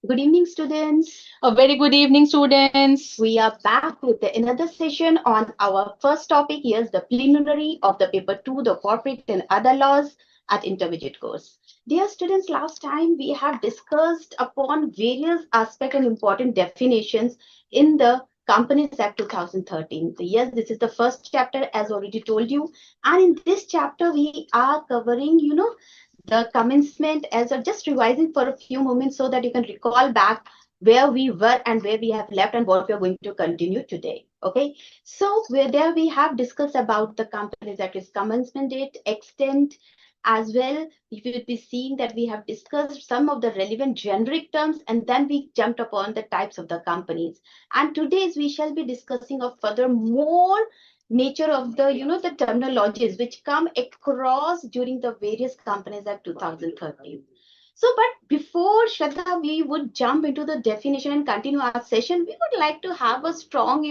Good evening, students. A very good evening, students. We are back with another session on our first topic. Here's the preliminary of the paper 2, the corporate and other laws at intermediate course. Dear students, last time we have discussed upon various aspects and important definitions in the Companies Act 2013. So yes, this is the first chapter as already told you. And in this chapter, we are covering, the commencement as of just revising for a few moments so that you can recall back where we were and where we have left and what we are going to continue today. Okay, so where there we have discussed about the companies that is commencement date, extent, as well. You will be seeing that we have discussed some of the relevant generic terms and then we jumped upon the types of the companies. And today's we shall be discussing of further more nature of the the terminologies which come across during the various companies at 2013. So, but before Shraddha, we would jump into the definition and continue our session. We would like to have a strong,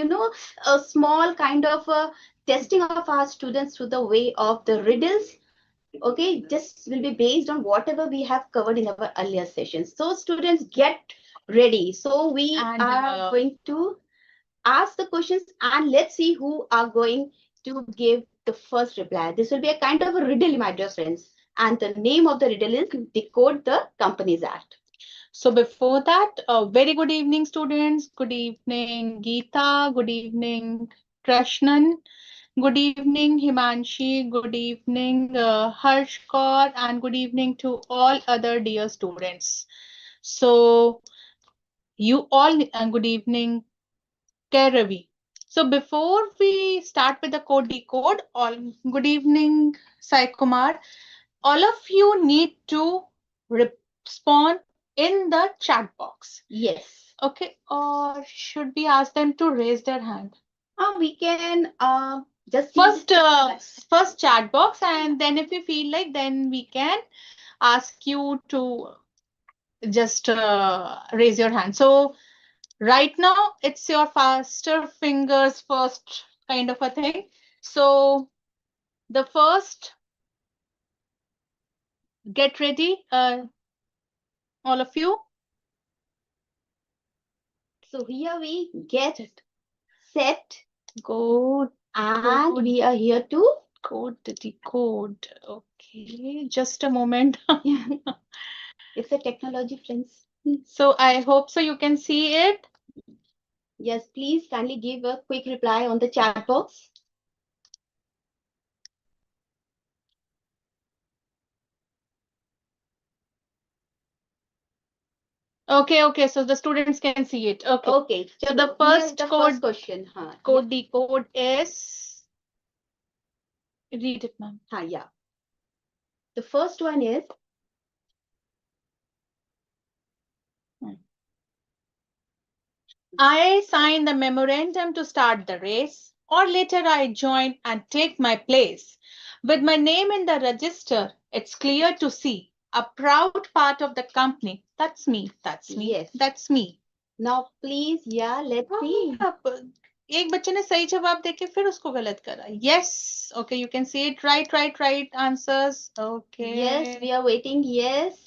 a small kind of a testing of our students through the way of the riddles. Okay, this will be based on whatever we have covered in our earlier sessions. So, students, get ready. So, we are going to ask the questions and let's see who are going to give the first reply. This will be a kind of a riddle, my dear friends. And the name of the riddle is Decode the Companies Act. So before that, a very good evening, students. Good evening, Geeta. Good evening, Krishnan. Good evening, Himanshi. Good evening, Harsh Kaur, and good evening to all other dear students. So you all, and good evening, Ravi. So before we start with the code decode, all good evening, Sai Kumar. All of you need to respond in the chat box. Yes. Okay, or should we ask them to raise their hand? We can just First chat box, and then if you feel like, then we can ask you to just raise your hand. So right now, it's your faster fingers first kind of a thing. So the first, get ready, all of you. So here we get set, Go, and we are here to code the decode. Okay, just a moment. it's a technology, friends. So I hope so you can see it. Yes, please kindly give a quick reply on the chat box. Okay, so the students can see it. Okay. So the first first question. code decode is, read it, ma'am. Yeah. The first one is I sign the memorandum to start the race, or later I join and take my place. With my name in the register, it's clear to see a proud part of the company. That's me. That's me. Yes. That's me. Now, please, let's see. एक बच्चे ने सही जवाब देके फिर उसको गलत करा. Yes. Okay, you can see it. Right answers. Okay. Yes, we are waiting. Yes.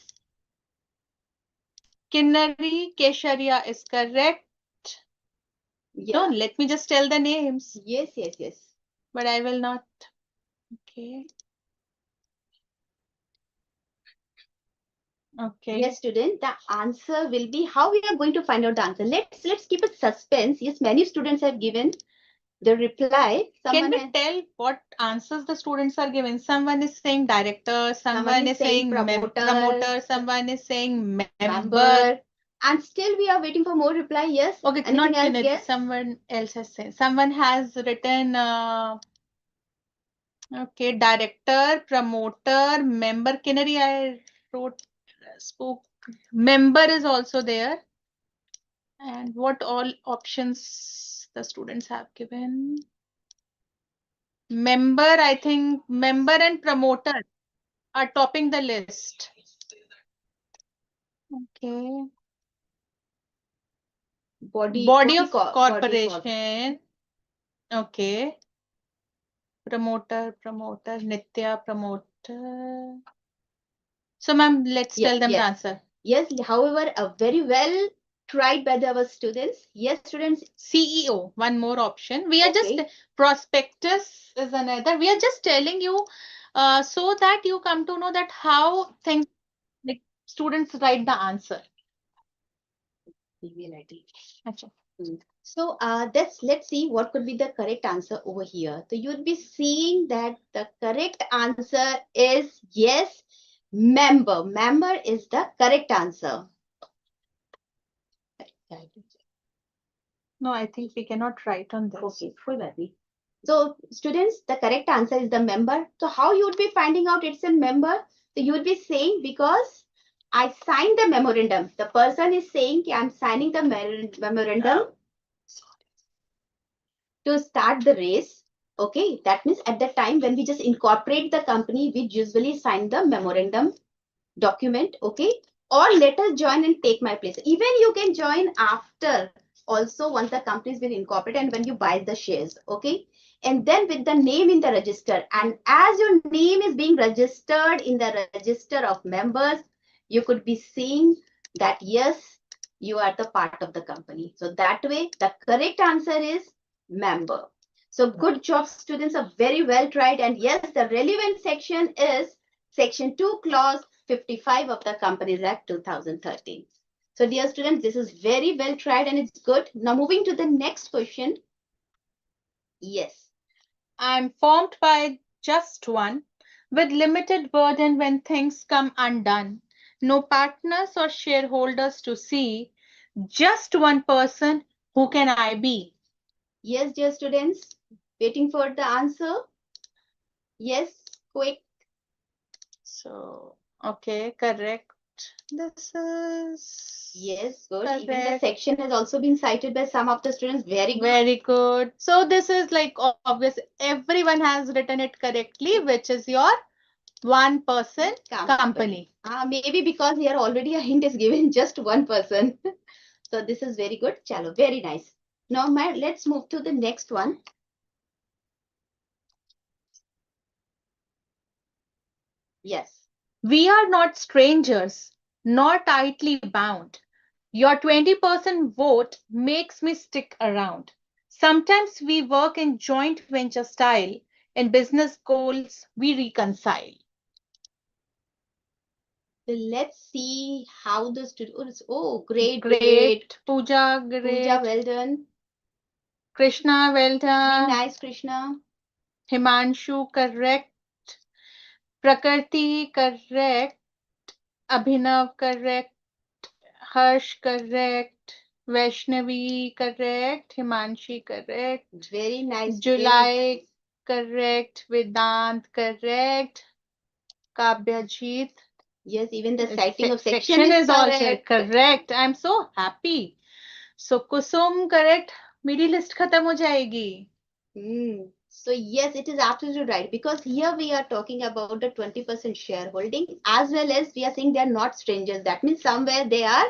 Kinnari Kesharia is correct. Yeah. No, let me just tell the names. Yes. But I will not. Okay. Okay. Yes, student. The answer will be how we are going to find out the answer. Let's keep it suspense. Yes, many students have given the reply. Can we tell what answers the students are giving? Someone is saying director, someone is saying promoter, someone is saying member. And still we are waiting for more reply. Yes. Okay, Anything not else? Kinnari. Yes. Someone else has said. Someone has written okay, director, promoter, member. Kinnari, I spoke. Member is also there. And what all options the students have given? Member, I think member and promoter are topping the list. Okay. Body of corporation. Okay. Promoter, Nitya, promoter. So, ma'am, let's tell them the answer. Yes, however, a very well tried by our students. Yes, students. CEO, one more option. We are just Okay. prospectus is another. We are just telling you so that you come to know that how things like students write the answer. Acha. So let's see what could be the correct answer over here. So you'd be seeing that the correct answer is yes, member. Member is the correct answer. No, I think we cannot write on this. Okay, कोई बात नहीं. So students, the correct answer is the member. So how you would be finding out it's a member? So you would be saying because I signed the memorandum. The person is saying I'm signing the memorandum to start the race. Okay, that means at the time when we just incorporate the company, we usually sign the memorandum document. Okay, or let us join and take my place. Even you can join after also once the company has been incorporated and when you buy the shares. Okay, and then with the name in the register, and as your name is being registered in the register of members, you could be seeing that yes, you are the part of the company. So that way the correct answer is member. So good job, students, are very well tried. And yes, the relevant section is section 2 clause 55 of the Companies Act 2013. So dear students, this is very well tried and it's good. Now moving to the next question. Yes. I'm formed by just one, with limited burden when things come undone. No partners or shareholders to see, just one person. Who can I be? Yes, dear students, waiting for the answer. Yes, quick. So, okay, correct. This is Yes, good. correct. Even the section has also been cited by some of the students. Very good. Very good. So this is like obvious. Everyone has written it correctly, which is your one person company. Maybe because here already a hint is given, just one person. So this is very good. Chalo, very nice. Now, let's move to the next one. Yes. We are not strangers, nor tightly bound. Your 20% vote makes me stick around. Sometimes we work in joint venture style. In business goals, we reconcile. So let's see how the students. Oh, great, Great. Pooja, great. Pooja, well done. Krishna, well done. Very nice, Krishna. Himanshu, correct. Prakriti, correct. Abhinav, correct. Harsh, correct. Vaishnavi, correct. Himanshi, correct. Very nice. July, correct. Vedant, correct. Kabyajit. Yes, even the citing of section is is also correct. correct. I'm so happy. So Kusum, correct. मेरी list खत्म हो जाएगी. So yes, it is absolutely right because here we are talking about the 20% shareholding as well as we are saying they are not strangers. That means somewhere they are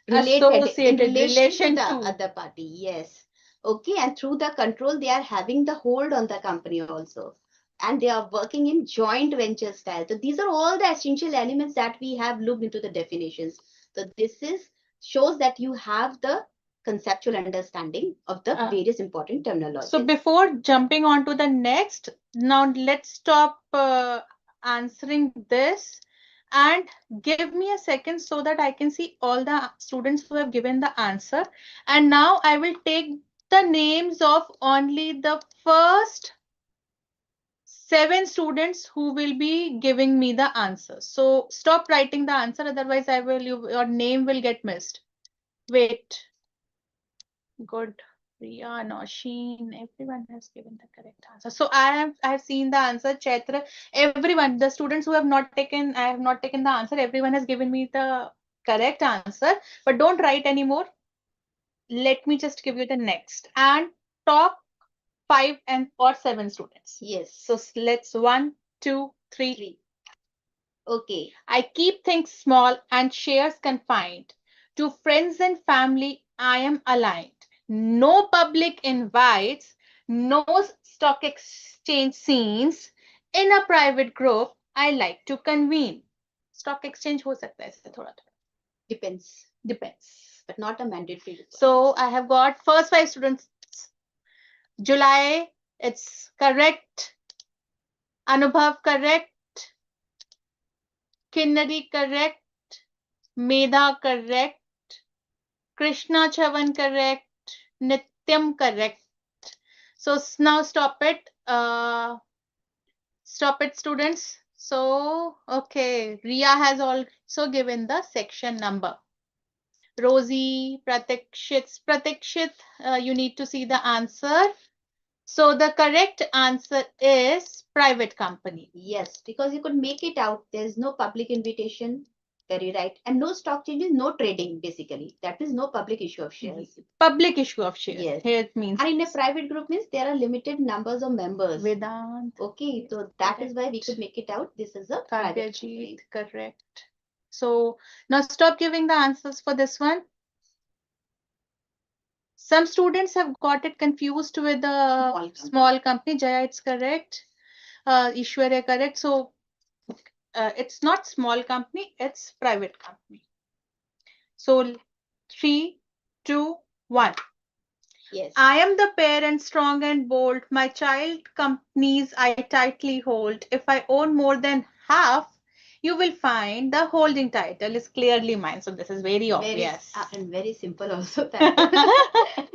related in relation to the other party. Yes. Okay. And through the control, they are having the hold on the company also. And they are working in joint venture style. So these are all the essential elements that we have looked into the definitions. So this is shows that you have the conceptual understanding of the various important terminologies. So before jumping on to the next, now let's stop answering this and give me a second so that I can see all the students who have given the answer. And now I will take the names of only the first 7 students who will be giving me the answer. So stop writing the answer, otherwise your name will get missed. Wait. Good. Priya, Nosheen, everyone has given the correct answer. So I have seen the answer. Chaitra, everyone, the students who have not taken, I have not taken the answer. Everyone has given me the correct answer. But don't write anymore. Let me just give you the next and top 5 and or 7 students. Yes. So let's 1, 2, 3. Okay. I keep things small and shares confined. To friends and family, I am aligned. No public invites, no stock exchange scenes. In a private group, I like to convene. Stock exchange हो सकता है इससे थोड़ा थोड़ा. Depends, Depends. but not a mandatory requirement. So I have got first 5 students. July, it's correct. Anubhav, correct. Kinnari, correct. Medha, correct. Krishna Chavan, correct. Nityam, correct. So now stop it. Stop it, students. So, okay, Ria has also given the section number. Rosie, Pratikshit, you need to see the answer. So the correct answer is private company. Yes, because you could make it out. There's no public invitation. Very right. And no stock changes, no trading, basically. That is no public issue of shares. Public issue of shares. Yes. Here it means. And in a private group means there are limited numbers of members. Vedant. Okay, so that is why we could make it out. This is a private company. Correct. So now stop giving the answers for this one. Some students have got it confused with the small company. Jaya, it's correct. Ishwarya, correct. So it's not small company, it's private company. So 3, 2, 1. Yes. I am the parent, strong and bold. My child companies I tightly hold. If I own more than half, you will find the holding title is clearly mine. So this is very obvious. And very simple also.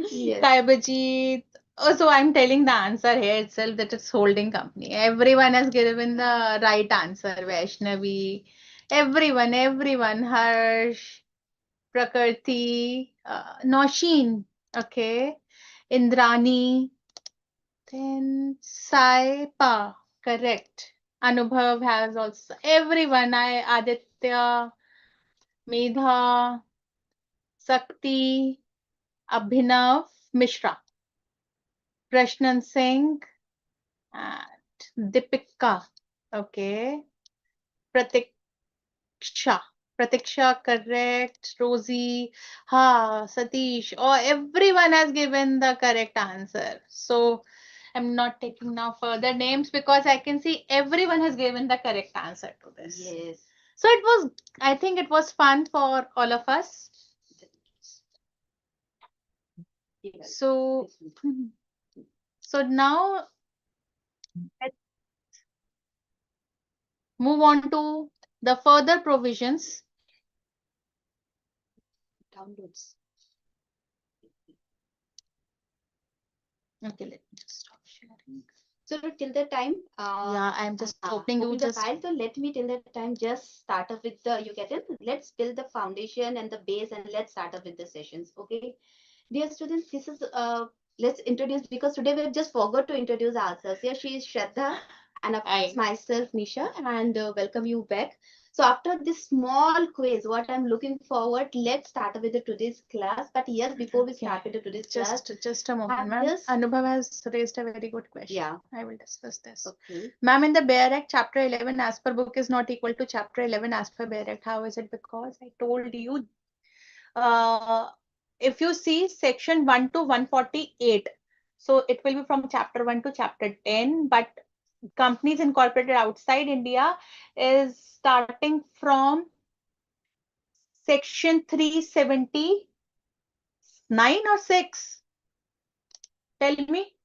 Yes. Taibajit. Oh, so I'm telling the answer here itself that it's holding company. Everyone has given the right answer. Vaishnavi. Everyone. Harsh. Prakriti. Noshin. Okay. Indrani. Then Saipa. Correct. Anubhav has also. Everyone. Aditya. Medha. Sakti. Abhinav Mishra, Prashnan Singh, and Deepika. Okay. Pratiksha. Pratiksha, correct. Rosie, Satish. Oh, everyone has given the correct answer. So I'm not taking now further names because I can see everyone has given the correct answer to this. Yes. So I think it was fun for all of us. So now let's move on to the further provisions. Downloads. Okay, let me just stop sharing. So till the time, yeah, I'm just opening you the file. So let me till the time just start off with the, you get it? Let's build the foundation and the base and let's start off with the sessions. Okay, dear students, this is let's introduce, because today we just forgot to introduce ourselves. Here she is Shraddha, and of course myself Nisha, and welcome you back. So after this small quiz, what I'm looking forward, let's start with the today's class. But yes, before we start with the today's class, just a moment, ma'am. Anubhav has raised a very good question. Yeah, I will discuss this. Okay, ma'am, in the Bear Act, Chapter 11 as per book is not equal to Chapter 11 as per Bear Act. How is it? Because I told you, if you see section 1 to 148, so it will be from Chapter 1 to Chapter 10, but companies incorporated outside India is starting from section 379 or 6. Tell me.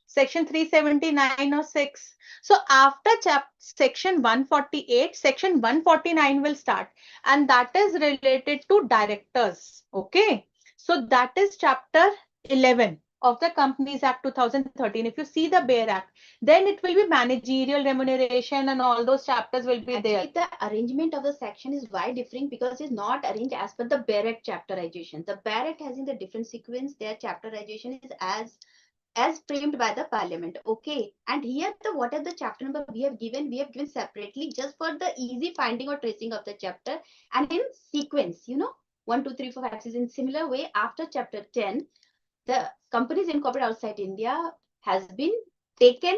Section 379 or 6. So after section 148, section 149 will start, and that is related to directors. Okay. So that is chapter 11 of the Companies Act 2013. If you see the Bear Act, then it will be managerial remuneration and all those chapters will be there. Actually, the arrangement of the section is why different, because it's not arranged as per the Bear Act chapterization. The Bear Act has in the different sequence, their chapterization is as framed by the parliament. Okay, and here the what are the chapter number we have given separately just for the easy finding or tracing of the chapter, and in sequence, 1 2 3 4 5 6. In similar way, after chapter 10, the companies incorporated outside India has been taken,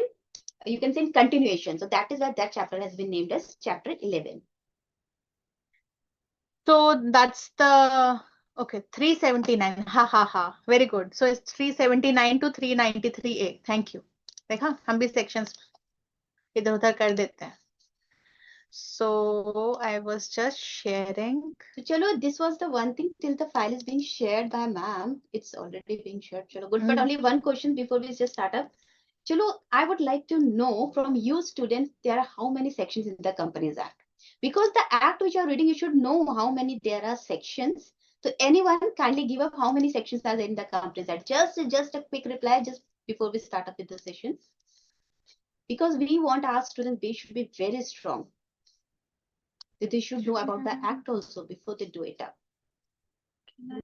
you can say, in continuation. So that is why that chapter has been named as chapter 11. So that's the, okay, 379. Ha. Very good. So it's 379 to 393A. Thank you. देखा, हम भी sections इधर उधर कर देते हैं. So I was just sharing. So chalo, this was the one thing till the file is being shared by ma'am. It's already being shared. Chalo, good. But only one question before we just start up. Chalo, I would like to know from you students, there are how many sections in the Companies Act? Because the act which you are reading, you should know how many there are sections. So anyone kindly give up how many sections are there in the Companies Act? Just a quick reply just before we start up with the session. Because we want our students, they should be very strong. That they should know about the act also before they do it up.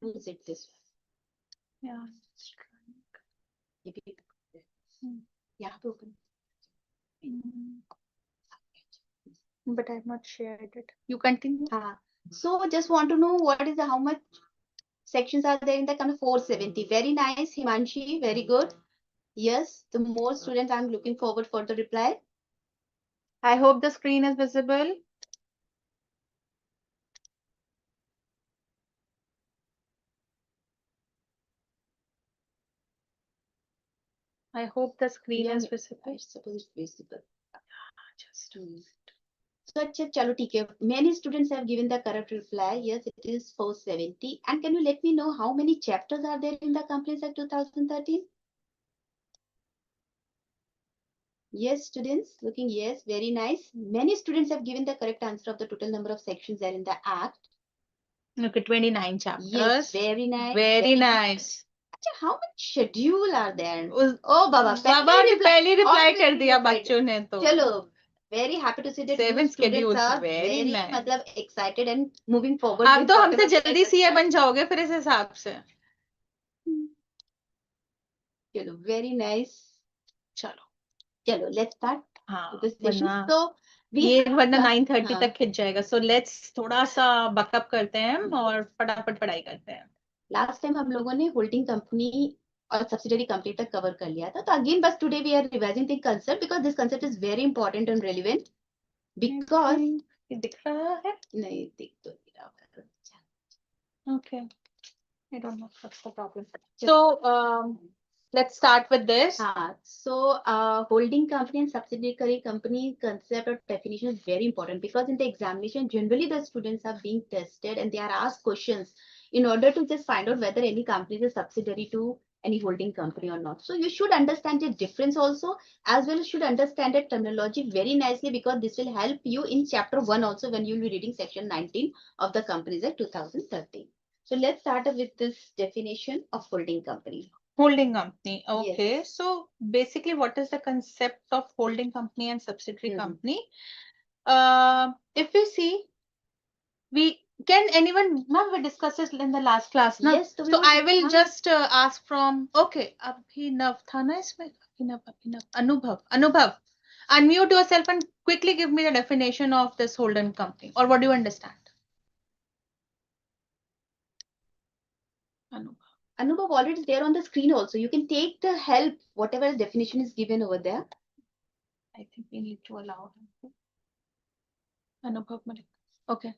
Use it this way. Yeah. Yeah, open. But I have not shared it. You continue. So just want to know what is the how much sections are there in the kind of 470. Very nice, Himanshi. Very good. Yes, the more students, I'm looking forward for the reply. I hope the screen is visible. I hope the screen is visible. I suppose it's visible. Just so, chalo, theek hai. Many students have given the correct reply. Yes, it is 470. And can you let me know how many chapters are there in the Companies Act 2013? Yes, students, looking yes, very nice. Many students have given the correct answer of the total number of sections there in the Act. Okay, 29 chapters. Yes, very nice. Very nice. How much schedule are there? Oh, Baba ने पहले reply कर दिया बच्चों ने तो. चलो, very happy to see that 7 students schedules. are Very nice. मतलब excited and moving forward. आप तो हमसे जल्दी सीए बन जाओगे फिर इस हिसाब से. चलो, very nice. चलो, let's start. हाँ, this session. So ये वरना 9:30 तक खिंच जाएगा. So let's थोड़ा सा बकअप करते हैं और फटाफट पढ़ाई करते हैं. लास्ट टाइम हम लोगों ने होल्डिंग कंपनी और सब्सिडियरी कंपनी तक कवर कर लिया था. तो अगेन बस today we are revising the concept because this concept is very important and relevant. Because ये दिख रहा है? नहीं दिख तो नहीं रहा. Okay. I don't know what's the problem. So let's start with this. So holding company and subsidiary company concept or definition is very important because in the examination generally the students are being tested and they are asked questions in order to just find out whether any company is a subsidiary to any holding company or not. So you should understand the difference also, as well as should understand the terminology very nicely because this will help you in chapter 1 also when you will be reading section 19 of the Companies Act 2013. So let's start with this definition of holding company. Holding company. Okay. Yes. So basically, what is the concept of holding company and subsidiary company? If we see, can anyone, ma'am, we discussed this in the last class, na? Yes. So I will just ask from, okay, Abhinav tha na isme? Anubhav. Unmute yourself and quickly give me the definition of this holding company, or what do you understand? Anubhav already is there on the screen also. You can take the help, whatever definition is given over there. I think we need to allow him. Anubhav Malik. Okay.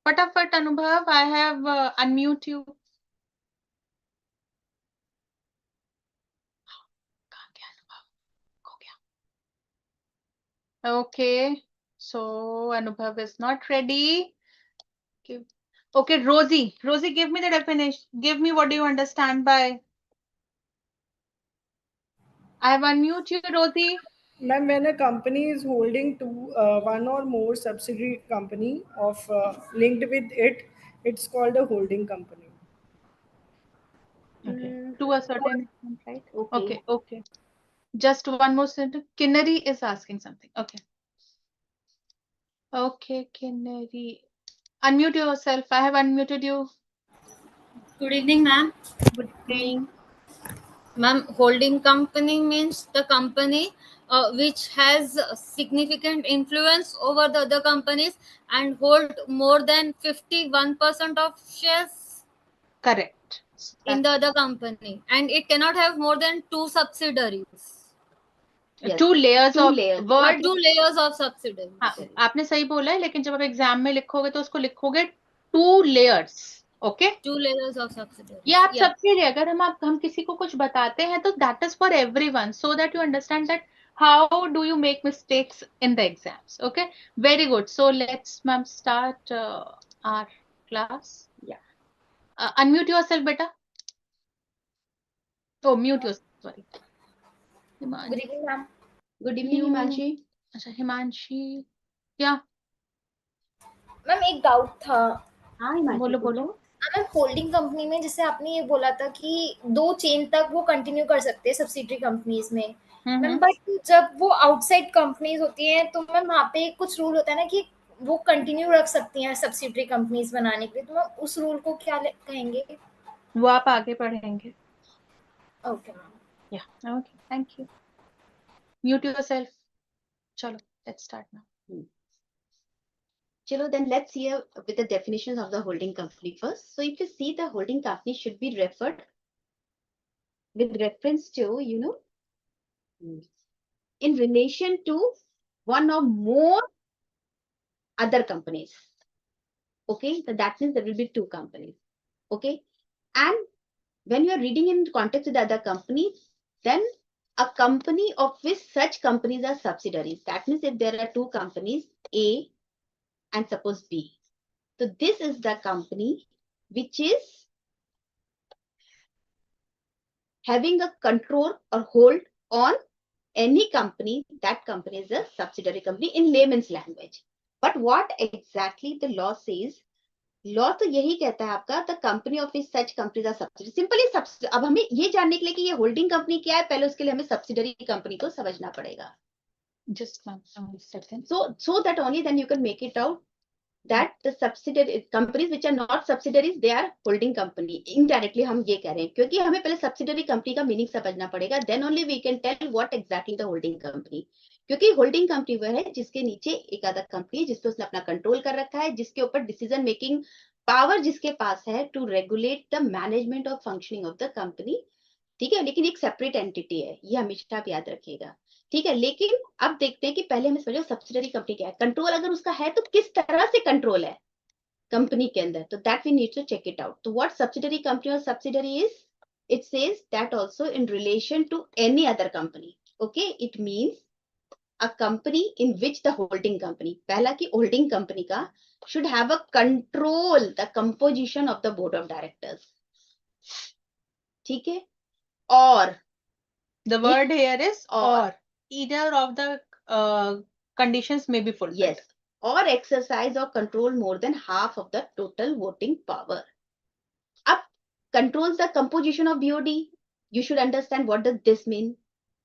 Fatafat Anubhav, I have unmute you. Okay. So Anubhav is not ready. Okay, Rosie. Rosie, give me the definition. Give me what do you understand by. I have unmute you, Rosie. Ma'am, when a company is holding one or more subsidiary company of linked with it, it's called a holding company. Okay. To a certain extent, right? Okay. Just one more sentence. Kinnari is asking something. Okay, Kinnari. Unmute yourself. I have unmuted you. Good evening, ma'am. Good evening. Ma'am, holding company means the company which has significant influence over the other companies and hold more than 51% of shares. Correct. In the other company, and it cannot have more than 2 subsidiaries. Yes. Two layers of word. 2 layers of subsidiaries. हाँ, आपने सही बोला है, लेकिन जब आप exam में लिखोगे तो उसको लिखोगे 2 layers. Okay? 2 layers of subsidiaries. ये आप सबके लिए, अगर हम किसी को कुछ बताते हैं तो that is for everyone, so that you understand that how do you make mistakes in the exams? Okay, very good. So let's, ma'am, start our class. Yeah. Unmute yourself, beta. Oh, mute yourself. Sorry. Good Himanshi. evening, ma'am. Good evening, Mute. Himanshi. अच्छा, Himanshi. Yeah, ma'am एक doubt था। हाँ हिमांशी बोलो पूछो। बोलो. Ma'am holding company में जैसे आपने ये बोला था कि 2 चेन तक वो कंटिन्यू कर सकते हैं सब्सिडरी कंपनीज में, मैम बट जब वो आउटसाइड कंपनीज होती हैं तो मैम वहाँ पे कुछ रूल होता है ना कि वो कंटिन्यू रख सकती हैं सब्सिडरी कंपनीज बनाने के लिए, तो मैम उस रूल को क्या कहेंगे? वो आप आगे पढ़ेंगे. Okay ma'am. Yeah. Okay. Thank you. Mute yourself. Chalo, let's start now. Chalo, then let's see with the definitions of the holding company first. So if you see, the holding company should be referred with reference to, in relation to one or more other companies. Okay, so that means there will be two companies. Okay, and when you are reading in context with the other companies, then a company of which such companies are subsidiaries. That means if there are two companies, A and suppose B. So this is the company which is having a control or hold on any company. That company is a subsidiary company in layman's language. But what exactly the law says? Law तो यही कहता है आपका the company of is such companies are subsidiary. Simply अब हमें ये जानने के लिए कि ये होल्डिंग कंपनी क्या है, पहले उसके लिए हमें सब्सिडरी कंपनी को समझना पड़ेगा. Just one second. So that only then you can make it out that the subsidiary companies which are not subsidiaries, they are holding company. Indirectly हम ये कह रहे हैं क्योंकि हमें पहले subsidiary company का मीनिंग समझना पड़ेगा. Then only we can tell what exactly the holding company. क्योंकि होल्डिंग कंपनी वह है जिसके नीचे एक आधा कंपनी है जिसपे उसने अपना कंट्रोल कर रखा है, जिसके ऊपर डिसीजन मेकिंग पावर जिसके पास है to regulate the management of functioning of the company. ठीक है, लेकिन एक सेपरेट एंटिटी है, ये हमेशा आप याद रखिएगा. ठीक है, लेकिन अब देखते हैं कि पहले हमें समझो सब्सिडरी कंपनी क्या है. कंट्रोल अगर उसका है तो किस तरह से कंट्रोल है कंपनी के अंदर, तो that we need to check it out. तो व्हाट सब्सिडरी कंपनी और subsidiary is, it says that also in relation to any other company. Okay, it means a company in which the holding company, पहला की holding company का should have a control the composition of the board of directors. ठीक है, और the word here is or. Either of the conditions may be fulfilled. Yes, or exercise or control more than half of the total voting power. Up controls the composition of BOD. You should understand what does this mean.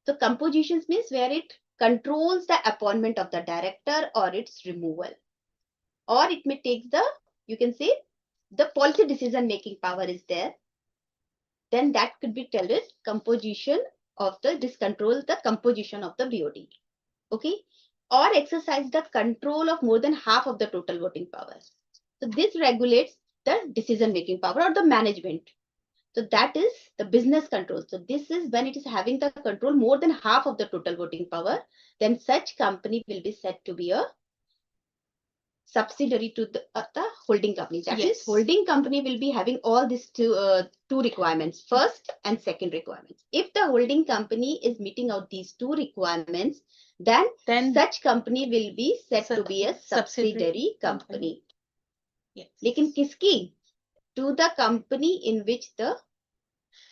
So compositions means where it controls the appointment of the director or its removal, or it may take the, you can say, the policy decision making power is there. Then that could be tell it composition of the, this control the composition of the BOD. Okay, or exercise the control of more than half of the total voting power. So this regulates the decision making power or the management. So that is the business control. So this is when it is having the control more than half of the total voting power, then such company will be said to be a subsidiary to the holding company. That Yes. is, holding company will be having all these two requirements, first and second requirements. If the holding company is meeting out these two requirements, then such company will be said to be a subsidiary company. Yes. लेकिन किसकी? To the company in which the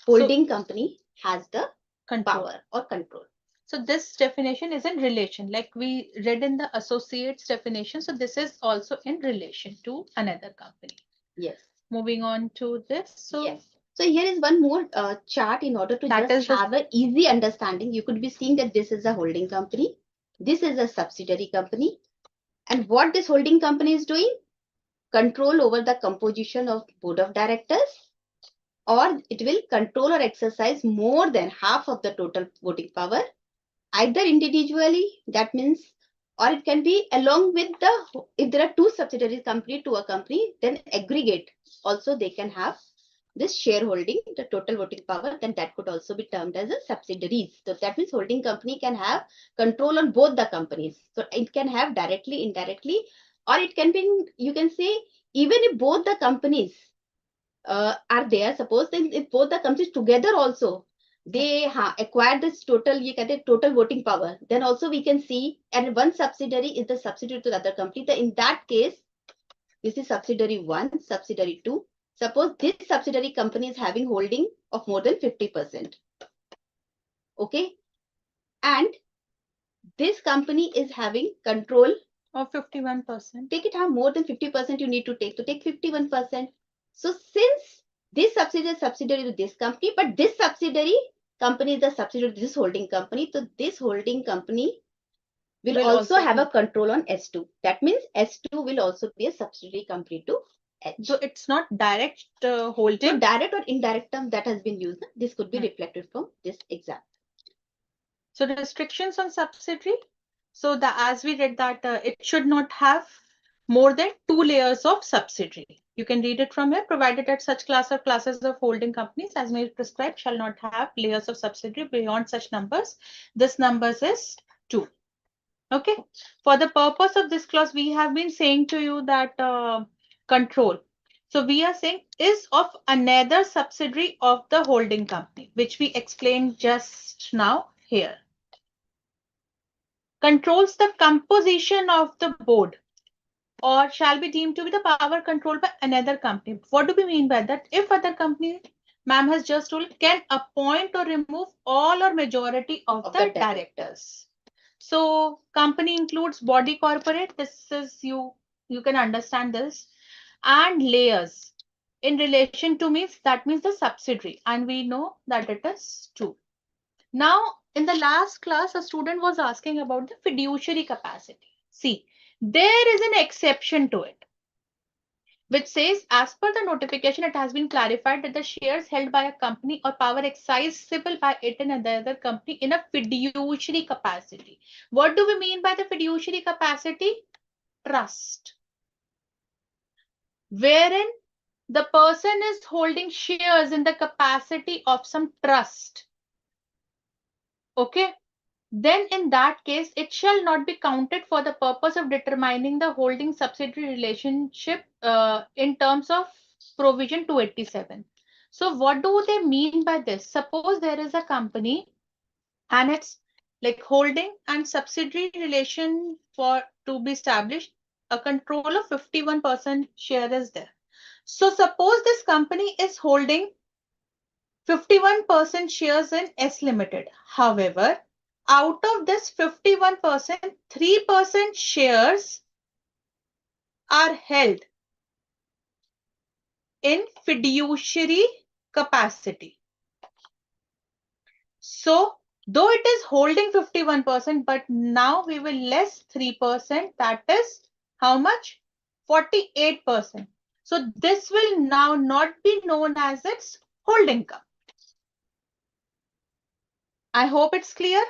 holding company has the power or control. So this definition is in relation, like we read in the associates definition. So this is also in relation to another company. Yes. Moving on to this. So yes. So here is one more chart in order to just have an easy understanding. You could be seeing that this is a holding company. This is a subsidiary company. And what this holding company is doing? Control over the composition of board of directors, or it will control or exercise more than half of the total voting power, either individually, that means, or it can be along with the, if there are two subsidiary company to a company, then aggregate also they can have this shareholding, the total voting power, then that could also be termed as a subsidiaries. So that means holding company can have control on both the companies. So it can have directly, indirectly, or it can be, you can say, even if both the companies are there, suppose then if both the companies together also, they acquire this total, ये कहते हैं total voting power. Then also we can see, and one subsidiary is the subsidiary to the other company. In that case, this is subsidiary 1, subsidiary 2. Suppose this subsidiary company is having holding of more than 50%. Okay. And this company is having control of 51%. Take it, more than 50% you need to take. So take 51%. So since this subsidiary is subsidiary to this company, but this subsidiary company is the subsidiary to this holding company. So this holding company will also have a control on S2. That means S2 will also be a subsidiary company to H. So it's not direct holding. So direct or indirect term that has been used. This could be reflected from this example. So the restrictions on subsidiary. So as we read that it should not have more than 2 layers of subsidiary. You can read it from here, provided that such class or classes of holding companies as may be prescribed shall not have layers of subsidiary beyond such numbers. This numbers is 2. Okay. For the purpose of this class, we have been saying to you that control. So we are saying is of another subsidiary of the holding company, which we explained just now here. Controls the composition of the board or shall be deemed to be the power controlled by another company. What do we mean by that? If other company, ma'am has just told, can appoint or remove all or majority of the directors. So company includes body corporate. This is you can understand this, and layers in relation to means that means the subsidiary, and we know that it is 2. Now, in the last class, a student was asking about the fiduciary capacity. See, there is an exception to it, which says, as per the notification, it has been clarified that the shares held by a company or power exercisable by it in another company in a fiduciary capacity. What do we mean by the fiduciary capacity? Trust. Wherein the person is holding shares in the capacity of some trust. Okay. Then in that case, it shall not be counted for the purpose of determining the holding subsidiary relationship in terms of provision 287. So what do they mean by this? Suppose there is a company and it's like holding and subsidiary relation to be established, a control of 51% share is there. So suppose this company is holding 51% shares in S Limited. However, out of this 51%, 3% shares are held in fiduciary capacity. So, though it is holding 51%, but now we will less 3%. That is how much? 48%. So, this will now not be known as its holding company. I hope it's clear.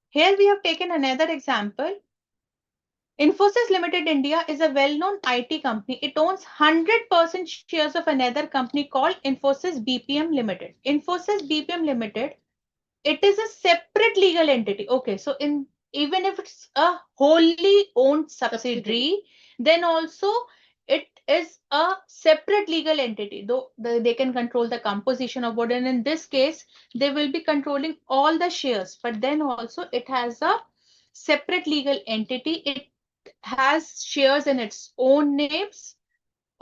Here we have taken another example. Infosys Limited India is a well-known IT company. It owns 100% shares of another company called Infosys BPM Limited. Infosys BPM Limited, it is a separate legal entity. Okay, so even if it's a wholly owned subsidiary, then also it is a separate legal entity, though they can control the composition of board, and in this case they will be controlling all the shares, but then also it has a separate legal entity. It has shares in its own names.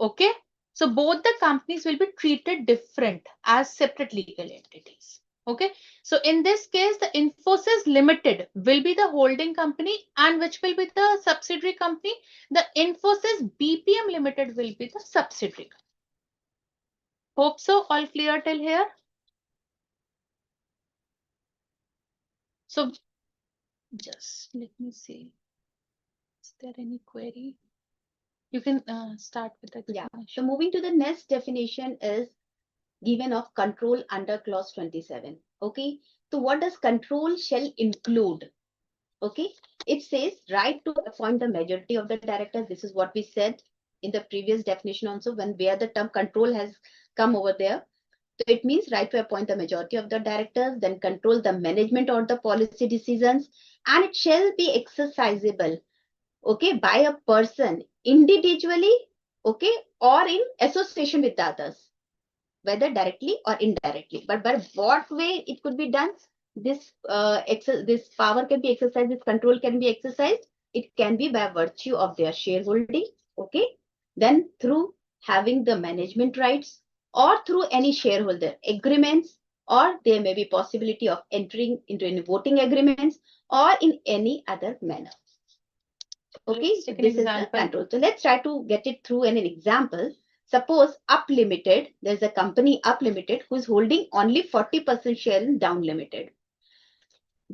Okay, so both the companies will be treated different as separate legal entities. Okay, so in this case, the Infosys Limited will be the holding company, and which will be the subsidiary company. The Infosys BPM Limited will be the subsidiary. Hope so. All clear till here? So just let me see. Is there any query? You can start with the explanation. Yeah. So moving to the next definition is given of control under clause 27. Okay. So what does control shall include? Okay. It says right to appoint the majority of the directors. This is what we said in the previous definition also, where the term control has come over there. So it means right to appoint the majority of the directors, then control the management or the policy decisions, and it shall be exercisable, okay, by a person individually, okay, or in association with others. whether directly or indirectly. But by what way it could be done? This this power can be exercised, this control can be exercised. It can be by virtue of their shareholding, okay? Then through having the management rights, or through any shareholder agreements, or there may be possibility of entering into any voting agreements, or in any other manner. Okay, so this is the control. So let's try to get it through an example. Suppose Up Limited, there's a company Up Limited who is holding only 40% share in Down Limited.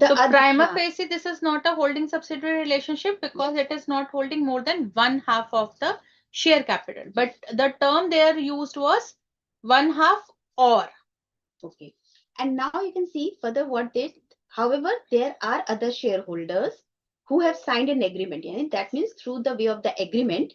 So prima facie, this is not a holding subsidiary relationship because it is not holding more than 1/2 of the share capital. But the term there used was 1/2 or. Okay. And now you can see further what they, however, there are other shareholders who have signed an agreement. And that means through the way of the agreement,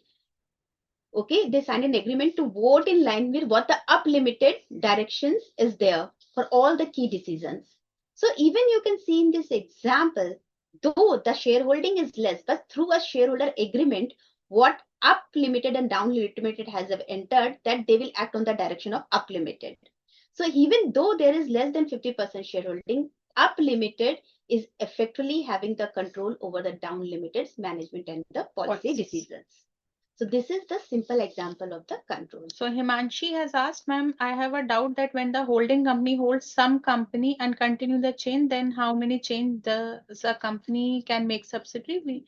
okay, they signed an agreement to vote in line with what the Up Limited directions is there for all the key decisions. So even you can see in this example, though the shareholding is less, but through a shareholder agreement, what Up Limited and Down Limited has entered, that they will act on the direction of Up Limited. So even though there is less than 50% shareholding, Up Limited is effectively having the control over the Down Limited's management and the policy decisions. So this is the simple example of the control. So Himanshi has asked, ma'am, I have a doubt that when the holding company holds some company and continue the chain, then how many chain the company can make subsidiary? We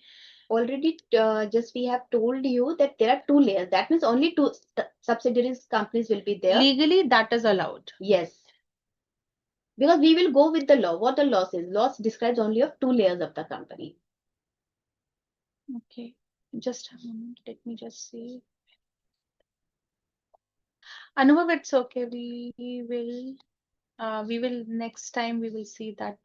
already we have told you that there are 2 layers. That means only 2 subsidiaries companies will be there. Legally, that is allowed. Yes. Because we will go with the law. What the law says. Law describes only of 2 layers of the company. Okay. Just a moment. Let me just see. Anubhav, it's okay. We will next time we will see that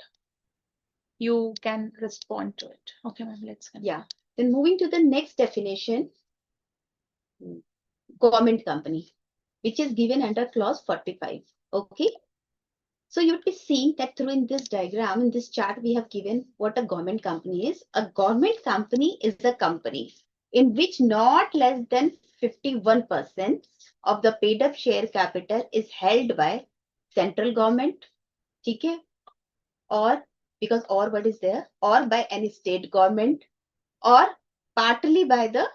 you can respond to it. Okay, ma'am, let's continue. Yeah. Then moving to the next definition, government company, which is given under clause 45. Okay. So you would be seeing that through in this diagram, in this chart, we have given what a government company is. A government company is a company in which not less than 51% of the paid up share capital is held by central government, okay? Or because or what is there, or by any state government, or partly by the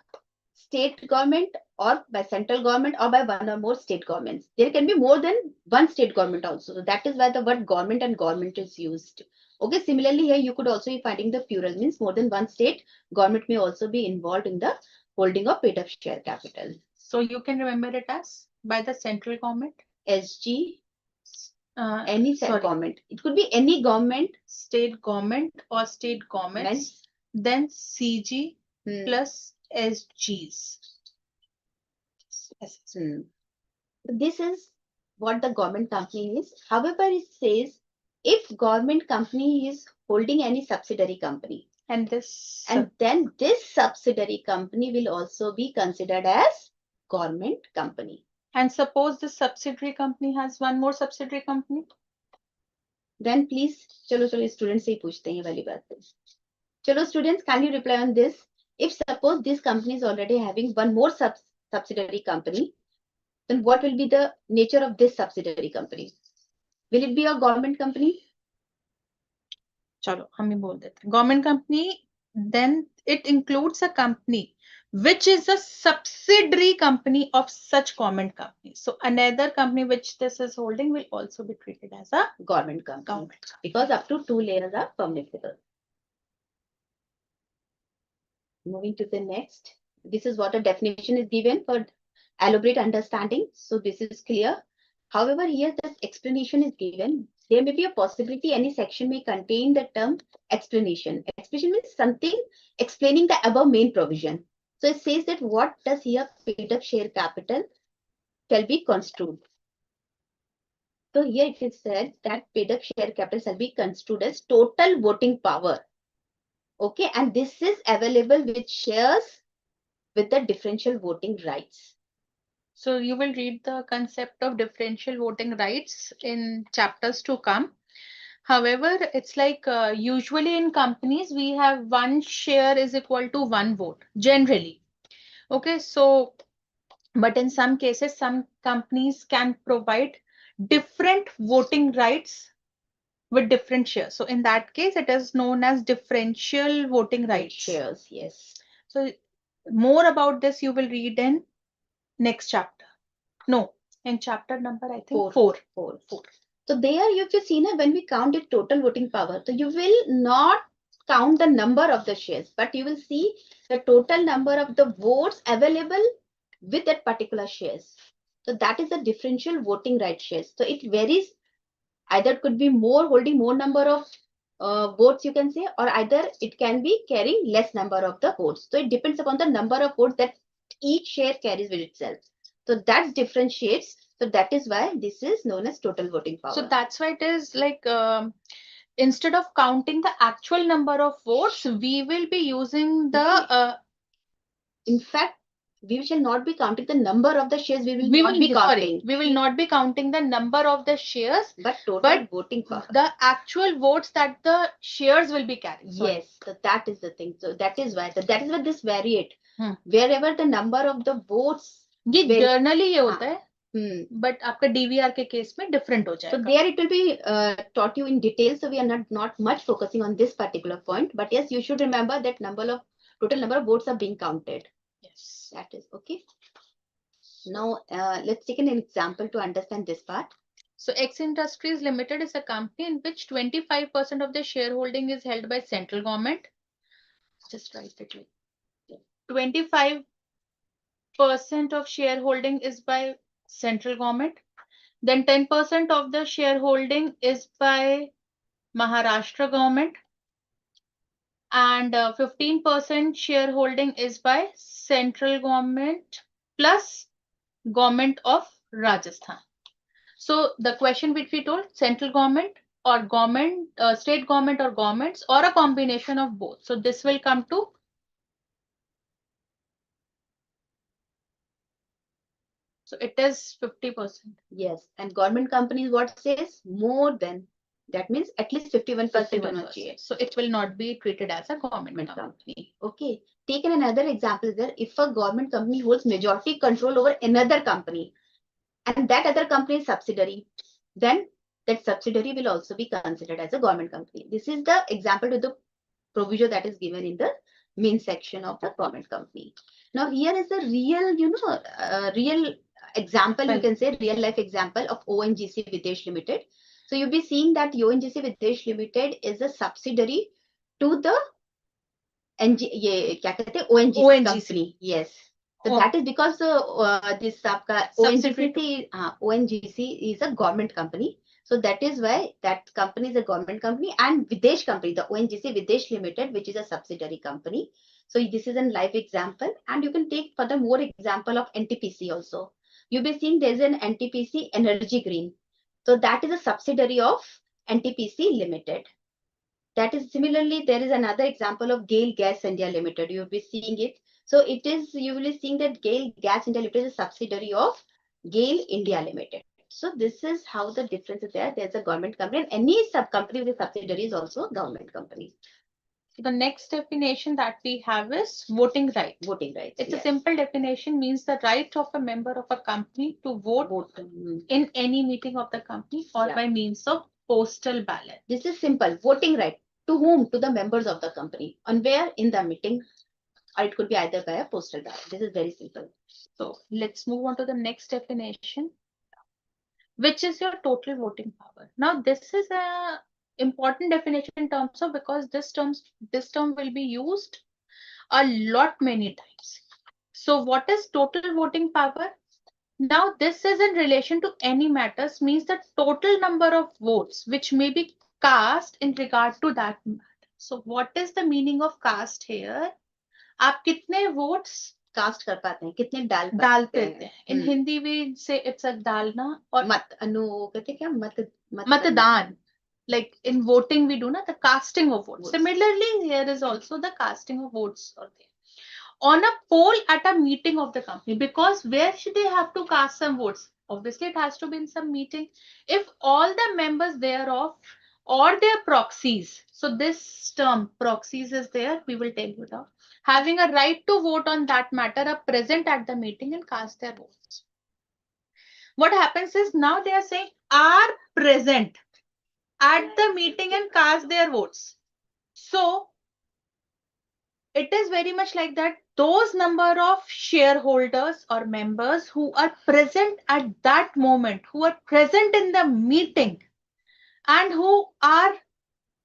state government, or by central government, or by one or more state governments. There can be more than one state government also. So that is why the word government and government is used. Okay, similarly here you could also be finding the plural, means more than one state government may also be involved in the holding of paid up share capital. So you can remember it as by the central government. SG, any government. It could be any government. State government or state governments. Then CG plus SGs. This is what the government company is. However, it says if government company is holding any subsidiary company, and then this subsidiary company will also be considered as government company. And suppose the subsidiary company has one more subsidiary company, then please, chalo students से ही पूछते हैं ये वाली बात. Chalo students, can you reply on this? If suppose this company is already having one more subsidiary company, then what will be the nature of this subsidiary company? Will it be a government company? Chalo, hum hi bol dete. Government company, then it includes a company which is a subsidiary company of such government company. So another company which this is holding will also be treated as a government company. Because up to 2 layers are permissible. Moving to the next. This is what a definition is given for elaborate understanding. So this is clear. However, here the explanation is given. There may be a possibility any section may contain the term explanation. Explanation means something explaining the above main provision. So it says that what does here paid up share capital shall be construed. So here it is said that paid up share capital shall be construed as total voting power. Okay, and this is available with shares with the differential voting rights. So you will read the concept of differential voting rights in chapters to come. However, it's like usually in companies, we have one share is equal to one vote, generally. Okay, so But in some cases, some companies can provide different voting rights with different shares. So in that case, it is known as differential voting rights. Shares, yes. So more about this you will read in next chapter. No, in chapter number, I think, four. So there you've just seen when we count the total voting power, so you will not count the number of the shares, but you will see the total number of the votes available with that particular shares. So that is the differential voting right shares. So it varies. Either it could be more, holding more number of votes, you can say, or either it can be carrying less number of the votes. So it depends upon the number of votes that each share carries with itself. So that differentiates. So that is why this is known as total voting power. So that's why it is like instead of counting the actual number of votes, we will be using the. In fact, we shall not be counting the number of the shares. We will not be counting. We will not be counting the number of the shares, but total voting power. The actual votes that the shares will be carrying. Yes, so that is the thing. So that is why. So that is why this variate. Wherever the number of the votes. ये generally ये होता है. But आपका DVR के case में different हो जाएगा. So there it will be taught you in detail. So we are not much focusing on this particular point. But yes, you should remember that total number of votes are being counted. Yes, that is okay. Now let's take an example to understand this part. So X Industries Limited is a company in which 25% of the shareholding is held by central government. Just write it like 25% of shareholding is by central government. Then 10% of the shareholding is by Maharashtra government. And 15% shareholding is by central government plus government of Rajasthan. So the question which we told, central government or government, state government or governments, or a combination of both. So this will come to. So it is 50%. Yes, and government companies what says more than. That means at least 51%. So it will not be treated as a government company. Okay. Taken another example there. If a government company holds majority control over another company, and that other company is subsidiary, then that subsidiary will also be considered as a government company. This is the example to the provision that is given in the main section of the government company. Now here is a real, real example, you can say real life example of ONGC Videsh Limited. So you'll be seeing that ONGC Videsh Limited is a subsidiary to the ONGC company. Yes. So that is because this ONGC is a government company. So that is why that company is a government company, and Videsh company, the ONGC Videsh Limited, which is a subsidiary company. So this is a live example, and you can take further more example of NTPC also. You'll be seeing there's an NTPC Energy Green. So that is a subsidiary of NTPC Limited. That is similarly, there is another example of GAIL Gas India Limited. You'll be seeing it. So it is, you will be seeing that GAIL Gas India Limited is a subsidiary of GAIL India Limited. So this is how the difference is there. There's a government company, and any sub company with a subsidiary is also a government company. The next definition that we have is voting right. Voting rights. It's a simple definition, means the right of a member of a company to vote in any meeting of the company or by means of postal ballot. This is simple. Voting right. To whom? To the members of the company. And where? In the meeting. Or it could be either by a postal ballot. This is very simple. So let's move on to the next definition, which is your total voting power. Now this is a important definition in terms of, because this term will be used a lot many times. So what is total voting power? Now this is in relation to any matters, means the total number of votes which may be cast in regard to that matter. So what is the meaning of cast here? आप कितने votes cast कर पाते हैं, कितने डाल पाते हैं. In Hindi we say it's a डालना, और कहते क्या मतदान. Like in voting we do the casting of votes. Similarly here is also the casting of votes on a poll at a meeting of the company, because where should they have to cast some votes? Obviously it has to be in some meeting. If all the members thereof or their proxies. So this term proxies is there. We will tell you now. Having a right to vote on that matter are present at the meeting and cast their votes. What happens is now they are saying are present at the meeting and cast their votes. So it is very much like that. Those number of shareholders or members who are present at that moment, who are present in the meeting and who are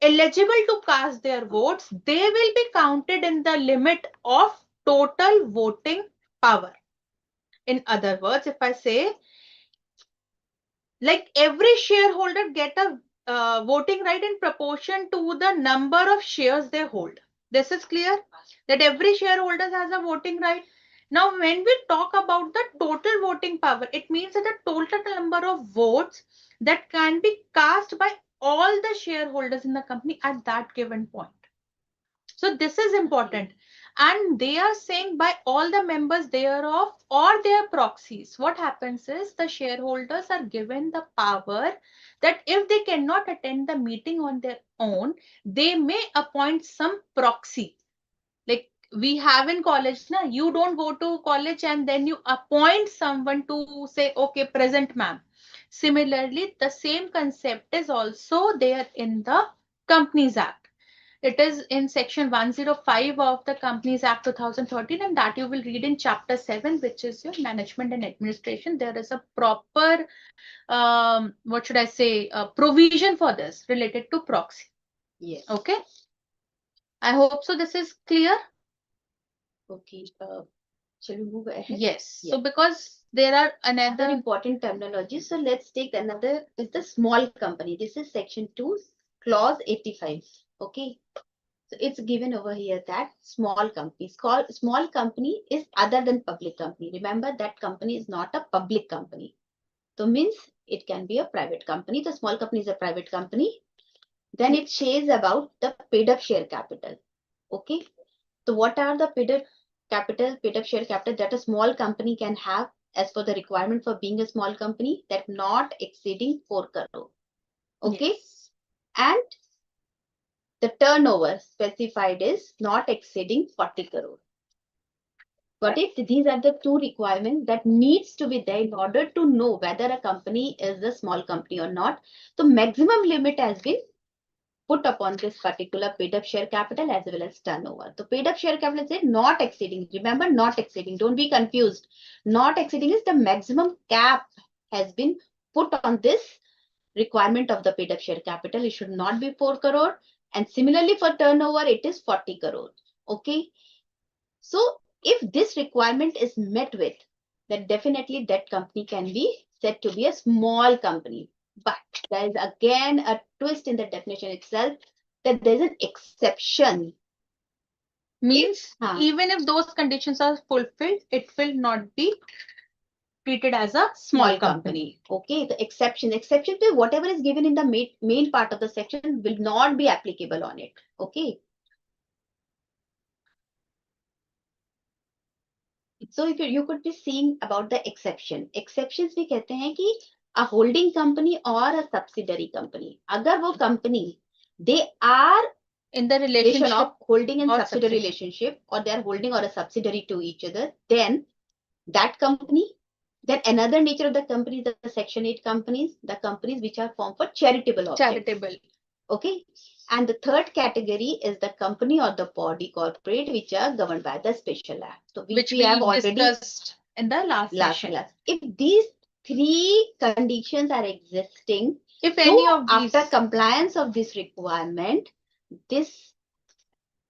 eligible to cast their votes, they will be counted in the limit of total voting power. In other words, if I say, like every shareholder get a voting right in proportion to the number of shares they hold. This is clear that every shareholder has a voting right. Now, when we talk about the total voting power, it means that the total number of votes that can be cast by all the shareholders in the company at that given point. So this is important. And they are saying by all the members thereof or their proxies. What happens is the shareholders are given the power that if they cannot attend the meeting on their own, they may appoint some proxy. Like we have in college, na, you don't go to college and then you appoint someone to say, okay, present ma'am. Similarly, the same concept is also there in the Companies Act. It is in section 105 of the Companies Act 2013, and that you will read in chapter 7, which is your management and administration. There is a proper, what should I say, provision for this related to proxy. Yes. Okay. I hope so. This is clear. Okay. Shall we move ahead? Yes. Yeah. So because there are Another another important terminology. So let's take another is the small company. This is section 2, clause 85. Okay. So it's given over here that small companies called small company is other than public company. Remember that company is not a public company. So means it can be a private company. The small company is a private company. Then it says about the paid up share capital. Okay. So what are the paid up share capital that a small company can have as per the requirement for being a small company, that not exceeding 4 crore. Okay. Yes. And the turnover specified is not exceeding 40 crore. Got it? These are the two requirements that needs to be there in order to know whether a company is a small company or not. The maximum limit has been put upon this particular paid up share capital as well as turnover. The paid up share capital is not exceeding. Remember, not exceeding. Don't be confused. Not exceeding is the maximum cap has been put on this requirement of the paid up share capital. It should not be 4 crore. And similarly for turnover, it is 40 crore. Okay. So if this requirement is met with, then definitely that company can be said to be a small company. But there is again a twist in the definition itself, that there is an exception. Means even if those conditions are fulfilled, it will not be treated as a small company. Okay, the exception to whatever is given in the main part of the section will not be applicable on it. Okay. So if you could be seeing about the exception. Exceptions we कहते हैं कि a holding company or a subsidiary company. अगर वो company they are in the relationship of holding and subsidiary relationship, or they are holding or a subsidiary to each other, then that company, then another nature of the company, the section 8 companies, the companies which are formed for charitable objects. charitable. Okay. And the third category is the company or the body corporate which are governed by the special act. So which we have already discussed in the last session. class. If these three conditions are existing, if any of these, after compliance of this requirement, this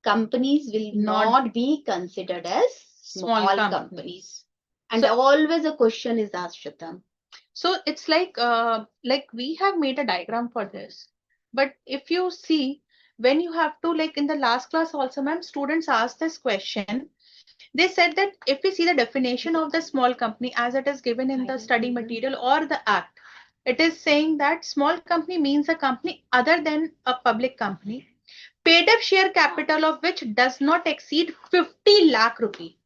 companies will not be considered as small companies. And so, always a question is asked, Shatam. So it's like we have made a diagram for this. But if you see, when you have to, like in the last class also, ma'am, students asked this question. They said that if we see the definition of the small company as it is given in the study material or the act, it is saying that small company means a company other than a public company, paid up share capital of which does not exceed 50 lakh rupee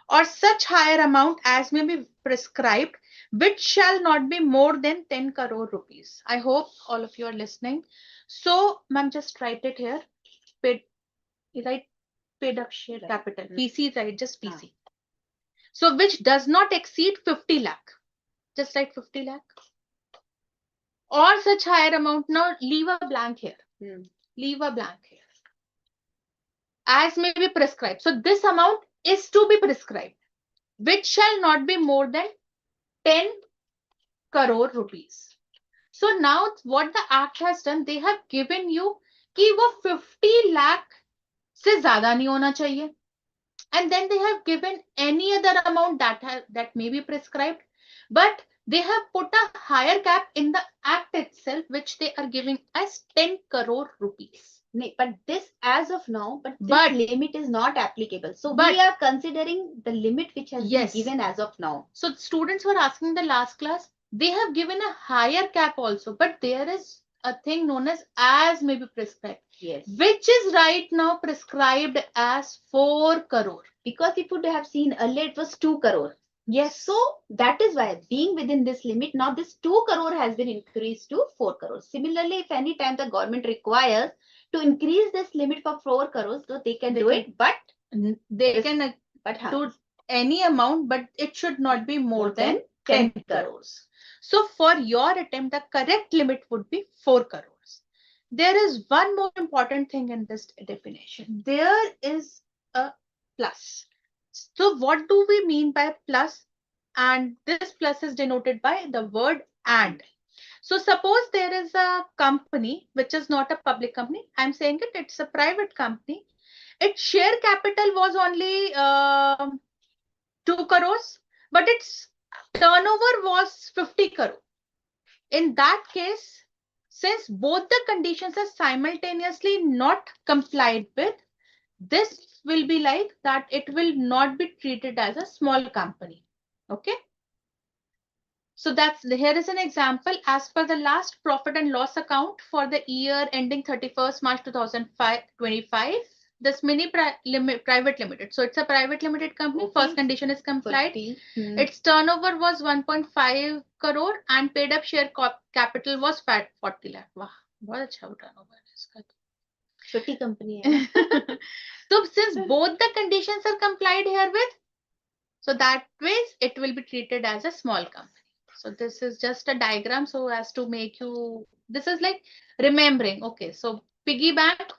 or such higher amount as may be prescribed, which shall not be more than 10 crore rupees. I hope all of you are listening. So, ma'am, just write it here. Paid, right? Paid up share capital. PC, right? Just PC. So, which does not exceed 50 lakh. Just write 50 lakh. Or such higher amount. Now, leave a blank here. Leave a blank here. As may be prescribed. So, this amount is to be prescribed, which shall not be more than 10 crore rupees. So now what the act has done, they have given you कि वो 50 lakh से ज़्यादा नहीं होना चाहिए. And then they have given any other amount that may be prescribed. But they have put a higher cap in the act itself, which they are giving as 10 crore rupees. But this as of now, but this limit is not applicable. So we are considering the limit which has been given as of now. So students were asking in the last class, they have given a higher cap also, but there is a thing known as may be prescribed. Yes. Which is right now prescribed as 4 crore. Because if you would have seen earlier, it was 2 crore. Yes. So that is why being within this limit, now this 2 crore has been increased to 4 crore. Similarly, if any time the government requires to increase this limit for 4 crores, so they can do it, but they can do any amount, but it should not be more than 10 crores. So for your attempt, the correct limit would be 4 crores. There is one more important thing in this definition. There is a plus. So what do we mean by plus? And this plus is denoted by the word and. So suppose there is a company which is not a public company. I'm saying it's a private company. Its share capital was only 2 crores, but its turnover was 50 crore. In that case, since both the conditions are simultaneously not complied with, this will be like that it will not be treated as a small company. Okay. So here is an example. As per the last profit and loss account for the year ending 31st March 2025, this mini private limited. So it's a private limited company. Okay. First condition is complied. Its turnover was 1.5 crore and paid up share capital was 40 lakh. Wow, बहुत अच्छा turnover है इसका. छोटी company है. So since both the conditions are complied herewith, so that way it will be treated as a small company. So this is just a diagram so as to make you, this is like remembering. Okay, so piggy bank,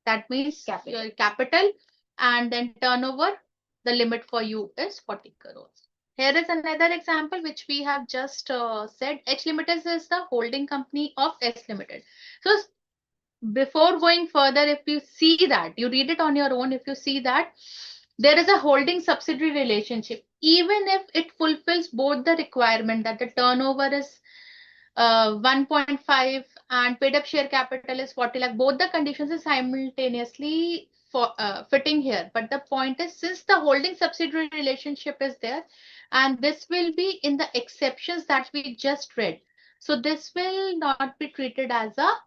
that means capital, and then turnover, the limit for you is 40 crores. Here is another example which we have just said. H Limited is the holding company of S Limited. So before going further, if you see that, you read it on your own, if you see that there is a holding subsidiary relationship, even if it fulfills both the requirement that the turnover is 1.5 and paid up share capital is 40 lakh, both the conditions are simultaneously fitting here. But the point is, since the holding subsidiary relationship is there, and this will be in the exceptions that we just read, so this will not be treated as a,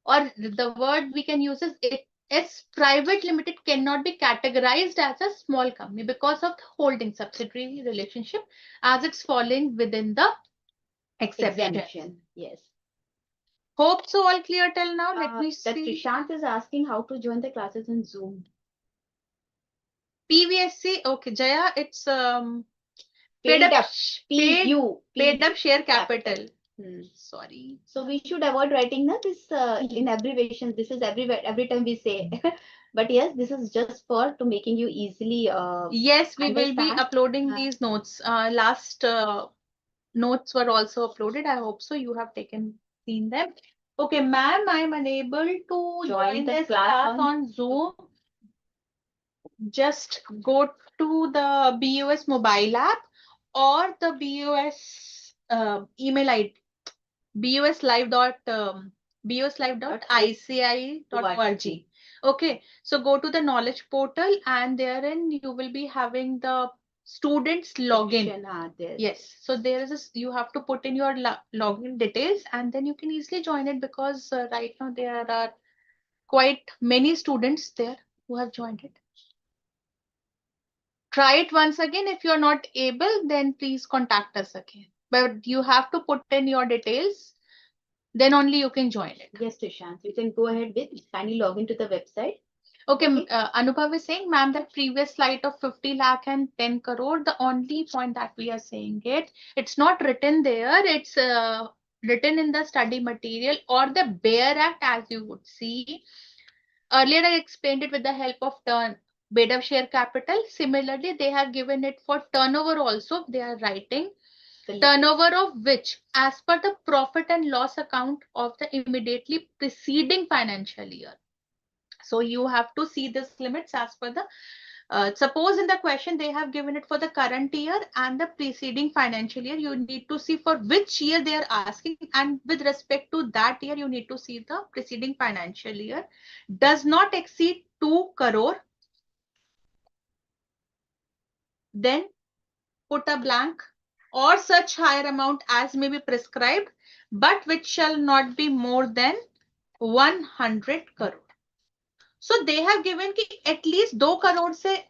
or the word we can use is its private limited cannot be categorized as a small company because of the holding subsidiary relationship, as it's falling within the exception. Yes. Hope so all clear till now. Let me see. That Prashant is asking how to join the classes in Zoom. PVSC. Okay, Jaya, it's paid up share capital. Sorry. So we should avoid writing this in abbreviation. This is every time we say. But yes, this is just for to making you easily yes, we will be uploading these notes. Last notes were also uploaded. I hope so. You have seen them. Okay, ma'am, I'm unable to join this class on Zoom. Just go to the BUS mobile app or the BUS email ID. buslive.icai.org. Okay, so go to the knowledge portal and therein you will be having the students login. Yes, so there is you have to put in your login details and then you can easily join it, because right now there are quite many students there who have joined it. Try it once again. If you're not able, then please contact us again. But you have to put in your details. then only you can join it. Yes, Tushant, you can go ahead with kindly log into the website. Okay, Anubhav is saying, ma'am, that previous slide of 50 lakh and 10 crore, the only point that we are saying it's not written there, it's written in the study material or the Bare Act, as you would see. Earlier, I explained it with the help of bid of share capital. Similarly, they have given it for turnover also. They are writing turnover of which, as per the profit and loss account of the immediately preceding financial year. So you have to see this limits as per the, suppose in the question they have given it for the current year and the preceding financial year. You need to see for which year they are asking, and with respect to that year, you need to see the preceding financial year. Does not exceed 2 crore. Then put a blank, or such higher amount as may be prescribed, but which shall not be more than 100 crore. So they have given ki at least 2 crore se.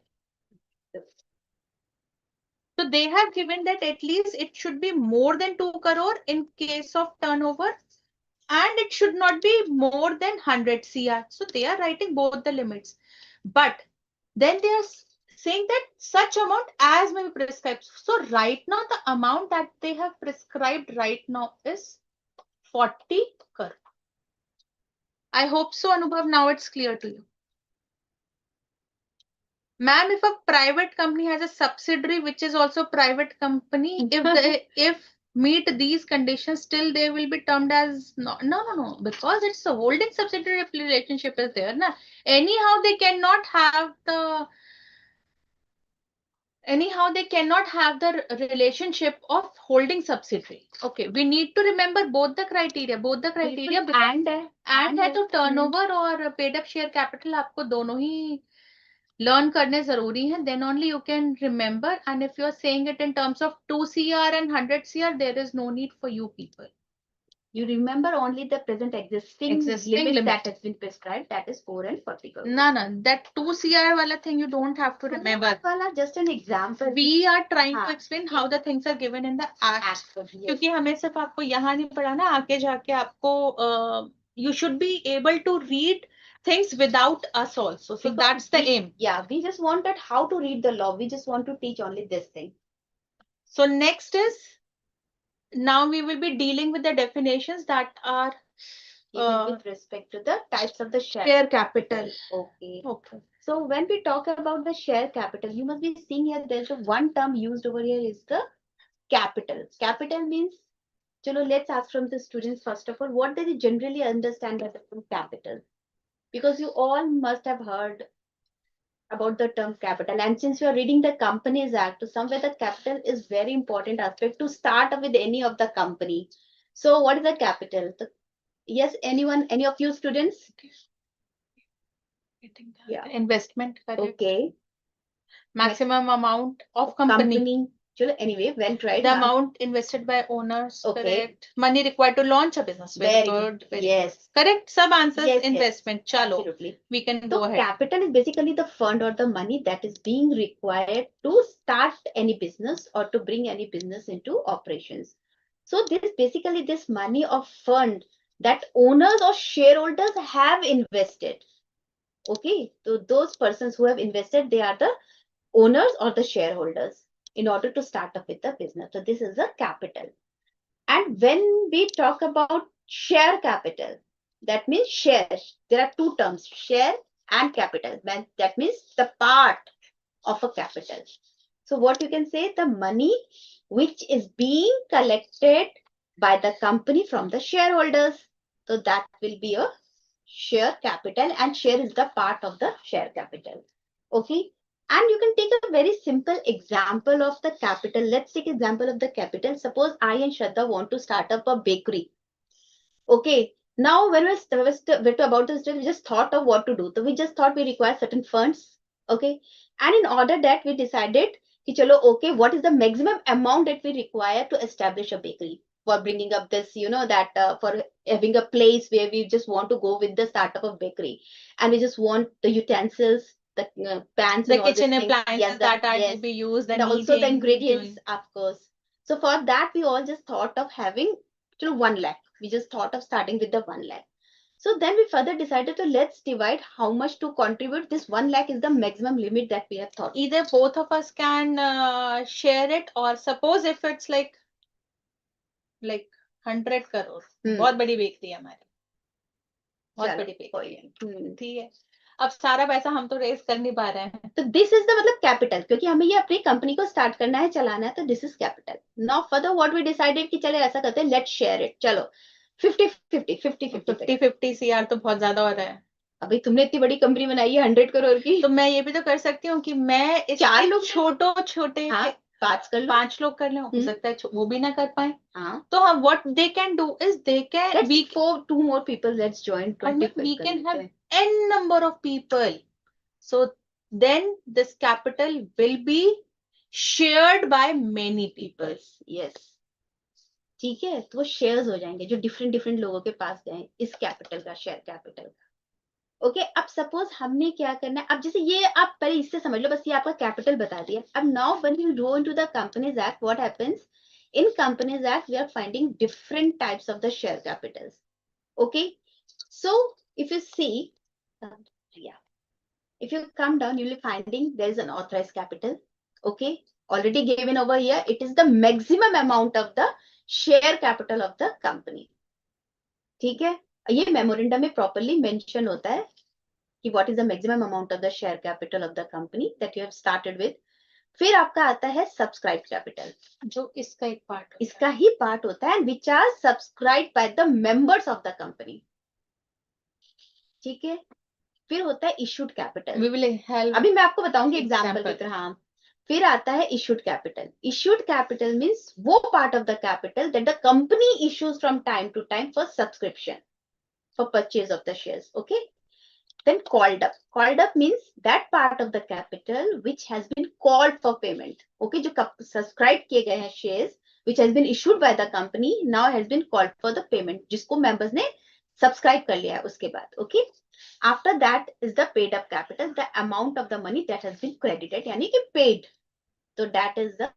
So they have given that at least it should be more than 2 crore in case of turnover, and it should not be more than 100 CR. So they are writing both the limits. But then they are saying that such amount as may be prescribed. So right now the amount that they have prescribed right now is 40 crore. I hope so, Anubhav, now it's clear to you. Ma'am, if a private company has a subsidiary which is also private company, if meet these conditions, still they will be termed as no, because it's a holding subsidiary relationship is there. Na? Anyhow, they cannot have the relationship of holding subsidiary. Okay, we need to remember both the criteria and है तो turnover और paid up share capital आपको दोनों ही learn करने जरूरी है. Then only you can remember. And if you are saying it in terms of 2 CR and 100 CR, there is no need for you people. You remember only the present existing limit that has been prescribed, that is 4 and 40 crore. No, that 2 CR wala thing you don't have to remember. Just an example. We are trying to explain how the things are given in the act. क्योंकि हमें सिर्फ आपको यहाँ नहीं पढ़ाना, आगे जाके आपको you should be able to read things without us also. So that's the aim. Yeah, we just wanted how to read the law. We just want to teach only this thing. So next is, now we will be dealing with the definitions that are with respect to the types of the share capital. Okay. So when we talk about the share capital, you must be seeing here there's a one term used over here is the capital. Capital means, let's ask from the students first of all, what do they generally understand by the term capital? Because you all must have heard about the term capital, and since you are reading the Companies Act, to somewhere the capital is very important aspect to start with any of the company. So what is the capital? Yes, anyone, any of you students? Yeah. Investment, correct. Okay. Maximum amount of company. Anyway, well tried. The amount invested by owners, okay. Correct. Money required to launch a business. Very good. Yes. Good. Correct. Sub answers, yes, investment. Yes. Chalo. Absolutely. We can so go ahead. Capital is basically the fund or the money that is being required to start any business or to bring any business into operations. So this basically this money or fund that owners or shareholders have invested. Okay. So those persons who have invested, they are the owners or the shareholders in order to start up with the business. So this is a capital. And when we talk about share capital, that means shares. There are two terms, share and capital. That means the part of a capital. So what you can say, the money which is being collected by the company from the shareholders. So that will be a share capital, and share is the part of the share capital. Okay. And you can take a very simple example of the capital. Let's take example of the capital. Suppose I and Shraddha want to start up a bakery. Okay. Now, when we're about this, we just thought of what to do. So we just thought we require certain funds. Okay. And in order that we decided, okay, what is the maximum amount that we require to establish a bakery? For bringing up this, for having a place where we just want to go with the startup of bakery. And we just want the utensils, the pans, the kitchen appliances that are to be used, and also the ingredients, of course. So for that, we all just thought of having 1 lakh. We just thought of starting with the 1 lakh. So then we further decided to let's divide how much to contribute. This 1 lakh is the maximum limit that we have thought. Either both of us can share it, or suppose if it's like 100 crore, बहुत बड़ी bakery है हमारी, बहुत बड़ी bakery, ठीक है. अब सारा पैसा हम तो रेज कर नहीं पा रहे हैं. तो दिस इज द मतलब कैपिटल, क्योंकि हमें ये अपनी कंपनी को स्टार्ट करना है, चलाना है, तो this is capital. Now further what we decided कि चले ऐसा करते हैं, लेट्स शेयर इट. चलो 50-50 CR तो बहुत ज्यादा हो रहा है. अभी तुमने इतनी बड़ी कंपनी बनाई है 100 करोड़ की, तो मैं ये भी तो कर सकती हूँ कि मैं इस 4 लोग छोटे 5 लोग कर लें. हो सकता है वो भी ना कर पाए. तो हाँ, what they can do is they can two more people, let's join 25. we can have n number of people. So then this capital will be shared by many people. Yes. ठीक है, तो वो शेयर्स हो जाएंगे जो different लोगों के पास गए इस कैपिटल का, शेयर कैपिटल का. ओके, अब सपोज हमने क्या करना है, अब जैसे ये आप पहले इससे समझ लो, बस ये आपका कैपिटल बता दिया. अब now when you go into the companies act, what happens in companies act, we are finding different types of the share capitals. Okay, so if you see, if you come down, you will finding there is an authorized capital. Okay, already given over here, it is the maximum amount of the share capital of the company. ठीक है, ये memorandum में properly mention होता है कि what is the maximum amount of the share capital of the company that you have started with. फिर आपका आता है सब्सक्राइब कैपिटल, जो इसका एक पार्ट, इसका ही पार्ट होता है, which are subscribe by the members of the company. ठीक है, फिर होता है इशूड कैपिटल. अभी मैं आपको बताऊंगी एग्जांपल की तरह. हाँ, फिर आता है issued capital. Issued capital means वो part of the capital that the company issues from time to time for subscription, for purchase of the shares. Okay, then called up. Called up means that part of the capital which has been called for payment. Okay, जो subscribe किए गए हैं shares which has been issued by the company now has been called for the payment, जिसको members ने subscribe कर लिया है उसके बाद. Okay, after that is the paid up capital, the amount of the money that has been credited, यानी कि paid. तो that is the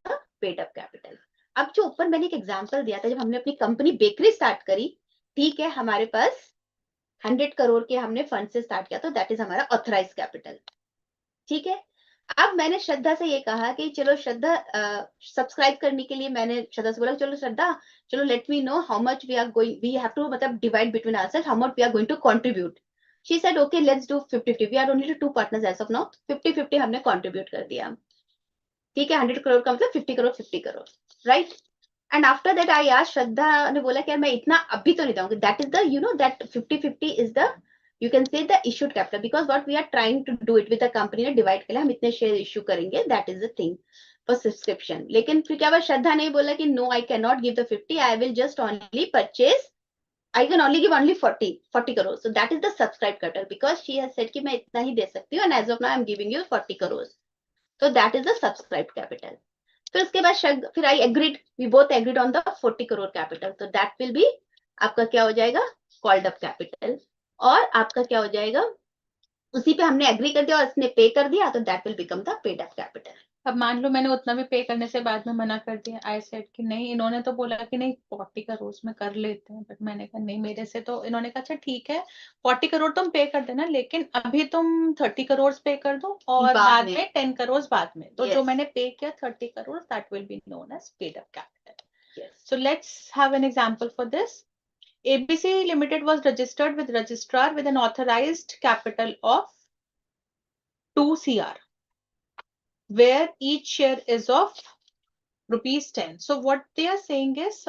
paid up capital. अब जो ऊपर मैंने एक एग्जांपल दिया था, जब हमने अपनी कंपनी बेकरी स्टार्ट करी, ठीक है, हमारे पास 100 करोड़ के हमने फंड से स्टार्ट किया, तो दैट इज हमारा ऑथराइज कैपिटल. ठीक है, अब मैंने श्रद्धा से ये कहा कि चलो श्रद्धा सब्सक्राइब करने के लिए मैंने श्रद्धा से बोला, चलो श्रद्धा, चलो let me know how much we are going, we have to मतलब divide between ourselves, how much we are going to contribute. She said okay let's do 50-50. We are only 2 partners as of now. 50-50 हमने contribute कर दिया. ठीक है, 100 करोड़ का मतलब 50 crore 50 crore, right. And after that I asked, श्रद्धा ने बोला कि यार मैं इतना अभी तो नहीं दूंगी. That is the, you know, that 50-50 is the, you can say the issued capital, because what we are trying to do it with the company ने divide के लिए हम इतने शेयर इश्यू करेंगे, that is the thing for subscription. लेकिन फिर क्या हुआ, श्रद्धा ने बोला कि no, I cannot give the 50, I will just only purchase, I can only give only 40 crores. So that is the subscribe capital, because she has said कि मैं इतना ही दे सकती हूँ, and as of now I am giving you 40 crores. So that is the subscribe capital. फिर उसके बाद फिर I agreed, we both agreed on the 40 crore capital. तो दैट विल बी आपका क्या हो जाएगा, कॉल्ड अप कैपिटल. और आपका क्या हो जाएगा, उसी पे हमने एग्री कर दिया और इसने पे कर दिया, तो that will become the paid up capital. अब मान लो मैंने उतना भी पे करने से बाद में मना कर दिया. आई सेड कि नहीं, इन्होंने तो बोला कि नहीं 40 करोड़ में कर लेते हैं, बट मैंने कहा नहीं मेरे से. तो इन्होंने कहा अच्छा ठीक है 40 करोड़ तुम पे कर देना, लेकिन अभी तुम 30 करोड़ पे कर दो और बाद में 10 करोड़ बाद में. तो जो मैंने पे किया 30 crore, that will be known as paid up capital. So let's have an example for this. ABC Limited was registered with registrar with an authorized capital of 2 CR. Where each share is of rupees 10. So what they are saying is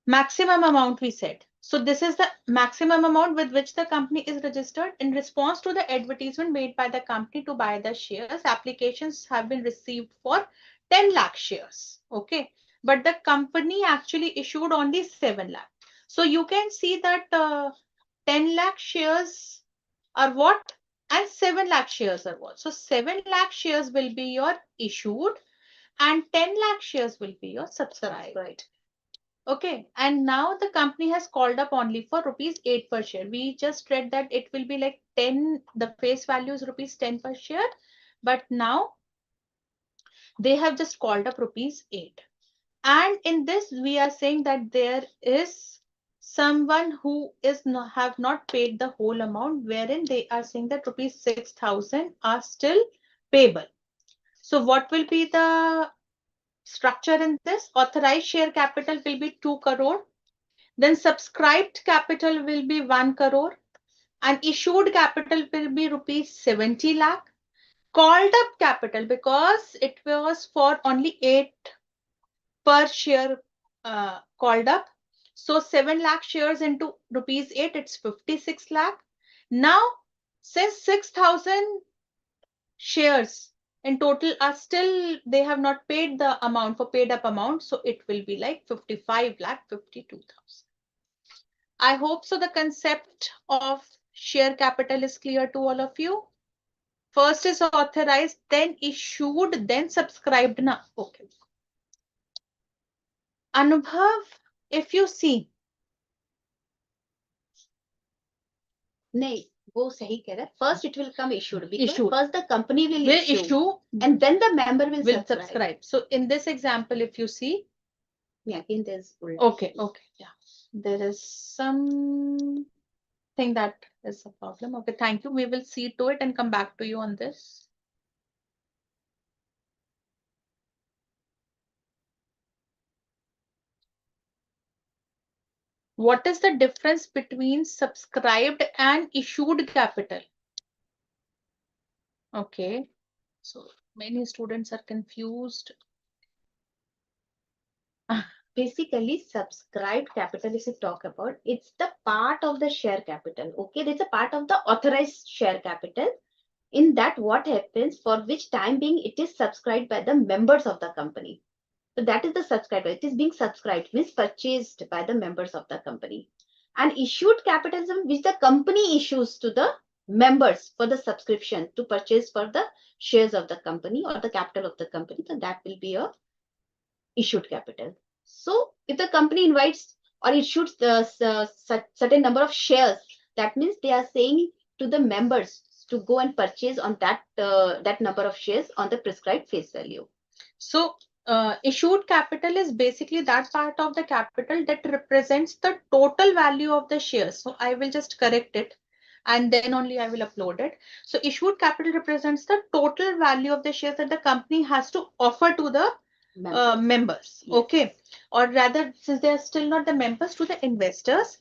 maximum amount we said. So this is the maximum amount with which the company is registered. In response to the advertisement made by the company to buy the shares, applications have been received for 10 lakh shares. Okay, but the company actually issued only 7 lakh. So you can see that 10 lakh shares are what? And 7 lakh shares are what? So 7 lakh shares will be your issued and 10 lakh shares will be your subscribed. Right. Okay. And now the company has called up only for rupees 8 per share. We just read that it will be like 10, the face value is rupees 10 per share. But now they have just called up rupees 8. And in this, we are saying that there is someone who have not paid the whole amount, wherein they are saying that rupees 6,000 are still payable. So what will be the structure in this? Authorized share capital will be 2 crore. Then subscribed capital will be 1 crore. And issued capital will be rupees 70 lakh. Called up capital, because it was for only 8 per share called up. So 7 lakh shares into rupees 8, it's 56 lakh. Now, since 6,000 shares in total are still, they have not paid the amount for paid up amount, so it will be like 55 lakh 52,000. I hope so the concept of share capital is clear to all of you. First is authorized, then issued, then subscribed. Na? Okay. Anubhav, if you see. नहीं, वो सही कह रहा है. First it will come issued, because first the company will issue, and then the member will subscribe. So in this example, if you see. Yeah, again there's. Okay, yeah. There is some thing that is a problem. Okay, thank you. We will see to it and come back to you on this. What is the difference between subscribed and issued capital? Okay, so many students are confused. Basically, subscribed capital, if you talk about, it's the part of the share capital. Okay, there's a part of the authorized share capital. In that, what happens, for which time being it is subscribed by the members of the company. So that is the subscriber. It is being subscribed, means purchased by the members of the company. And issued capitalism, which the company issues to the members for the subscription to purchase for the shares of the company or the capital of the company. So that will be a issued capital. So if the company invites or issues the certain number of shares, that means they are saying to the members to go and purchase on that that number of shares on the prescribed face value. So issued capital is basically that part of the capital that represents the total value of the shares. So I will just correct it and then only I will upload it. So issued capital represents the total value of the shares that the company has to offer to the members. Yes. Okay, or rather, since they are still not the members, to the investors.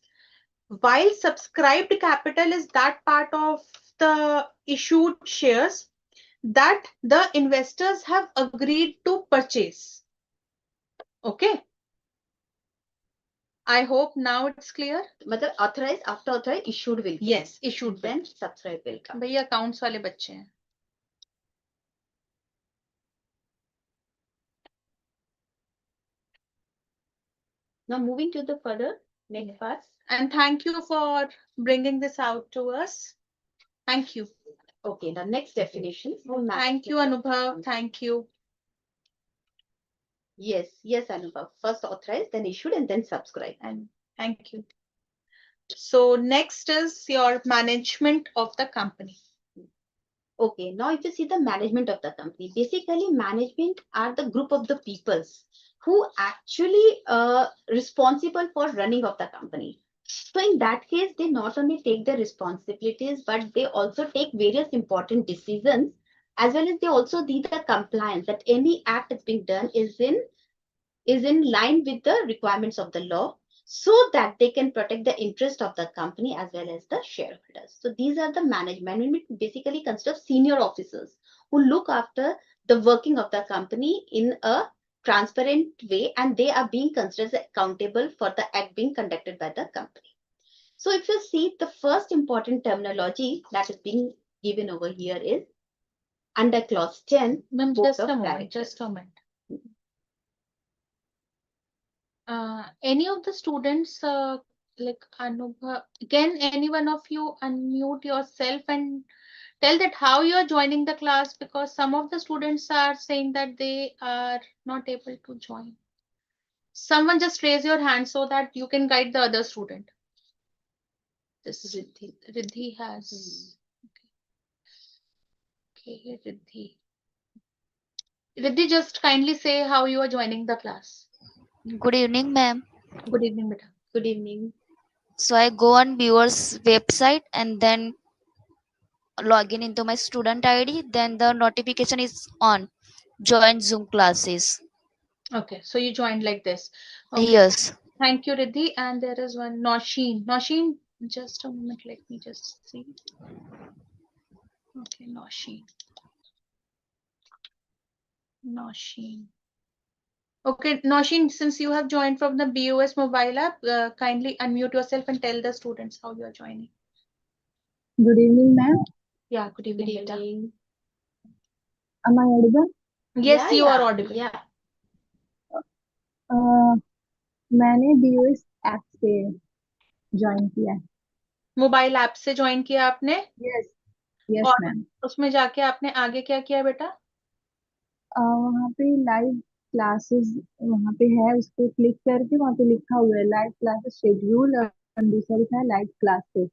While subscribed capital is that part of the issued shares that the investors have agreed to purchase. Okay. I hope now it's clear. मतलब authorized, after authorized, issued will come. Yes, issued. Then subscribe will come. भैया accounts वाले बच्चे हैं. Now moving to the further next part. And thank you for bringing this out to us. Thank you. Okay, the next definition. Thank you, Anubhav. Thank you. Yes, Anubhav. First authorized, then issued, and then subscribe. And thank you. So next is your management of the company. Okay, now if you see the management of the company, basically management are the group of the peoples who actually responsible for running of the company. So in that case, they not only take the responsibilities, but they also take various important decisions, as well as they also need the compliance that any act that's being done is in line with the requirements of the law, so that they can protect the interest of the company as well as the shareholders. So these are the management basically consists of senior officers who look after the working of the company in a transparent way, and they are being considered accountable for the act being conducted by the company. So if you see, the first important terminology that is being given over here is under clause 10. Just a moment. Any of the students, like Anubhav, can any one of you unmute yourself and tell that how you are joining the class, because some of the students are saying that they are not able to join. Someone just raise your hand so that you can guide the other student. This Riddhi has. Okay, Riddhi. Riddhi, just kindly say how you are joining the class. Good evening, ma'am. Good evening, beta. Good evening. So I go on viewers website and then log in into my student ID. Then the notification is on. Join Zoom classes. Okay, so you joined like this. Okay. Yes. Thank you, Riddhi. And there is one Nausheen. Nausheen, just a moment. Let me just see. Okay, Nausheen. Nausheen. Okay, Nausheen, since you have joined from the BOS mobile app, kindly unmute yourself and tell the students how you are joining. Good evening, ma'am. Yeah, good Good evening, beta. evening. Am I audible? Yes, you are yeah, audible. yeah. मैंने BOS app से join किया है. Mobile app से join किया आपने Yes, yes, और ma'am. उसमें जाके आपने आगे क्या किया बेटा? वहाँ पे लाइव क्लासेस वहाँ पे है, उस पर क्लिक करके वहाँ पे लिखा हुआ है लाइव क्लासेस शेड्यूल और दूसरा लिखा है लाइव क्लासेस.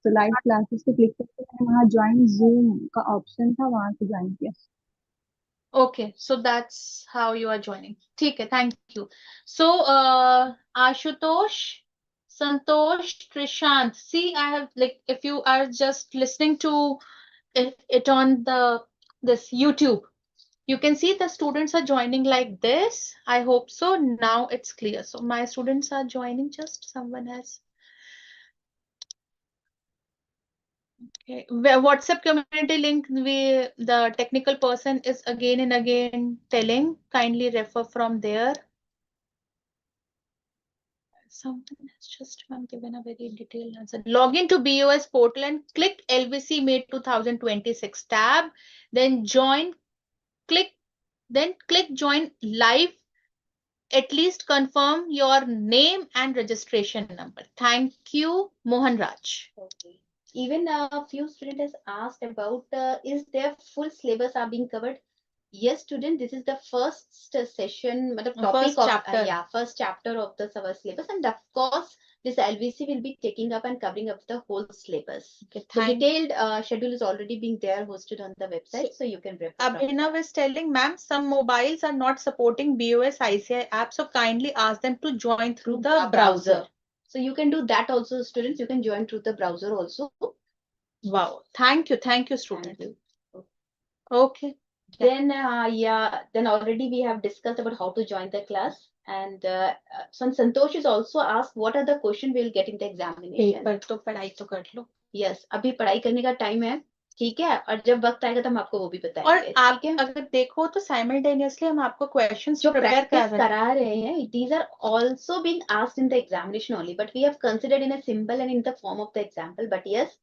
तो लाइव क्लासेस पे क्लिक करके मैंने वहाँ ज्वाइन जूम का ऑप्शन था, वहाँ से ज्वाइन किया. Okay, so that's how you are joining. ठीक है, thank you. So, Ashutosh, Santosh, Trishant. See, I have like if you are just listening to it on this YouTube, you can see the students are joining like this. I hope so. Now it's clear. So my students are joining. Just someone has. Okay. WhatsApp community link, the technical person is again and again telling, kindly refer from there. Someone has just given a very detailed answer. Log into BOS portal and click LVC May 2026 tab. Then click join live. At least confirm your name and registration number. Thank you, Mohan Raj. Okay. Even a few students asked about is their full syllabus are being covered? Yes, student, this is the first session, the topic First of chapter. first chapter of the syllabus, and of course, this LVC will be taking up and covering up the whole syllabus. Okay, the detailed schedule is already being there hosted on the website, so you can refer. Abhinav is telling, ma'am, some mobiles are not supporting BOS ICAI app, so kindly ask them to join through the browser. So you can do that also, students. You can join through the browser also. Wow, thank you, student. Thank you. Okay. Then then already we have discussed about how to join the class, and so Santosh is also asked what are the question we will get in the examination. Paper तो पढ़ाई तो कर लो. Yes, अभी पढ़ाई करने का time है, ठीक है, और जब वक्त आएगा तो हम आपको वो भी और बताएंगे. आप अगर देखो तो साइमल्टेनियसली हम आपको क्वेश्चंस जो प्रिपेयर प्रैक्टिस करा रहे हैं, these are also being asked in the examination only, but we have considered in a symbol and in the form of the example. But yes,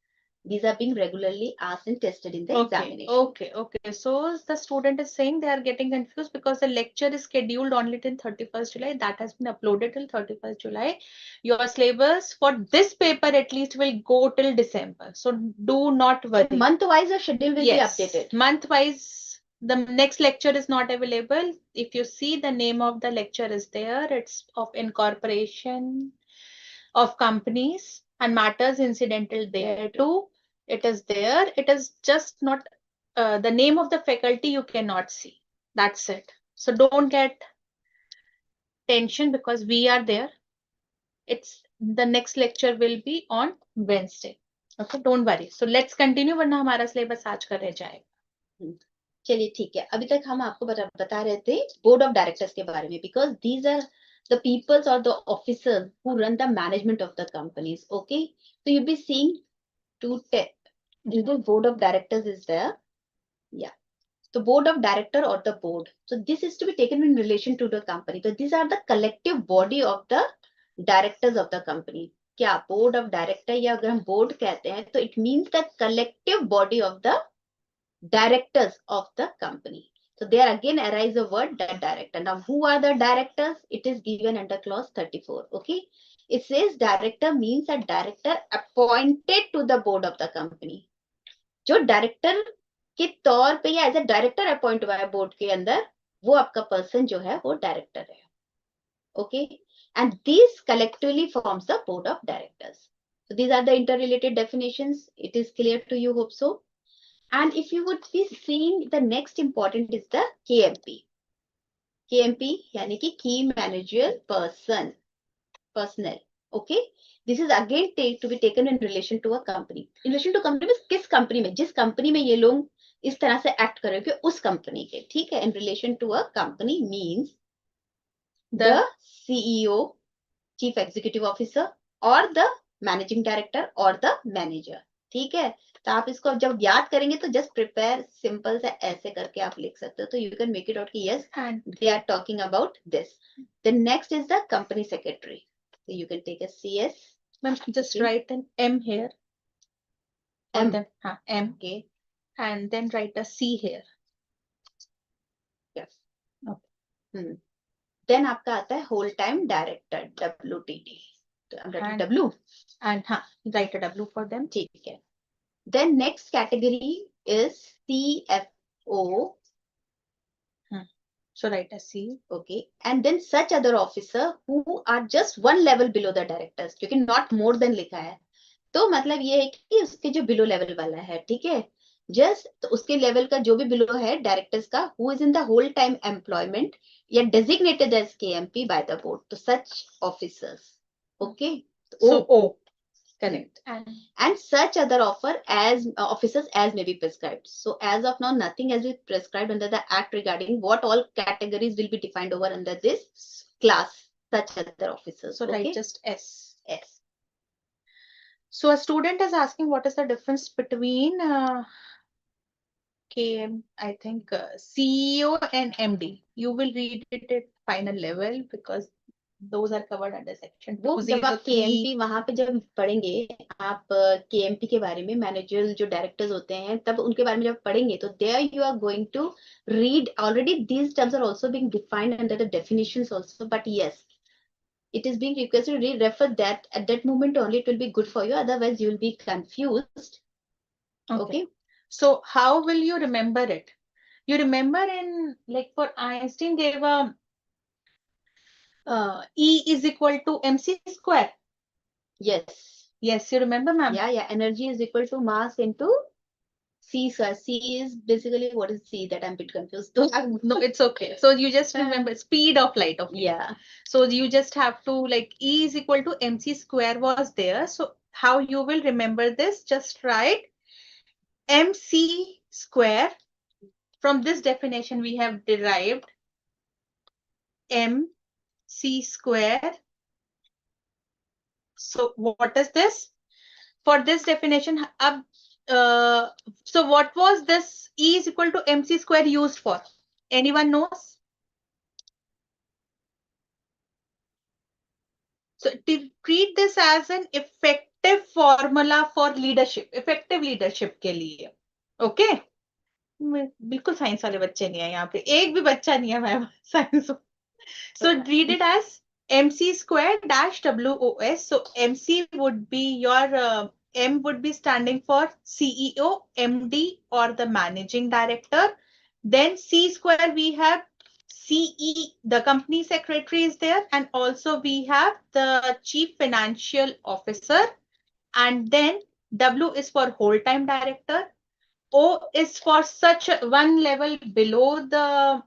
these are being regularly asked and tested in the examination. Okay. So the student is saying they are getting confused because the lecture is scheduled only till 31st July. That has been uploaded till 31st July. Your syllabus for this paper at least will go till December. So do not worry. So month-wise, the schedule will be updated. Month-wise, the next lecture is not available. If you see, the name of the lecture is there. It's of incorporation of companies and matters incidental there too. It is there. It is just not the name of the faculty you cannot see. That's it. So don't get tension because we are there. It's the next lecture will be on Wednesday. Okay, don't worry. So let's continue वरना हमारा syllabus आज का रह जाएगा. चलिए ठीक है, अभी तक हम आपको बता रहे थे बोर्ड ऑफ डायरेक्टर्स के बारे में, because these are the peoples or the officers who run the management of the companies. Okay, so you'll be seeing the board of directors is there. Yeah, the board of director or the board. So this is to be taken in relation to the company. So these are the collective body of the directors of the company. क्या board of director या अगर हम board कहते हैं तो it means the collective body of the directors of the company. So there again arise a word, the director. Now who are the directors? It is given under clause 34. Okay, it says director means a director appointed to the board of the company. जो director के तौर पे या as a director appoint हुआ है board के अंदर, वो आपका पर्सन जो है वो डायरेक्टर है. Okay, and these collectively forms the board of directors. So these are the interrelated definitions. It is clear to you, hope so. And if you would be seeing, the next important is the KMP. KMP यानी कि key managerial personnel. Okay, this is again to be taken in relation to a company. In relation to company means किस company में, जिस company में ये लोग इस तरह से एक्ट कर रहे हो कि उस कंपनी के, ठीक है. In relation to a company means the CEO, chief executive officer, or the managing director or the manager. ठीक है. तो आप इसको जब याद करेंगे तो जस्ट प्रिपेयर सिंपल से ऐसे करके आप लिख सकते हो, तो you can make it out कि yes they are talking about this. The next is the company secretary. So you can take a CS. Ma'am, just write an M here. M. M. Okay. And then write a C here. Yes. Okay. Then आपका आता है whole time director, WTD. So I'm writing W. And write a W for them. ठीक है. Then next category is CFO. So write a C. Okay. And then such other officer who are just one level below the directors, क्योंकि not more than लिखा है, तो मतलब ये है कि उसके जो बिलो लेवल वाला है, ठीक है, जस्ट तो उसके लेवल का जो भी बिलो है डायरेक्टर्स का, who is in the whole time employment या designated as KMP by the board, तो such officers. Okay, So O. Correct. And such other officers as may be prescribed. So as of now, nothing has been prescribed under the act regarding what all categories will be defined over under this class. Such other officers. So okay? write just S. S. So a student is asking what is the difference between I think CEO and MD. You will read it at final level because those are covered under section 2. जब आप KMP वहां पे जब पढ़ेंगे, आप KMP के बारे में, मैनेजर जो डायरेक्टर्स होते हैं, तब उनके बारे में जब पढ़ेंगे, तो there you are going to read already these terms are also being defined under the definitions also, but yes, it is being requested to refer that at that moment only. It will be good for you, otherwise you will be confused. Okay. So how will you remember it? You remember in, like for Einstein gave a E is equal to mc square. Yes. Yes, you remember, ma'am? Yeah. Energy is equal to mass into C. So C is basically, what is C? That I'm a bit confused. No, it's okay. So you just remember speed of light. Okay. Yeah. So you just have to, like, E is equal to mc square was there. So how you will remember this? Just write mc square. From this definition, we have derived mc square. So what is this? For this definition, so what was this E is equal to mc square used for? Anyone knows? So to treat this as an effective formula for leadership, effective leadership के लिए, okay? बिल्कुल science वाले बच्चे नहीं है यहाँ पे, एक भी बच्चा नहीं है मैं science. So read it as mc square dash WOS. So mc would be your M would be standing for CEO, MD, or the managing director. Then C square we have CE, the company secretary is there, and also we have the chief financial officer. And then W is for whole time director. O is for such one level below the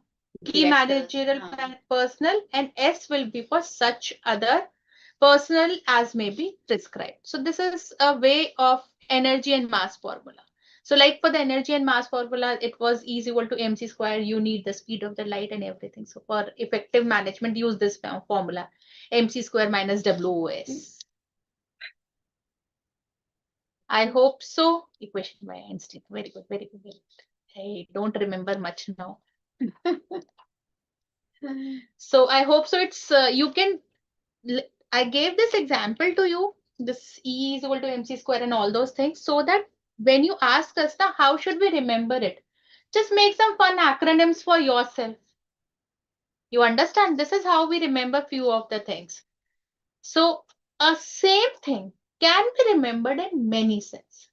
key managerial personnel, and S will be for such other personnel as may be prescribed. So this is a way of energy and mass formula. So like for the energy and mass formula, it was E is equal to mc square. You need the speed of the light and everything. So for effective management, use this formula, mc square minus WOS. I hope so. Equation by Einstein. Very good, very good, very good. I don't remember much now. So I hope so. It's you can. I gave this example to you. This E is equal to mc square and all those things, so that when you ask us now, how should we remember it? Just make some fun acronyms for yourself. You understand? This is how we remember few of the things. So a same thing can be remembered in many sense.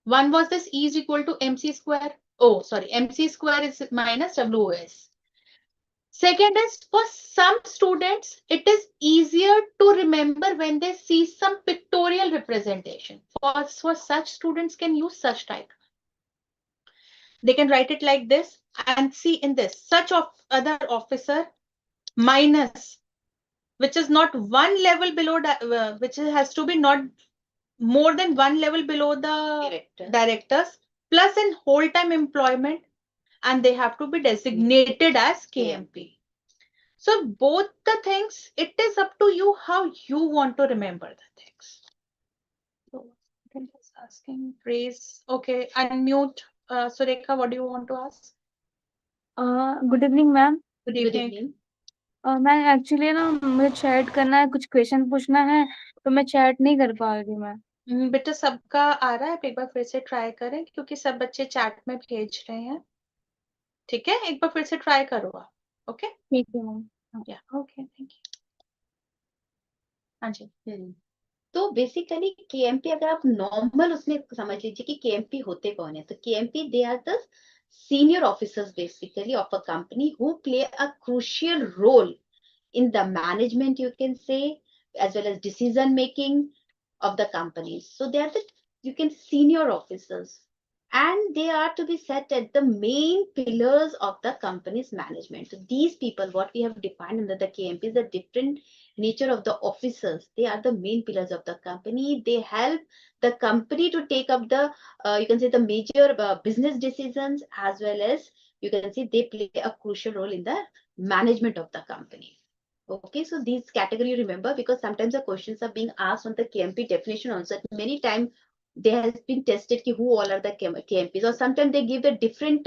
One was this E is equal to mc square. Oh, sorry, mc square is minus WOS. Second is, for some students, it is easier to remember when they see some pictorial representation. For such students can use such type. They can write it like this and see in this, such of other officer minus, which is not one level below, which has to be not more than one level below the directors, plus in whole time employment, and they have to be designated as KMP. So both the things, it is up to you how you want to remember the things. So I'm just asking, raise, okay, unmute. Surekha, what do you want to ask? Good evening ma'am. Good evening. Ma'am actually ना मुझे chat करना है, कुछ question पूछना है, तो मैं chat नहीं कर पा रही मैम। बेटा सबका आ रहा है, एक बार फिर से ट्राई करें क्योंकि सब बच्चे चैट में भेज रहे हैं। ठीक है, एक बार फिर से ट्राई करो आप। ओके ठीक है मैम। या ओके, थैंक यू। हाँ जी। तो बेसिकली केएमपी अगर आप नॉर्मल उसमें समझ लीजिए कि केएमपी होते कौन है, तो KMP they are the senior officers basically of a company who play a crucial role in the management, you can say, as well as decision making of the companies. So they are the, you can, senior officers, and they are to be set at the main pillars of the company's management. So these people, what we have defined under the KMP, is the different nature of the officers. They are the main pillars of the company. They help the company to take up the, you can say, the major business decisions, as well as, you can see, they play a crucial role in the management of the company. Okay, so these category remember, because sometimes the questions are being asked on the KMP definition also. Many times there has been tested ki who all are the KMPs, or sometimes they give the different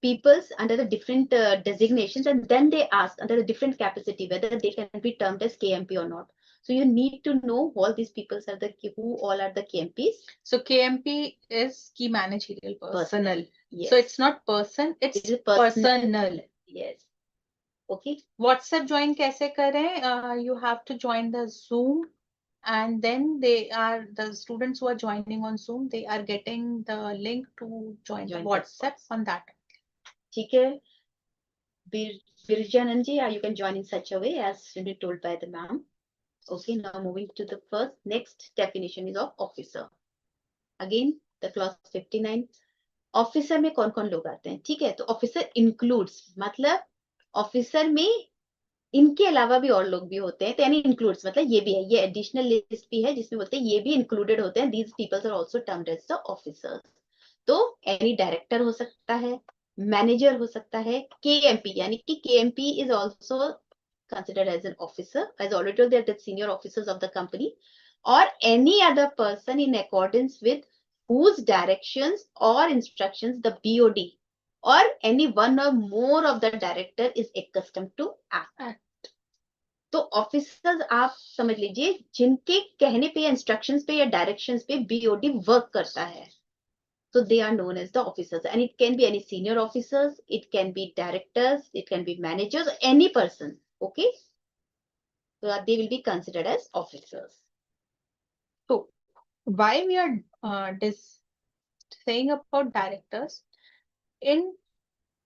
peoples under the different designations, and then they ask under the different capacity whether they can be termed as KMP or not. So you need to know all these peoples are the who all are the KMPs. So KMP is key managerial personnel. Yes. So it's not person, it's personal. Yes. Okay. WhatsApp join कैसे करें? You have to join the Zoom, and then they are the students who are joining on Zoom. They are getting the link to join the WhatsApp on that. ठीक है. Birjananji, you can join in such a way as told by the ma'am. Okay, now moving to the next definition is of officer. Again, the clause 59. Officer में कौन कौन लोग आते हैं? ठीक है, तो ऑफिसर इंक्लूड्स, मतलब ऑफिसर में इनके अलावा भी और लोग भी होते हैं, तो यानी इंक्लूड्स मतलब ये भी है, ये एडिशनल लिस्ट भी है जिसमें बोलते हैं ये भी इंक्लूडेड होते हैं. These peoples are also termed as the officers. तो एनी डायरेक्टर हो सकता है, मैनेजर हो सकता है, केएमपी, यानी कि KMP is also considered as an officer, as already told, they are the senior officers of the company, or any other person in accordance with whose directions or instructions the BOD or any one or more of the director is accustomed to act. तो officers आप समझ लीजिए जिनके कहने पे या instructions पे या डायरेक्शंस पे बीओडी वर्क करता है. So they are known as the officers, and it can be any senior officers, it can be directors, it can be managers, any person. Okay, so they will be considered as officers. So why we are saying about directors, in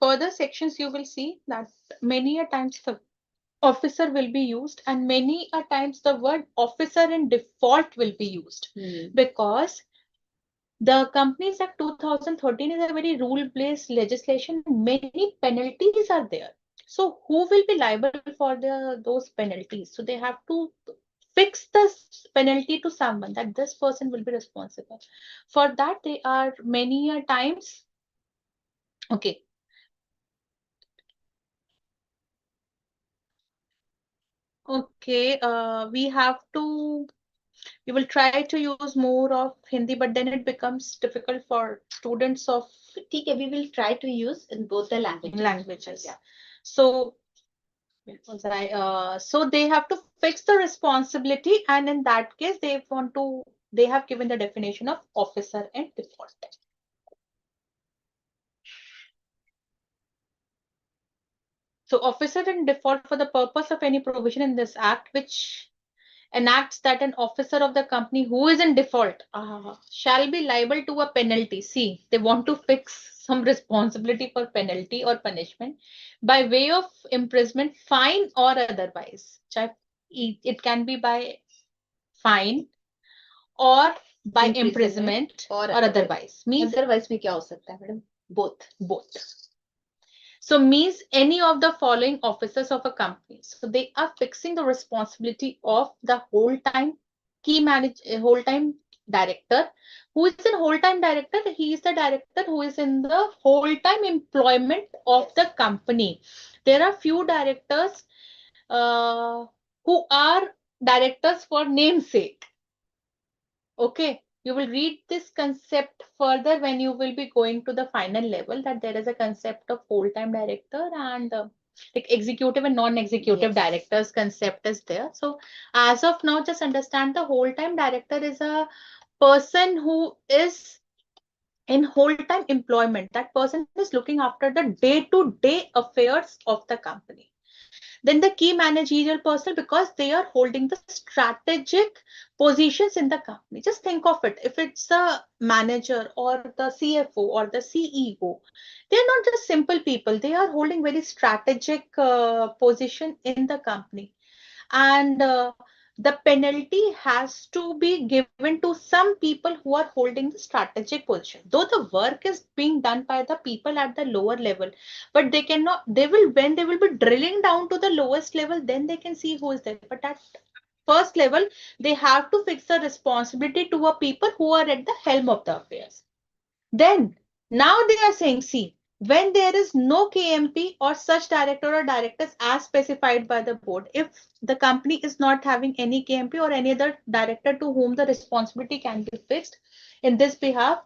further sections you will see that many a times the officer will be used, and many a times the word officer in default will be used, because the Companies Act 2013 is a very rule-based legislation. Many penalties are there. So who will be liable for those penalties? So they have to fix the penalty to someone, that this person will be responsible. For that, they are many a times. Okay. Okay, we will try to use more of Hindi, but then it becomes difficult for students of. ठीक है, we will try to use in both the languages. Yeah. So, so they have to fix the responsibility, and in that case, they have given the definition of officer and default. So officer in default for the purpose of any provision in this act which enacts that an officer of the company who is in default shall be liable to a penalty. See, they want to fix some responsibility for penalty or punishment by way of imprisonment, fine or otherwise. It can be by fine or by imprisonment or otherwise. Means otherwise में क्या हो सकता है madam? Both. So means any of the following officers of a company. So they are fixing the responsibility of the whole time whole time director. Who is in whole time director? He is the director who is in the whole time employment of the company. There are few directors who are directors for namesake. Okay, you will read this concept further when you will be going to the final level, that there is a concept of full-time director and like executive and non-executive directors concept is there. So as of now, just understand the whole-time director is a person who is in whole-time employment. That person is looking after the day-to-day affairs of the company. Then the key managerial personnel, because they are holding the strategic positions in the company. Just think of it. If it's a manager or the CFO or the CEO, they're not just simple people. They are holding very strategic position in the company. And the penalty has to be given to some people who are holding the strategic position, though the work is being done by the people at the lower level, but they cannot, they will, when they will be drilling down to the lowest level, then they can see who is there. But at first level, they have to fix the responsibility to a people who are at the helm of the affairs. Then now they are saying, see, when there is no KMP or such director or directors as specified by the board, if the company is not having any KMP or any other director to whom the responsibility can be fixed in this behalf,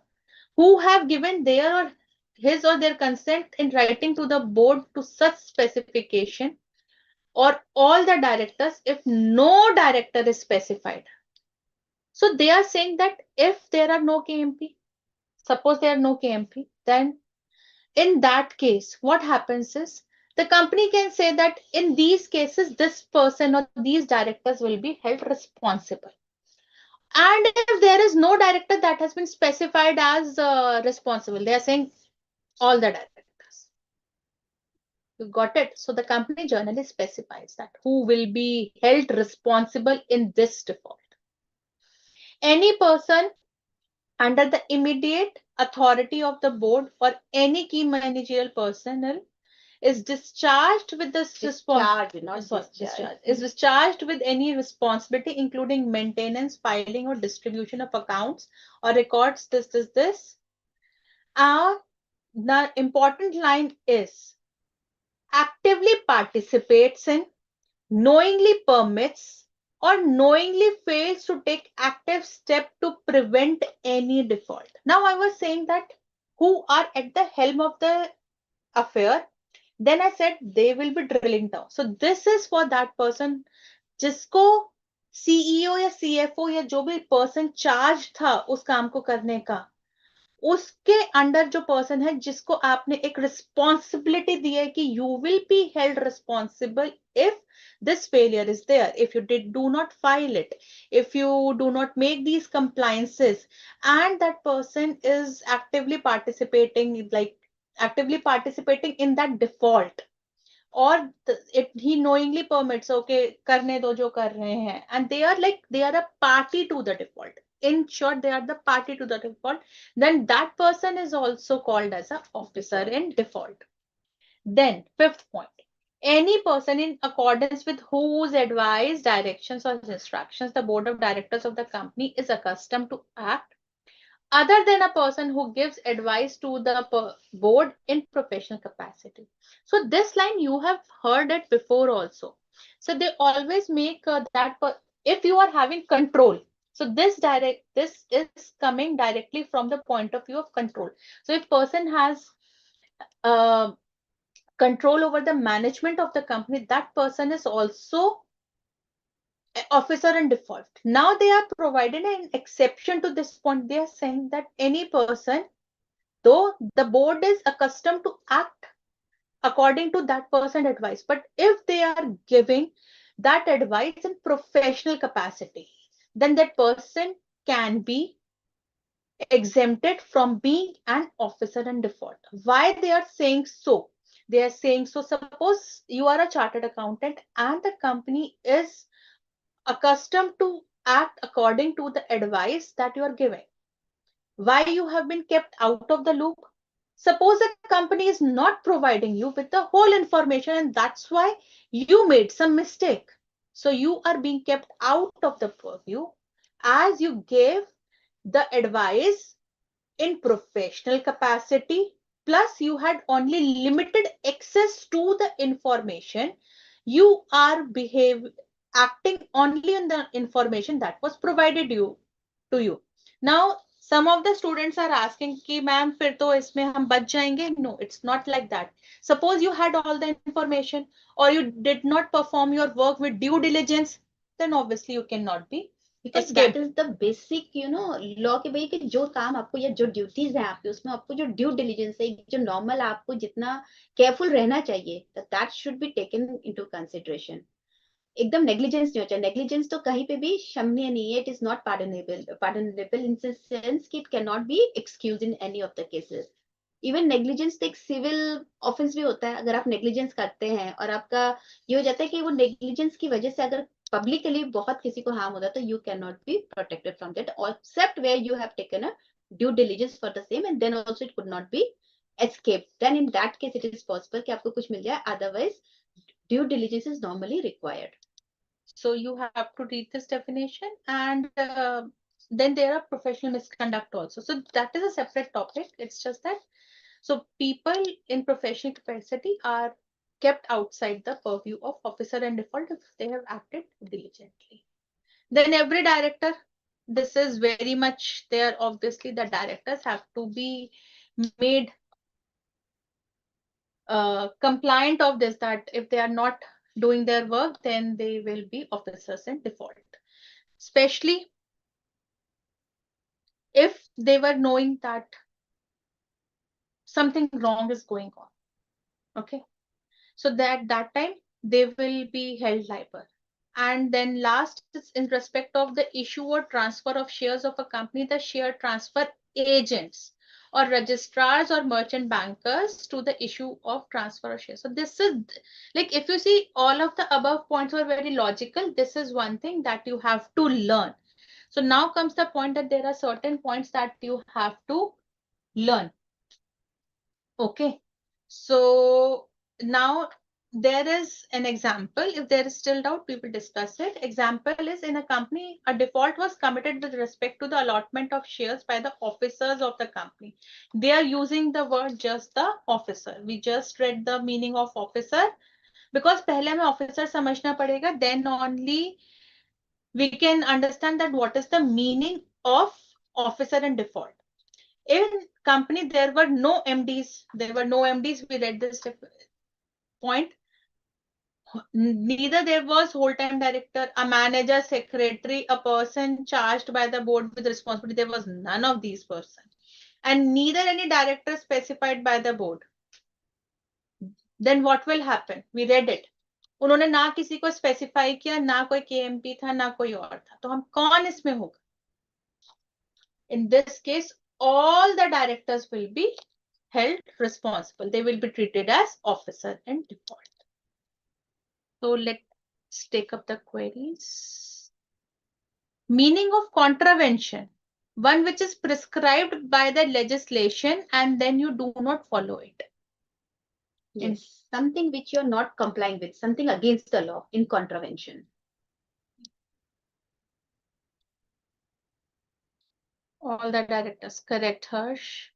who have given their or his or their consent in writing to the board to such specification, or all the directors, if no director is specified. So they are saying that if there are no KMP, suppose there are no KMP, then in that case, what happens is the company can say that in these cases, this person or these directors will be held responsible. And if there is no director that has been specified as responsible, they are saying all the directors. You got it? So the company generally specifies that who will be held responsible in this default. Any person under the immediate authority of the board or any key managerial personnel is discharged with this is discharged with any responsibility, including maintenance, filing, or distribution of accounts or records. This. The important line is actively participates in, knowingly permits, or knowingly fails to take active step to prevent any default. Now I was saying that who are at the helm of the affair, then I said they will be drilling down. So this is for that person जिसको CEO या CFO या जो भी person charge था उस काम को करने का, उसके अंडर जो पर्सन है जिसको आपने एक रिस्पॉन्सिबिलिटी दी है कि you will be held responsible if this failure is there, if you do not file it, if you do not make these compliances, and that person is actively participating in that default, or he knowingly permits, okay, करने दो जो कर रहे हैं, and they are a party to the default. In short, they are the party to the default. Then that person is also called as an officer in default. Then fifth point, any person in accordance with whose advice, directions, or instructions the board of directors of the company is accustomed to act, other than a person who gives advice to the board in professional capacity. So this line you have heard it before also. So they always make if you are having control. So this is coming directly from the point of view of control. So if person has uh, control over the management of the company, that person is also officer in default. Now they are provided an exception to this point. They are saying that any person, though the board is accustomed to act according to that person advice, but if they are giving that advice in professional capacity, then that person can be exempted from being an officer in default. Why they are saying so? They are saying so, suppose you are a chartered accountant and the company is accustomed to act according to the advice that you are giving. Why you have been kept out of the loop? Suppose a company is not providing you with the whole information and that's why you made some mistake. So you are being kept out of the purview as you gave the advice in professional capacity, plus you had only limited access to the information. You are acting only on the information that was provided to you. Now some of the students are asking कि ma'am फिर तो इसमें हम बच जाएंगे. No, it's not like that. Suppose you had all the information or you did not perform your work with due diligence, then obviously you cannot be because escaped. that is the basic law के भाई कि जो काम आपको या जो duties है आपकी उसमें आपको जो ड्यू डिलीजेंस है जो नॉर्मल आपको जितना केयरफुल रहना चाहिए that should be taken into consideration. एकदम नेग्लिजेंस नहीं हो चाहिए. नेग्लिजेंस तो कहीं पे भी क्षमनीय नहीं है. It is not pardonable in the sense कि it can not be excuse in any of the cases. Even negligence तो एक सिविल ऑफेंस भी होता है. अगर आप नेग्लिजेंस करते हैं और आपका ये हो जाता है कि वो नेग्लिजेंस की वजह से अगर पब्लिकली बहुत किसी को हार्म होता है तो you can not be protected from that except where you have taken a due diligence for the same and then also it could not be escape. Then in that case it is possible कि आपको कुछ मिल जाए. Otherwise due diligence is normally required. So you have to read this definition, and then there are professional misconduct also. So that is a separate topic. It's just that so people in professional capacity are kept outside the purview of officer and default if they have acted diligently. Then every director, this is very much there. Obviously, the directors have to be made compliant of this, that if they are not doing their work, then they will be officers in default. Especially if they were knowing that something wrong is going on. Okay. So that time they will be held liable. And then last is in respect of the issue or transfer of shares of a company, the share transfer agents or registrars or merchant bankers to the issue of transfer of shares. So this is like, if you see all of the above points were very logical, this is one thing that you have to learn. So now comes the point that there are certain points that you have to learn. Okay. So now there is an example. If there is still doubt, we will discuss it. Example is, in a company, a default was committed with respect to the allotment of shares by the officers of the company. They are using the word just the officer. We just read the meaning of officer because पहले हमें officer समझना पड़ेगा. Then only we can understand that what is the meaning of officer and default. In company, there were no MDs. There were no MDs. We read this point. Neither there was whole-time director, a manager, secretary, a person charged by the board with responsibility. There was none of these persons. And neither any director specified by the board. Then what will happen? We read it. उन्होंने ना किसी को specify किया, ना कोई KMP था, ना कोई और था. तो हम कौन इसमें होगा? In this case, all the directors will be held responsible. They will be treated as officer in default. So let's take up the queries. Meaning of contravention: one which is prescribed by the legislation and then you do not follow it. Yes, something which you're not complying with, something against the law, in contravention. All the directors, correct, Harsh.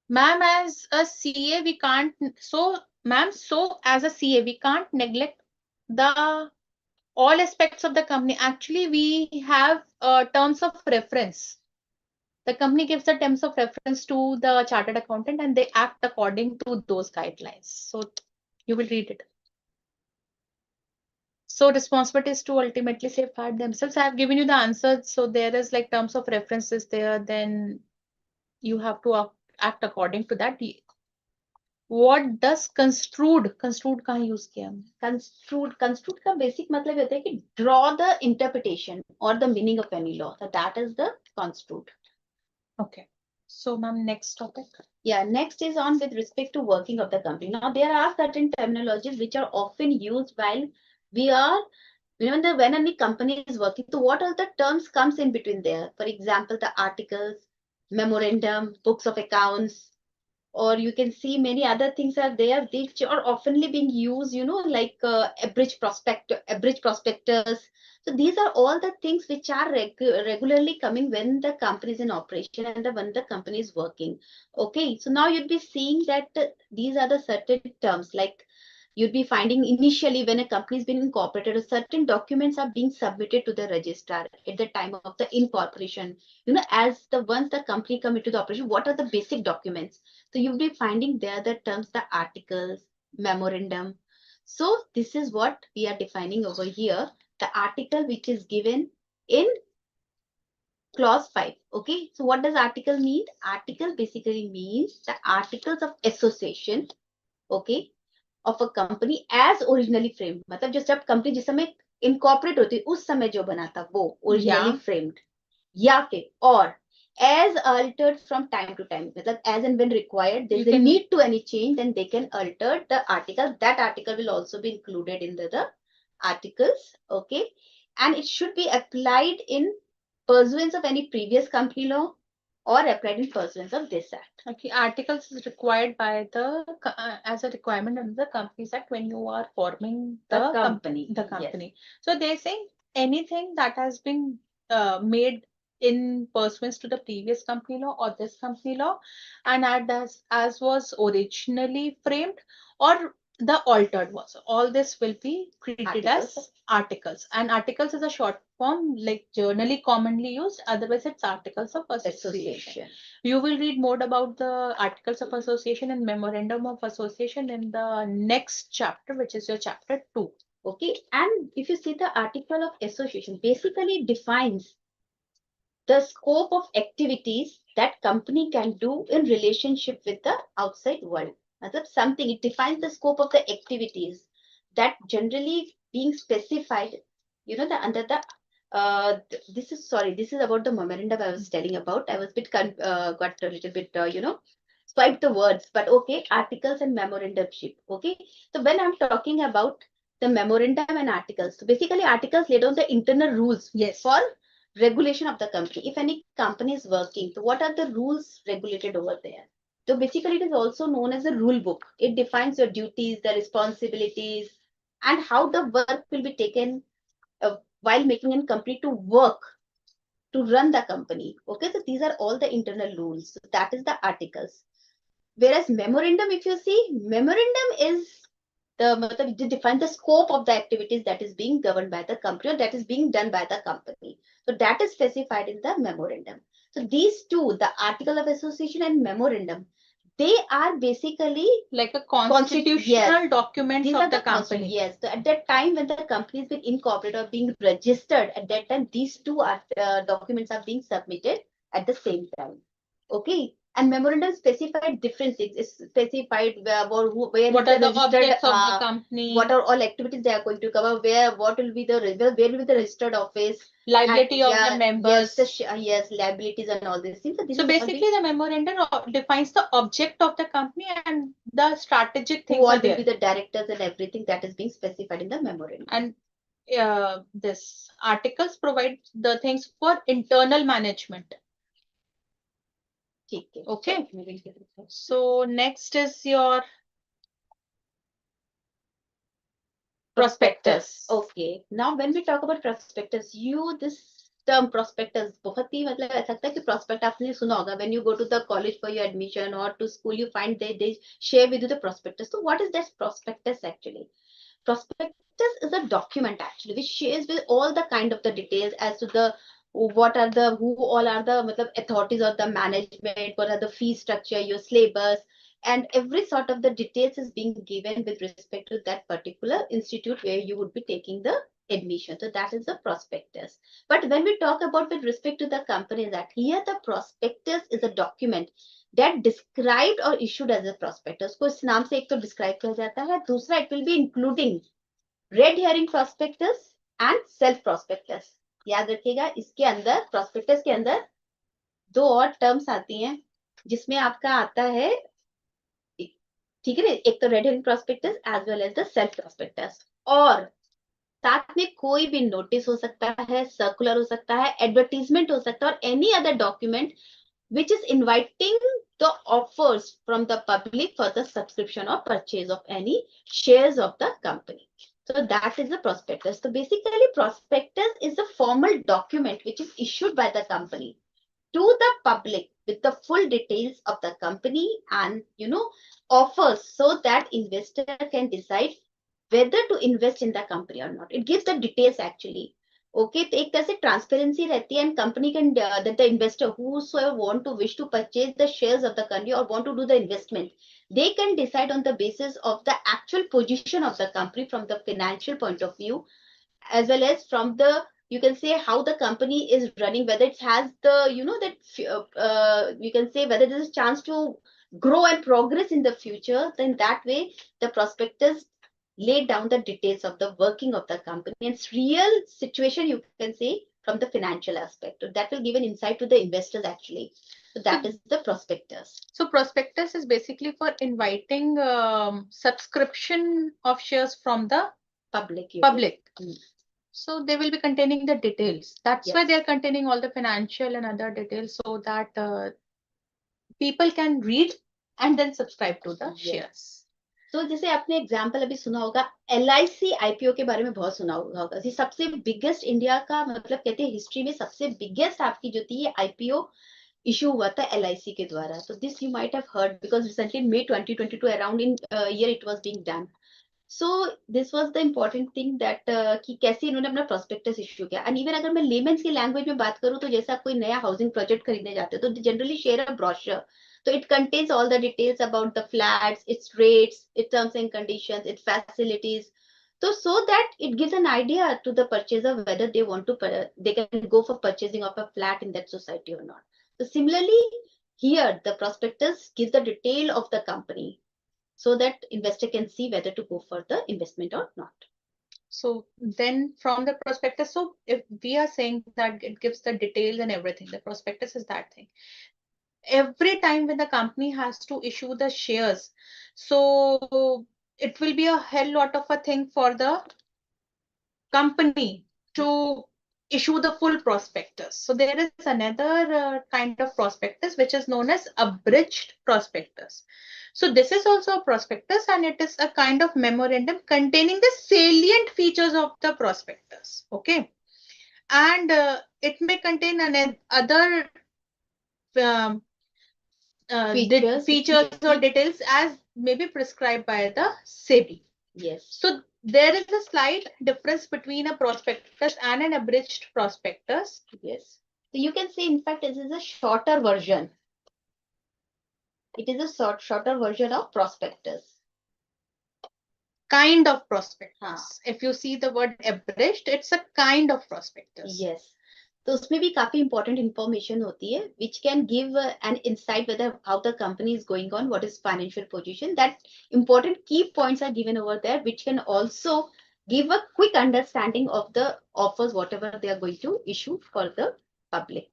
Ma'am, as a CA, we can't, so as a CA, we can't neglect the all aspects of the company. Actually, we have terms of reference. The company gives the terms of reference to the chartered accountant and they act according to those guidelines. So you will read it. So responsibility is to ultimately safeguard themselves. I have given you the answer. So there is like terms of references there. Then you have to act according to that. What does construed कहाँ use किया हमने? Construed का basic मतलब होता है कि draw the interpretation or the meaning of any law. So that is the construed. Okay. So ma'am, next topic. Yeah, next is on with respect to working of the company. Now there are certain terminologies which are often used while we are when any company is working, so what are the terms comes in between there? For example, the articles, memorandum, books of accounts, or you can see many other things are there which are oftenly being used, like abridged prospectus. So these are all the things which are regularly coming when the company is in operation and when the company is working. Okay, so now you'd be seeing that these are the certain terms, like you'd be finding initially when a company has been incorporated, certain documents are being submitted to the registrar at the time of the incorporation. As the once the company come into the operation, what are the basic documents? So you'll be finding there the terms, the articles, memorandum. So this is what we are defining over here, the article which is given in clause 5. Okay, so what does article mean? Article basically means the articles of association, okay, of a company as originally framed. मतलब जब company जिस समय incorporate होती है उस समय जो बना था वो originally framed, या फिर और as altered from time to time, मतलब as and when required, there is a need to any change, then they can alter the article. That article will also be included in the articles, okay, and it should be applied in pursuance of any previous company law or applied in pursuance of this act. Okay, articles is required by the as a requirement under the Companies Act when you are forming the company. Yes. So they're saying anything that has been made in pursuance to the previous company law or this company law, and as was originally framed, or the altered was. All this will be treated as articles. And articles is a short form, like generally commonly used. Otherwise, it's articles of association. You will read more about the articles of association and memorandum of association in the next chapter, which is your chapter 2. Okay, and if you see the article of association, basically defines the scope of activities that company can do in relationship with the outside world. Something, it defines the scope of the activities that generally being specified, under the this is about the memorandum I was telling about. I was a bit got a little bit swiped the words, but okay, articles and memorandumship. Okay, so when I'm talking about the memorandum and articles, so basically articles lay down the internal rules for regulation of the company. If any company is working, so what are the rules regulated over there? So basically it is also known as a rule book. It defines your duties, the responsibilities, and how the work will be taken while making a company to work to run the company. Okay, so these are all the internal rules. So that is the articles. Whereas memorandum, if you see, memorandum is it defines the scope of the activities that is being governed by the company or that is being done by the company. So that is specified in the memorandum. So these two, the article of association and memorandum, they are basically like a constitutional documents these of are the company. Yes, so at that time when the company has been incorporated or being registered, at that time these two documents are being submitted at the same time. Okay, and memorandum specified different things. It's specified where what are the objects of the company, what are all activities they are going to cover, where will be the registered office, liability of the members. Yes, liabilities and all these things. So basically, the memorandum defines the object of the company and the strategic things. What will be the directors and everything that is being specified in the memorandum. And this articles provide the things for internal management. Okay. So next is your prospectus. Okay. Now when we talk about prospectus, this term prospectus बहुत ही मतलब ऐसा लगता है कि prospect आपने सुना होगा. When you go to the college for your admission or to school, you find they share with you the prospectus. So what is that prospectus actually? Prospectus is a document actually which shares with all the kind of the details as to the who all are the authorities of the management, what are the fee structure, your syllabus, and every sort of the details is being given with respect to that particular institute where you would be taking the admission. So that is the prospectus. But when we talk about with respect to the Companies Act, here the prospectus is a document that described or issued as a prospectus. को इस नाम से एक तो describe किया जाता है, दूसरा it will be including red herring prospectus and self prospectus. याद रखिएगा, इसके अंदर prospectus के अंदर दो और terms आती हैं जिसमें आपका आता है, ठीक है ना, एक तो red herring prospectus as well as the self prospectus. और साथ में कोई भी नोटिस हो सकता है, सर्कुलर हो सकता है, एडवर्टीजमेंट हो सकता है, और any other document which is inviting the offers from the public for the subscription or purchase of any shares of the company. So that is the prospectus. So basically prospectus is a formal document which is issued by the company to the public with the full details of the company and offers, so that investor can decide whether to invest in the company or not. It gives the details actually. Okay, तो एक तरह से transparency रहती है, and company can that the investor whosoever want to wish to purchase the shares of the company or want to do the investment, they can decide on the basis of the actual position of the company from the financial point of view, as well as from the, you can say, how the company is running, whether it has the that you can say whether there is a chance to grow and progress in the future. Then that way the prospectus lay down the details of the working of the company and its real situation, you can say, from the financial aspect. So that will give an insight to the investors actually. So that is the prospectus. So prospectus is basically for inviting subscription of shares from the Public. So they will be containing the details. That's Yes. why they are containing all the financial and other details, so that people can read and then subscribe to the shares. तो जैसे आपने example अभी सुना होगा, LIC IPO के बारे में बहुत सुना होगा। ये सबसे बिगेस्ट इंडिया का, मतलब कहते हैं हिस्ट्री में सबसे बिगेस्ट आपकी जो थी ये IPO इशू हुआ था LIC के द्वारा. So this you might have heard because recently in May 2022 around in year it was being done. So this was the important thing that कि कैसे इन्होंने अपना prospectus issue किया. And even अगर मैं layman's की language में बात करूँ तो जैसे आप कोई नया housing project खरीदने जाते हो तो generally share a brochure. So it contains all the details about the flats, its rates, its terms and conditions, its facilities. So that it gives an idea to the purchaser whether they want to they can go for purchasing of a flat in that society or not. So similarly, here the prospectus gives the detail of the company so that investor can see whether to go for the investment or not. So then from the prospectus, so if we are saying that it gives the details and everything, the prospectus is that thing. Every time when the company has to issue the shares, so it will be a hell lot of a thing for the company to issue the full prospectus. So there is another kind of prospectus which is known as abridged prospectus. So this is also a prospectus and it is a kind of memorandum containing the salient features of the prospectus. Okay. And it may contain other features or details as may be prescribed by the SEBI. Yes. So there is a slight difference between a prospectus and an abridged prospectus. Yes. So you can say, in fact, this is a shorter version. It is a shorter version of prospectus. Kind of prospectus. If you see the word abridged, it's a kind of prospectus. Yes. तो उसमें भी काफी important information होती है which can give an insight whether how the company is going on, what is financial position. That important key points are given over there which can also give a quick understanding of the offers whatever they are going to issue for the public.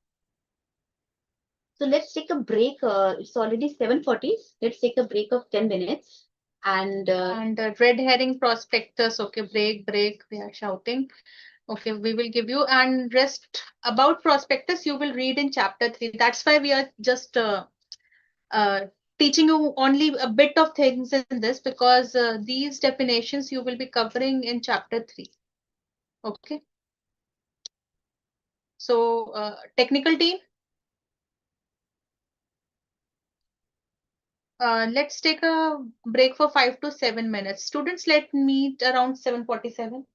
So let's take a break. It's already 7:40. Let's take a break of 10 minutes. And red herring prospectus. Okay, break. We are shouting. Okay, we will give you, and rest about prospectus you will read in chapter 3. That's why we are just teaching you only a bit of things in this, because these definitions you will be covering in chapter 3. Okay. So technical team, let's take a break for 5 to 7 minutes. Students, let's meet around 7:47.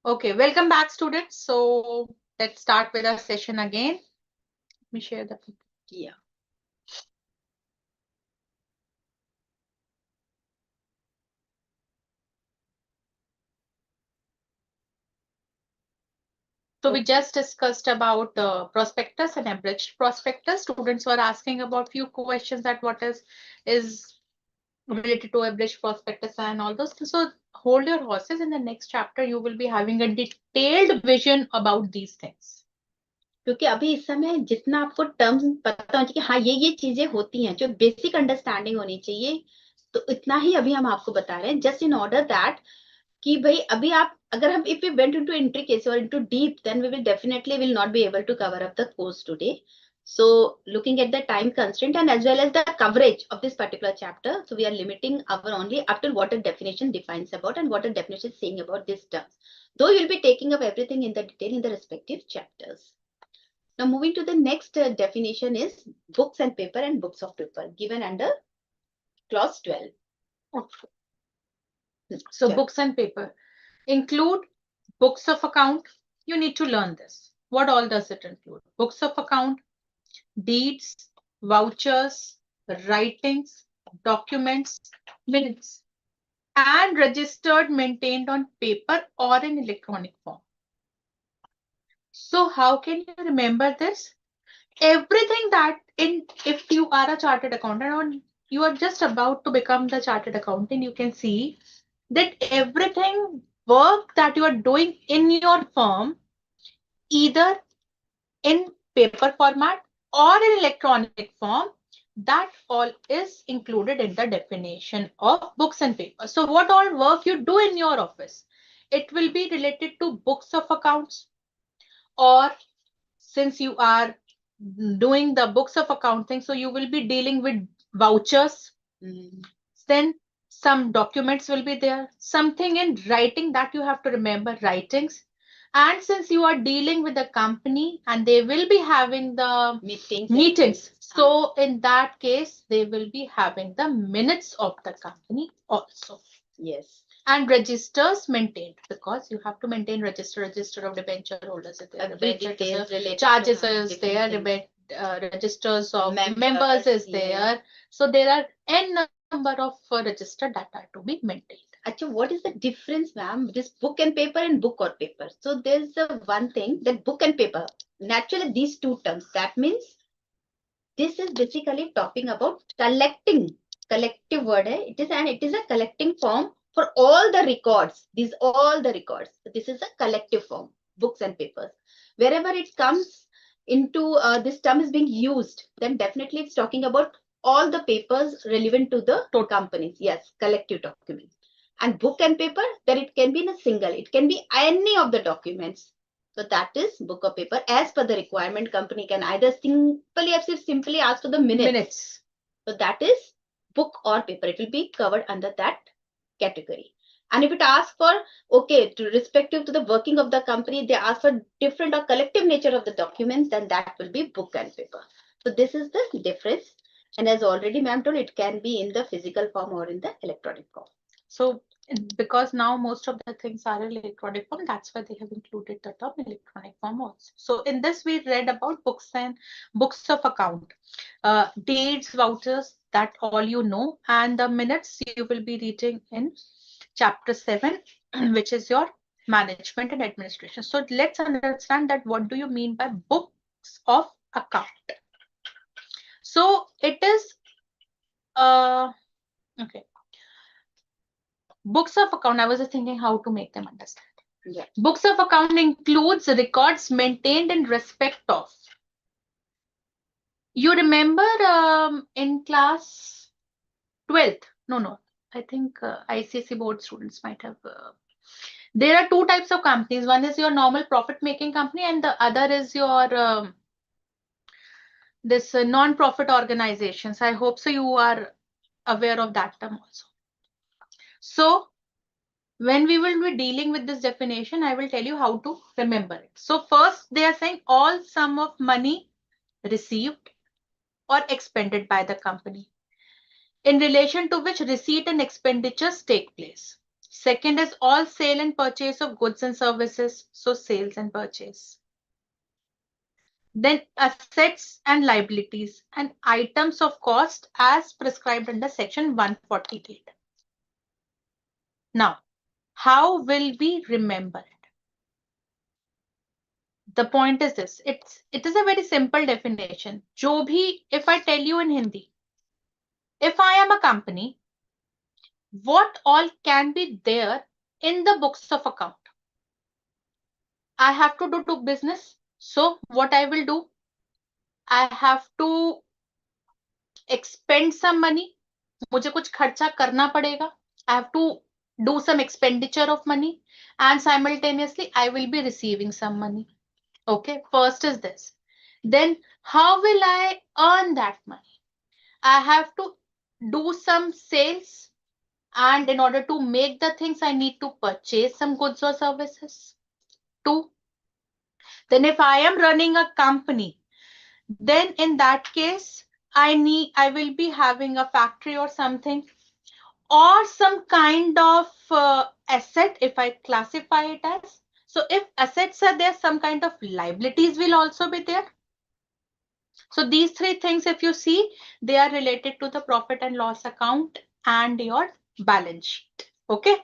Okay, welcome back, students. So let's start with our session again. Let me share the Yeah. So we just discussed about prospectus and abridged prospectus. Students were asking about few questions that what is related to abridged prospectus and all those. So hold your horses. In the next chapter, you will be having a detailed vision about these things. क्योंकि अभी इस समय जितना आपको terms पता होना चाहिए कि हाँ ये चीजें होती हैं जो बेसिक अंडरस्टैंडिंग होनी चाहिए, तो इतना ही अभी हम आपको बता रहे हैं, जस्ट इन ऑर्डर दैट कि भाई अभी आप अगर हम if we went into intricacy और into deep, then we will definitely will not be able to cover up the course today. So looking at the time constraint and as well as the coverage of this particular chapter, so we are limiting our only up to what a definition defines about and what a definition is saying about these terms, though you will be taking up everything in the detail in the respective chapters. Now moving to the next definition is books and paper and books of paper given under clause 12. Okay. So books and paper include books of account. You need to learn this. What all does it include? Books of account, deeds, vouchers, writings, documents, minutes, and registered, maintained on paper or in electronic form. So how can you remember this? Everything that if you are a chartered accountant or you are just about to become the chartered accountant, you can see that everything work that you are doing in your firm, either in paper format or in electronic form, that all is included in the definition of books and paper. So what all work you do in your office, it will be related to books of accounts, or since you are doing the books of accounting, so you will be dealing with vouchers. Then some documents will be there, something in writing that you have to remember, writings. And since you are dealing with a company and they will be having the meetings, so in that case, they will be having the minutes of the company also. Yes. And registers maintained, because you have to maintain register of debenture holders. Charges is there, registers of members is there. So there are n number of register that are to be maintained. Actually, what is the difference, ma'am? This book and paper and book or paper. So there's one thing that book and paper. Naturally, these two terms. That means this is basically talking about collecting. Collective word. It is a collecting form for all the records. These all the records. This is a collective form. Books and papers. Wherever it comes into this term is being used, then definitely it's talking about all the papers relevant to the companies. Yes, collective documents. And book and paper, then it can be in a single. It can be any of the documents. So that is book or paper. As per the requirement, company can either simply ask for the minutes. So that is book or paper. It will be covered under that category. And if it asks for, okay, respective to the working of the company, they ask for different or collective nature of the documents, then that will be book and paper. So this is the difference. And as already ma'am told, it can be in the physical form or in the electronic form. So because now most of the things are in electronic form, that's why they have included the term electronic form also. So in this we read about books and books of account, deeds, vouchers, that all you know, and the minutes you will be reading in chapter 7, which is your management and administration. So let's understand that what do you mean by books of account. So it is okay. Books of account, I was just thinking how to make them understand. Yeah. Books of account includes records maintained in respect of. You remember in class 12th? No, I think ICAI board students might have. There are two types of companies. One is your normal profit-making company, and the other is your this non-profit organizations. I hope so you are aware of that term also. So when we will be dealing with this definition, I will tell you how to remember it. So first, they are saying all sum of money received or expended by the company in relation to which receipt and expenditures take place. Second is all sale and purchase of goods and services. So sales and purchase. Then assets and liabilities and items of cost as prescribed under section 148. Now, how will we remember it? The point is this, it is a very simple definition. जो भी, if I tell you in Hindi, if I am a company, what all can be there in the books of account? I have to do business. So what I will do, I have to expend some money. मुझे कुछ खर्चा करना पड़ेगा. I have to do some expenditure of money, and simultaneously I will be receiving some money. Okay, first is this. Then how will I earn that money? I have to do some sales, and in order to make the things, I need to purchase some goods or services. 2. Then if I am running a company, then in that case, I will be having a factory or something, or some kind of asset if I classify it as. So if assets are there, some kind of liabilities will also be there. So these three things, if you see, they are related to the profit and loss account and your balance sheet. Okay.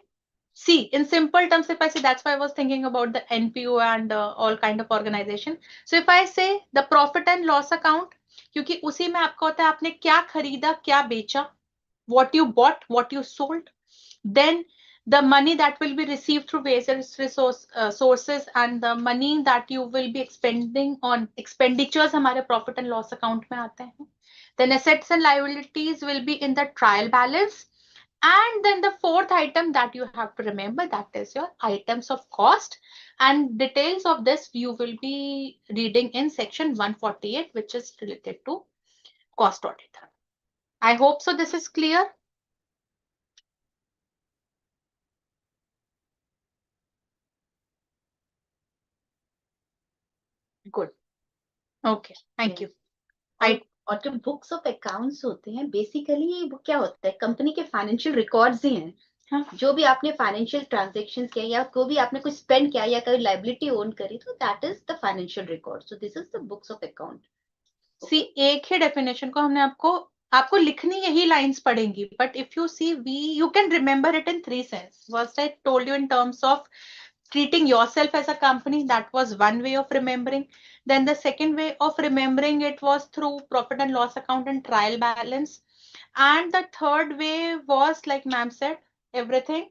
See, in simple terms, if I say, that's why I was thinking about the NPO and all kind of organization. So if I say the profit and loss account, क्योंकि उसी में आपका होता है आपने क्या खरीदा क्या बेचा, what you bought, what you sold, then the money that will be received through various sources, and the money that you will be expending on expenditures हमारे profit and loss account में आते हैं. Then assets and liabilities will be in the trial balance. And then the fourth item that you have to remember, that is your items of cost, and details of this you will be reading in section 148, which is related to cost audit. I hope so this is clear. Good. Okay, thank you. और जो books of accounts होते हैं basically वो क्या होता है, company के financial records ही हैं. हाँ. जो भी आपने फाइनेंशियल ट्रांजैक्शंस किया या कोई भी आपने कुछ स्पेंड किया या कोई लायबिलिटी ओन करी, तो that is the financial record. So this is the books of account. See, एक ही डेफिनेशन को हमने आपको लिखनी यही लाइंस पड़ेंगी, but if you see you can remember it in 3 sense. First I told you in terms of treating yourself as a company, that was one way of remembering. Then the second way of remembering it was through profit and loss account and trial balance. And the third way was, like ma'am said, everything.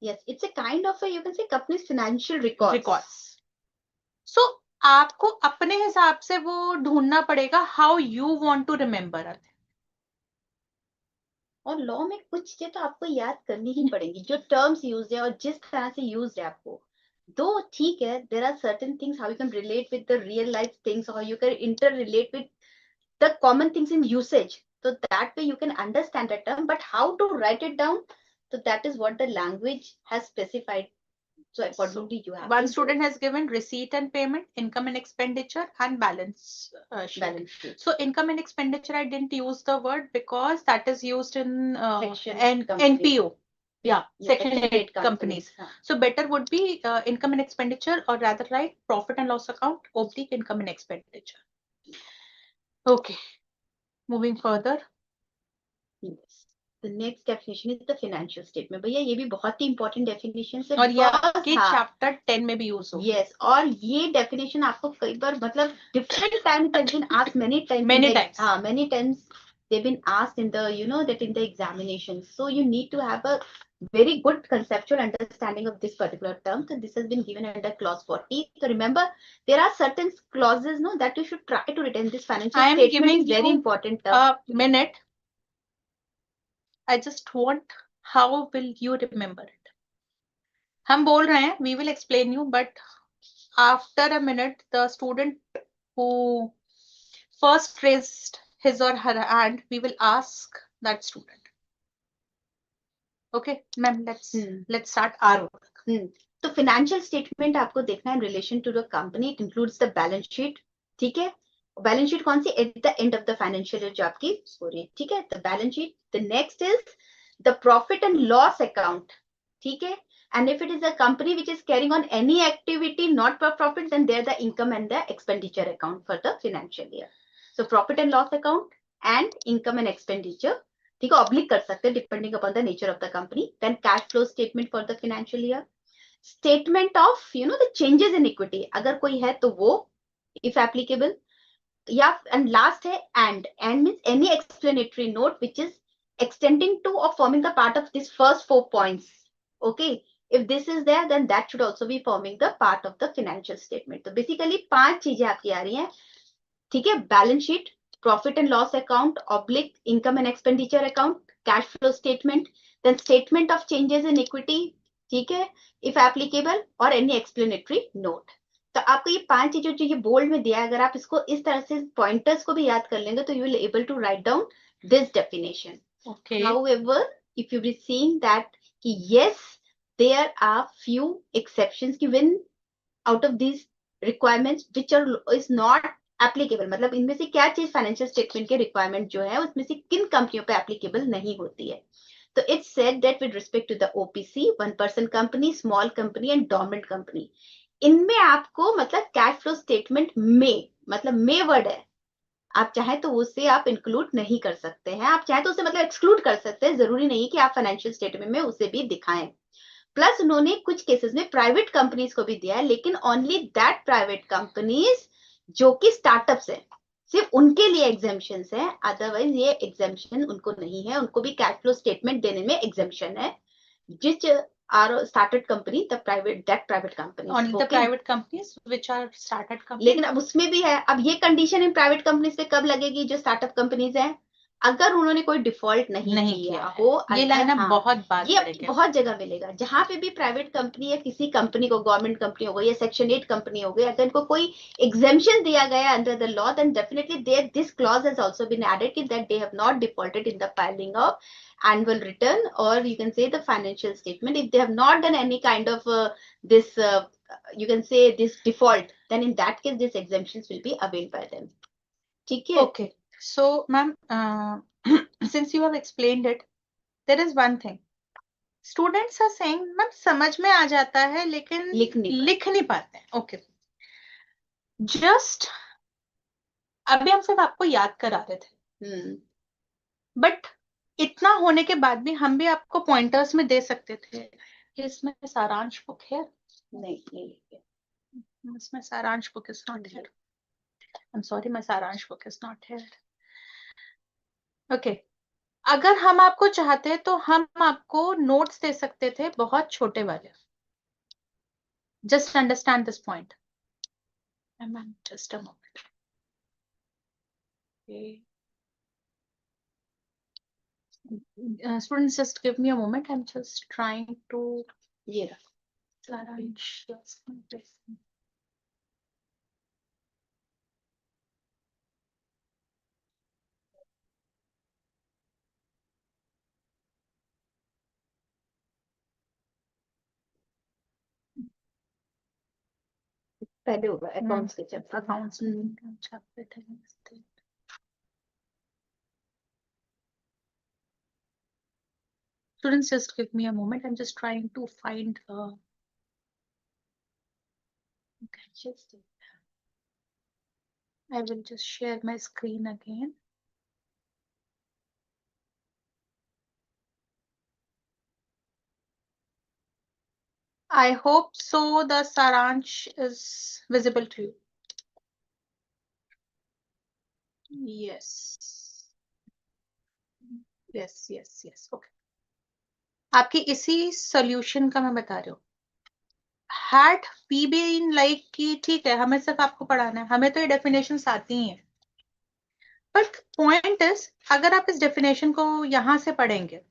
Yes, it's a kind of a, you can say, company's financial records. So आपको अपने हिसाब से वो ढूंढना पड़ेगा how you want to remember it. और law में कुछ चीजें तो आपको याद करनी ही पड़ेंगी, जो टर्म्स यूज है और जिस तरह से यूज है आपको. दो ठीक है, there are certain things how you can relate with the real life things, और you can interrelate with the common things in usage, so that way you can understand the term, but how to write it down, so that is what the language has specified. So accordingly you have one student has given receipt and payment, income and expenditure, and balance sheet. So income and expenditure, I didn't use the word because that is used in NPO. Yeah, section 8 companies. So better would be income and expenditure, or rather write profit and loss account oblique income and expenditure. Okay, moving further. Yes. The next definition is the financial statement. भैया ये भी बहुत ही important definition है, और ये आपके chapter 10 में भी use होगा. Yes, और ये definition आपको कई बार मतलब different times has been asked many times. Many times they've been asked in the, you know, that in the examination. So you need to have a very good conceptual understanding of this particular term. So this has been given under clause 40. So remember, there are certain clauses, no, that you should try to retain. This financial statement is very important term. A minute. I just want, how will you remember it? हम बोल रहे हैं, we will explain you, but after a minute, the student who first raised his or her hand, we will ask that student. Okay, ma'am, let's start our work. तो financial statement आपको देखना है in relation to the company. It includes the balance sheet. ठीक है, balance sheet कौन सी, at the end of the financial year जो आपकी हो रही है. ठीक है, the balance sheet. The next is the profit and loss account. ठीक है? And if it is a company which is carrying on any activity not for profit, then there the income and the expenditure account for the financial year. So profit and loss account and income and expenditure, ठीक है, oblique कर सकते हैं depending upon the nature of the company. Then cash flow statement for the financial year. Statement of the changes in equity, अगर कोई है तो वो, if applicable. Yeah, and last है and means any explanatory note which is extending to or forming the part of these first 4 points. Okay, if this is there, then that should also be forming the part of the financial statement. तो basically 5 चीजें आपकी आ रही हैं, ठीक है? Balance sheet, profit and loss account, oblique income and expenditure account, cash flow statement, then statement of changes in equity, ठीक है, if applicable, और एनी एक्सप्लेनेटरी नोट. तो आपको ये 5 चीजें जो ये बोल्ड में दिया है, अगर आप इसको इस तरह से पॉइंटर्स को भी याद कर लेंगे तो you will able to write down this definition. However, if you be seeing that yes, there are few exceptions given out of these requirements which is not applicable. मतलब इनमें से क्या चीज फाइनेंशियल स्टेटमेंट के रिक्वायरमेंट जो है उसमें से किन कंपनियों पे एप्लीकेबल नहीं होती है. तो it's said that with respect to the OPC, one person company, small company and dormant company, इनमें आपको मतलब कैश फ्लो स्टेटमेंट में, मतलब में वर्ड है, आप चाहे तो उससे आप इंक्लूड नहीं कर सकते हैं, आप चाहे तो उसे मतलब एक्सक्लूड कर सकते हैं, जरूरी नहीं कि आप फाइनेंशियल स्टेटमेंट में उसे भी दिखाएं. प्लस उन्होंने कुछ केसेस में प्राइवेट कंपनीज को भी दिया है, लेकिन ओनली दैट प्राइवेट कंपनीज जो कि स्टार्टअप्स है, सिर्फ उनके लिए एग्जेम्पशन है, अदरवाइज ये एग्जेम्पशन उनको नहीं है. उनको भी कैश फ्लो स्टेटमेंट देने में एग्जेम्पशन है, which are started company, the private, that private company, only the private companies which are started companies. लेकिन अब उसमें भी है, अब ये कंडीशन इन प्राइवेट कंपनीज पे कब लगेगी, जो स्टार्टअप कंपनीज हैं, अगर उन्होंने कोई डिफॉल्ट नहीं किया हो. ये लाइन अब बहुत बार ये बहुत जगह मिलेगा, जहां पे भी प्राइवेट कंपनी या किसी कंपनी को, गवर्नमेंट कंपनी हो गई या सेक्शन 8 कंपनी हो गई, अगर इनको कोई एग्जेम्पशन दिया गया under the law, then definitely there this clause has also been added कि that they have not defaulted in the filing of annual return, or you can say the financial statement. If they have not done any kind of this you can say this default, then in that case these exemptions will be availed by them. Okay, so ma'am, since you have explained it, there is one thing students are saying, ma'am समझ में आ जाता है लेकिन लिख नहीं पाते हैं. Okay, just अभी हम सिर्फ आपको याद करा रहे थे, बट इतना होने के बाद भी हम भी आपको पॉइंटर्स में दे सकते थे. इसमें सारांश बुक है? नहीं, इसमें Saransh book is not here. I am sorry, my Saransh book is not here. Okay, अगर हम आपको चाहते तो हम आपको नोट्स दे सकते थे, बहुत छोटे वाले. Just understand this point. Ma'am just a moment. Students, just give me a moment. I'm just trying to saransh. पहले होगा अकाउंट्स के chapter. Accounts chapter 10. Students, just give me a moment. I'm just trying to find. Okay, just. I will just share my screen again. I hope so. The saransh is visible to you. Yes. Yes. Okay. आपकी इसी solution का मैं बता रही हूँ. Had we been like कि ठीक है, हमें सिर्फ आपको पढ़ाना है, हमें तो ये डेफिनेशंस आती ही हैं. बट पॉइंट इज, अगर आप इस डेफिनेशन को यहाँ से पढ़ेंगे,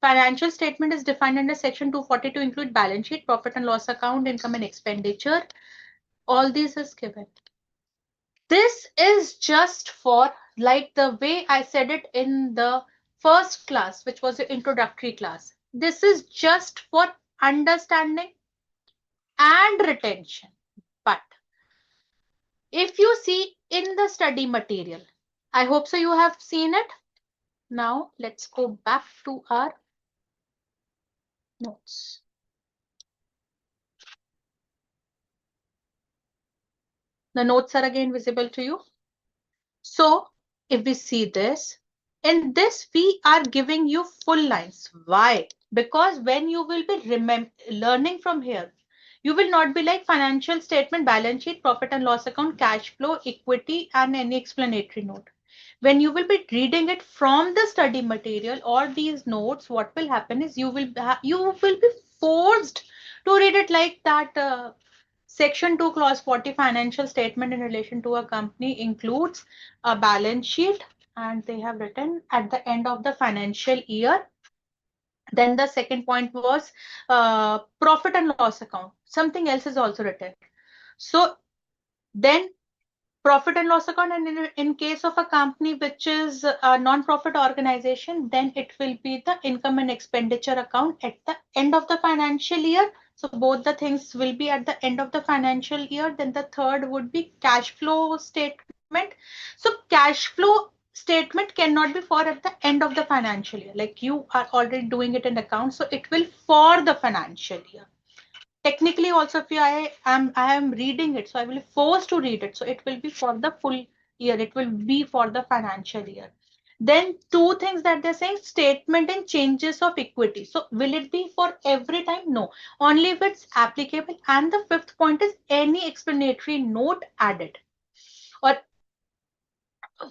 financial statement is defined under section 240 to include balance sheet, profit and loss account, income and expenditure. All this is given. This is just for, like the way I said it in the first class, which was the introductory class. This is just for understanding and retention. But if you see in the study material, I hope so you have seen it. Now let's go back to our Notes. The notes are again visible to you. So if we see this, in this we are giving you full lines. Why? Because when you will be learning from here, you will not be like financial statement, balance sheet, profit and loss account, cash flow, equity, and any explanatory note. When you will be reading it from the study material or these notes, what will happen is you will be forced to read it like that. Section 2, Clause 40, financial statement in relation to a company includes a balance sheet, and they have written at the end of the financial year. Then the second point was profit and loss account. Something else is also written. So then profit and loss account, and in case of a company which is a non-profit organization, then it will be the income and expenditure account at the end of the financial year. So both the things will be at the end of the financial year. Then the third would be cash flow statement. So cash flow statement cannot be for at the end of the financial year, like you are already doing it in account, so it will for the financial year. Technically also, if I am reading it, so I will be forced to read it, so it will be for the full year, it will be for the financial year. Then two things that they're saying, statement and changes of equity. So will it be for every time? No, only if it's applicable. And the fifth point is any explanatory note added, or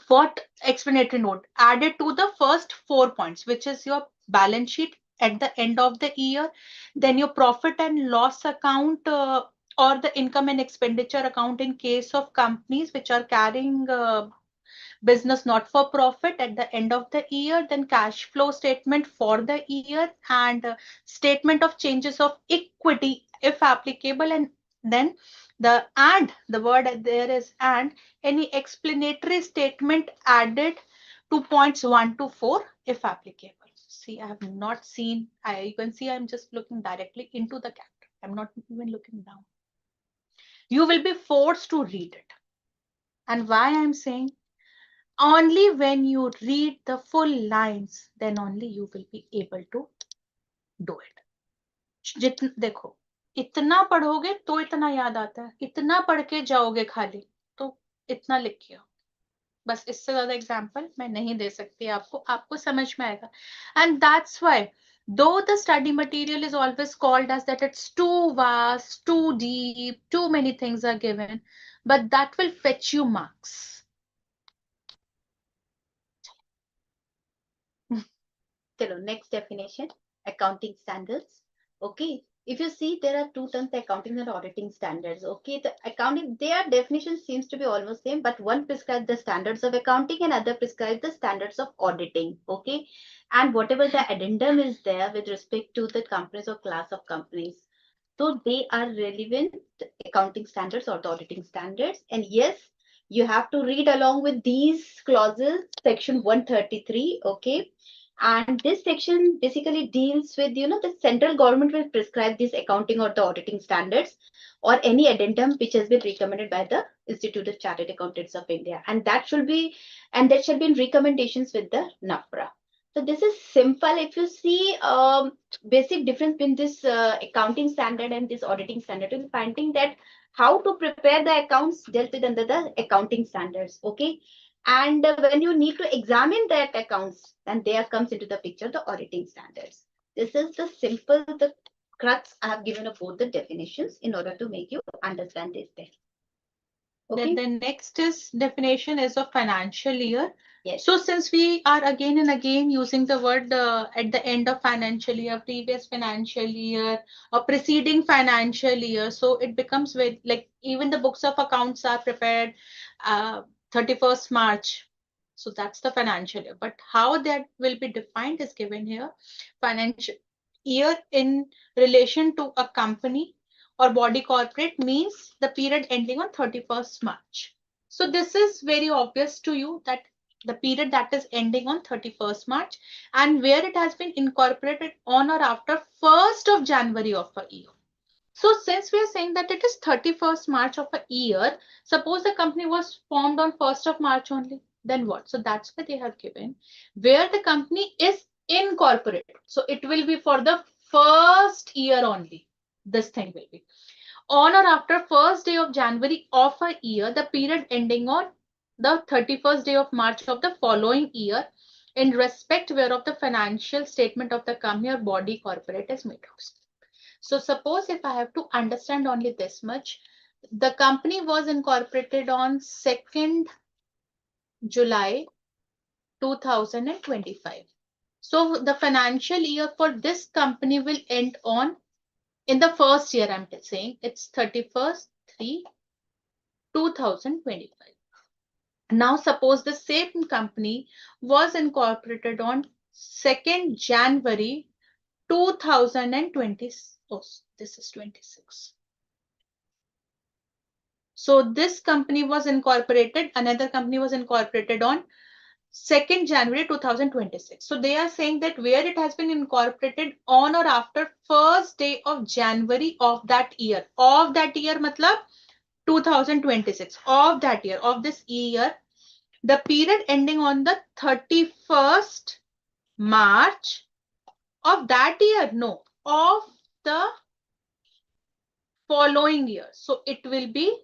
what explanatory note added to the first 4 points, which is your balance sheet at the end of the year, then your profit and loss account, or the income and expenditure account in case of companies which are carrying business not for profit at the end of the year, then cash flow statement for the year, and statement of changes of equity if applicable, and then the word there is and any explanatory statement added to points 1 to 4 if applicable. See, I have not seen, you can see I'm just looking directly into the character. I'm not even looking down. You will be forced to read it. And why I'm saying, only when you read the full lines, then only you will be able to do it. देखो, इतना पढ़ोगे तो इतना याद आता है, इतना पढ़ के जाओगे खाली तो इतना लिख के आओ. बस इससे ज्यादा एग्जाम्पल मैं नहीं दे सकती आपको, आपको समझ में आएगा. And that's why, though the study material is always called as that it's too vast, too deep, too many things are given, but that will fetch you marks. Chalo, next definition, accounting standards. Okay, if you see, there are two terms, accounting and auditing standards. Okay, the accounting, their definition seems to be almost same, but one prescribes the standards of accounting and other prescribes the standards of auditing. Okay, and whatever the addendum is there with respect to the companies or class of companies, so they are relevant accounting standards or the auditing standards. And yes, you have to read along with these clauses, section 133. Okay, and this section basically deals with, the central government will prescribe these accounting or the auditing standards or any addendum which has been recommended by the Institute of Chartered Accountants of India. And that shall be in recommendations with the NAFRA. So this is simple. If you see basic difference between this accounting standard and this auditing standard, you'll finding that how to prepare the accounts dealt with under the accounting standards. Okay. And when you need to examine that accounts, then there comes into the picture the auditing standards. This is the crux I have given of both the definitions in order to make you understand this thing. Okay. Then the next definition is of financial year. Yes. So since we are again and again using the word at the end of financial year, previous financial year, or preceding financial year, so it becomes very, like, even the books of accounts are prepared 31st March. So that's the financial year. But how that will be defined is given here. Financial year in relation to a company or body corporate means the period ending on 31st March. So this is very obvious to you that the period that is ending on 31st March and where it has been incorporated on or after 1st of January of a year. So since we are saying that it is 31st March of a year, suppose the company was formed on 1st of March only, then what? So that's why they have given where the company is incorporated. So it will be for the first year only. This thing will be on or after first day of January of a year, the period ending on the 31st day of March of the following year, in respect whereof the financial statement of the company or body corporate is made out. So suppose if I have to understand only this much, the company was incorporated on 2nd July 2025. So the financial year for this company will end on, in the first year I'm saying, it's 31st 3 2025. Now suppose the same company was incorporated on 2nd January 2020. Oh, this is 26. So this company was incorporated, another company was incorporated on 2nd January 2026. So they are saying that where it has been incorporated on or after first day of January of that year. Of that year matlab 2026. Of that year, of this year, the period ending on the 31st March of that year, no, of the following year. So it will be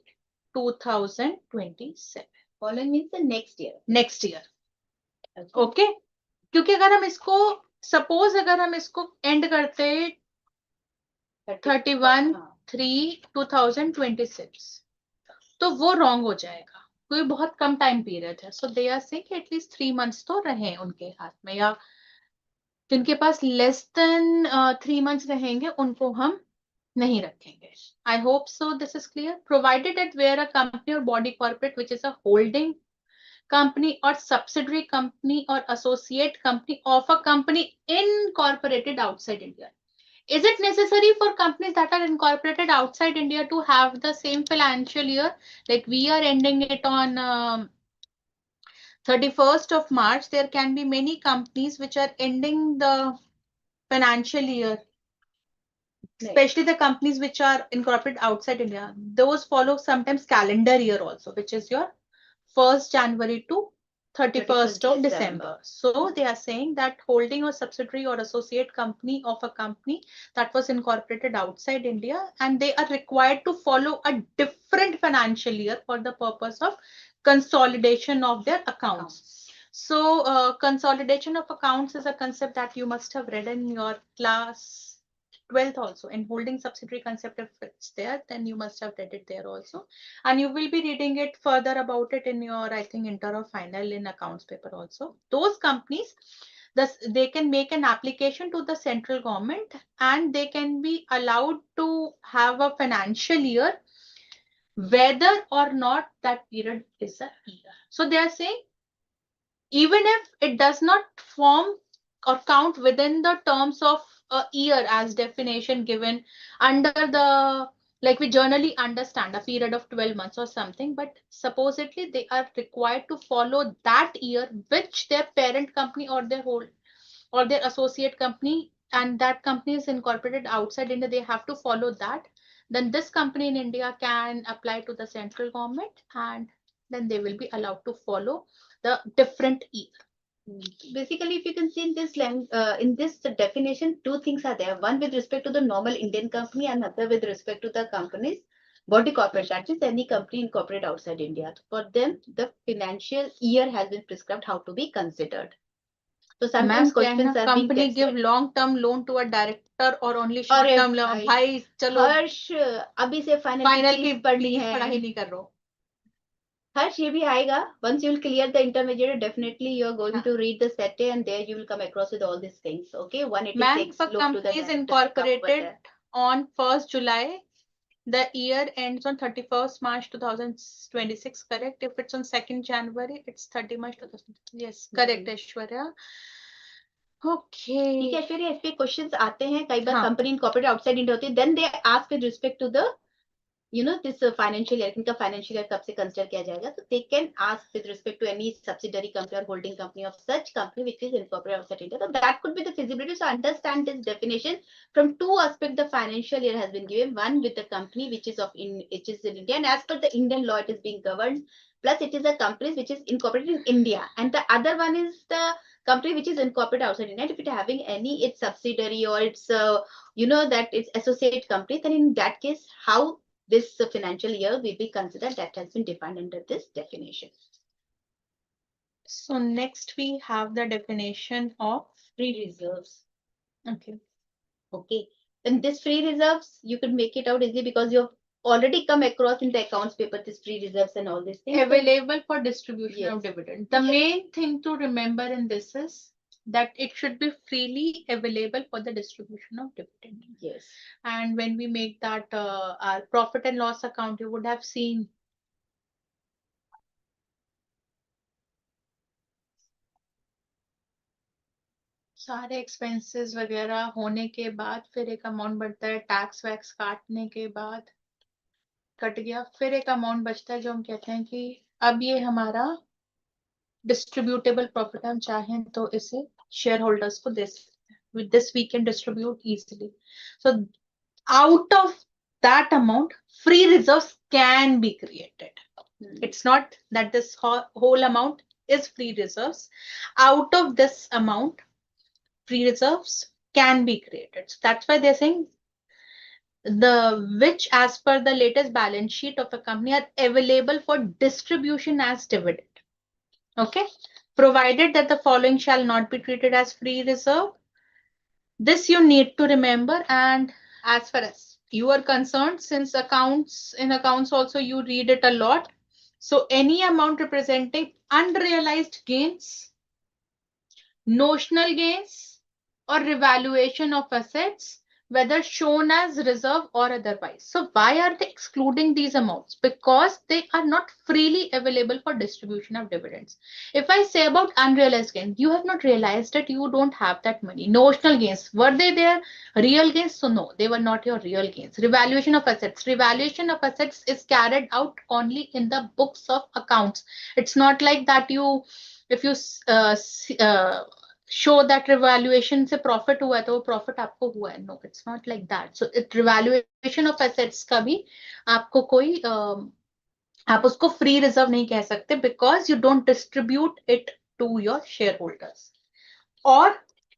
2027. Following means the next year. Next year. Okay. क्योंकि अगर हम इसको suppose अगर हम इसको and करते 31/3/2026 तो वो रॉन्ग हो जाएगा क्योंकि बहुत कम टाइम पीरियड है. So they are saying at least 3 months तो रहे उनके हाथ में, या जिनके पास लेस देन 3 months रहेंगे उनको हम नहीं रखेंगे. I hope so this is clear. Provided that where a company or body corporate which is a holding company or subsidiary company or associate company of a company incorporated outside India. Is it necessary for companies that are incorporated outside India to have the same financial year? Like we are ending it on 31st of March. There can be many companies which are ending the financial year, especially the companies which are incorporated outside India. Those follow sometimes calendar year also, which is your 1st January to 31st of December. So they are saying that holding or subsidiary or associate company of a company that was incorporated outside India, and they are required to follow a different financial year for the purpose of consolidation of their accounts. So consolidation of accounts is a concept that you must have read in your class 12th also, and holding subsidiary concept, if it's there, then you must have read it there also, and you will be reading it further about it in your, I think, inter or final in accounts paper also. Those companies, they can make an application to the central government and they can be allowed to have a financial year whether or not that period is a year. So they are saying even if it does not form or count within the terms of a year as definition given under the, like we generally understand a period of 12 months or something, but supposedly they are required to follow that year which their parent company or their whole or their associate company, and that company is incorporated outside India, they have to follow that. Then this company in India can apply to the central government and then they will be allowed to follow the different year. Basically, if you can see in this definition, two things are there. One with respect to the normal Indian company, and another with respect to the company's body corporate. That is any company incorporated outside India. For them, the financial year has been prescribed how to be considered. So sometimes questions are being company give long-term loan to a director or only और short-term loan. भाई चलो हर्ष अभी से final की पढ़नी है, पढ़ाई नहीं कर रहा हूँ. हर्ष ये भी आएगा. Once you will clear the intermediate, definitely you are going to read the set and there you will come across with all these things. Okay, 186. Man, company is incorporated on 1st July. The year ends on 31st March 2026, correct? If it's on 2nd January, it's 30 March 2026. Yes, correct, Aishwarya. Okay. ठीक है ऐश्वर्या, इस पे questions आते हैं कई बार. Company incorporated outside India होती है, then they ask with respect to the this financial year, इनका financial year कब से consider किया जाएगा, so they can ask with respect to any subsidiary company or holding company of such company which is incorporated outside India. So that could be the feasibility. So understand this definition from two aspects. The financial year has been given, one with the company which is in India, and as per the Indian law it is being governed. Plus it is a company which is incorporated in India, and the other one is the company which is incorporated outside India. If it having any its subsidiary or its that it's associate company, then in that case how this financial year will be considered, that has been defined under this definition. So next we have the definition of Free reserves. Okay. Then this free reserves, you could make it out easily because you've already come across in the accounts paper this free reserves and all these things. Available for distribution Yes. of dividend. The main thing to remember in this is that it should be freely available for the distribution of dividend. Yes. And when we make that our profit and loss account, you would have seen सारे expenses वगैरह होने के बाद फिर एक amount बढ़ता है, tax wax काटने के बाद कट गया, फिर एक अमाउंट बचता है जो हम कहते हैं कि अब ये हमारा डिस्ट्रीब्यूटेबल प्रॉफिट, हम चाहें तो इसे शेयर होल्डर्स को दे सकते हैं. With this we can distribute easily. So out of that amount free reserves can be created. It's not that this whole amount is free reserves. Out of this amount free reserves can be created. So that's why they're saying which as per the latest balance sheet of a company are available for distribution as dividend. Okay, provided that the following shall not be treated as free reserve. This you need to remember. And as far as you are concerned, since accounts also you read it a lot, so any amount representing unrealized gains, notional gains, or revaluation of assets, whether shown as reserve or otherwise. So why are they excluding these amounts? Because they are not freely available for distribution of dividends. If I say about unrealized gains, you have not realized that you don't have that money. Notional gains, were they there? Real gains? So no, they were not your real gains. Revaluation of assets. Revaluation of assets is carried out only in the books of accounts. It's not like that if you show that revaluation से profit हुआ है तो वो profit आपको हुआ है. No, it's not like that. So revaluation of assets का भी आपको कोई आप उसको free reserve नहीं कह सकते because you don't distribute it to your shareholders. Or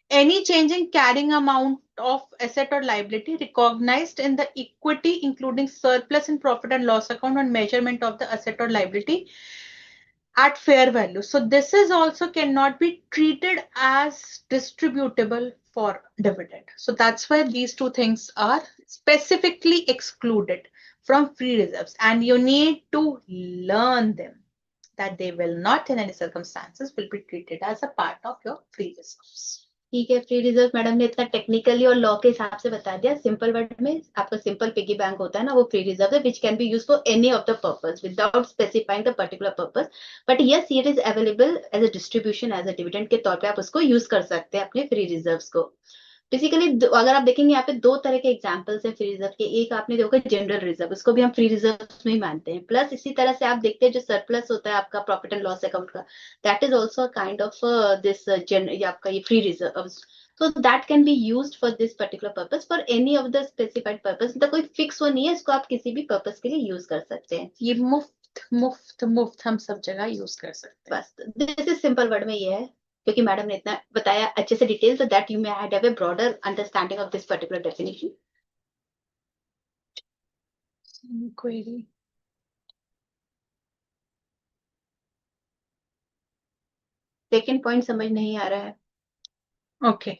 any change in carrying amount of asset or liability recognized in the equity, including surplus in profit and loss account on measurement of the asset or liability at fair value. So this is also cannot be treated as distributable for dividend. So that's why these two things are specifically excluded from free reserves, and you need to learn them, that they will not in any circumstances will be treated as a part of your free reserves. ठीक है, free reserve madam ने इतना technically और law के हिसाब से बता दिया. सिंपल वर्ड में आपका सिंपल पिगी बैंक होता है ना, वो फ्री रिजर्व है which can be use for any of the purpose without specifying the particular purpose. But yes, it is available as a distribution, as a dividend के तौर पे आप उसको यूज कर सकते हैं अपने फ्री रिजर्व्स को. बेसिकली अगर आप देखेंगे यहाँ पे दो तरह के एग्जांपल्स हैं फ्री रिजर्व के. एक आपने देखा जनरल रिजर्व, उसको भी हम फ्री रिजर्व में ही मानते हैं. प्लस इसी तरह से आप देखते हैं जो सरप्लस होता है आपका प्रॉफिट एंड लॉस अकाउंट का, that is also kind of this आपका ये free reserve. So that can be used for this particular purpose, for any of the specified purpose. तो कोई फिक्स वो नहीं है, इसको आप किसी भी पर्पस के लिए यूज कर सकते हैं. ये मुफ्त हम सब जगह यूज कर सकते हैं. बस दिस इज सिंपल वर्ड में ये है, क्योंकि मैडम ने इतना बताया अच्छे से detail, so that you may have a broader understanding of this particular definition. Query. Second point समझ नहीं आ रहा है. ओके,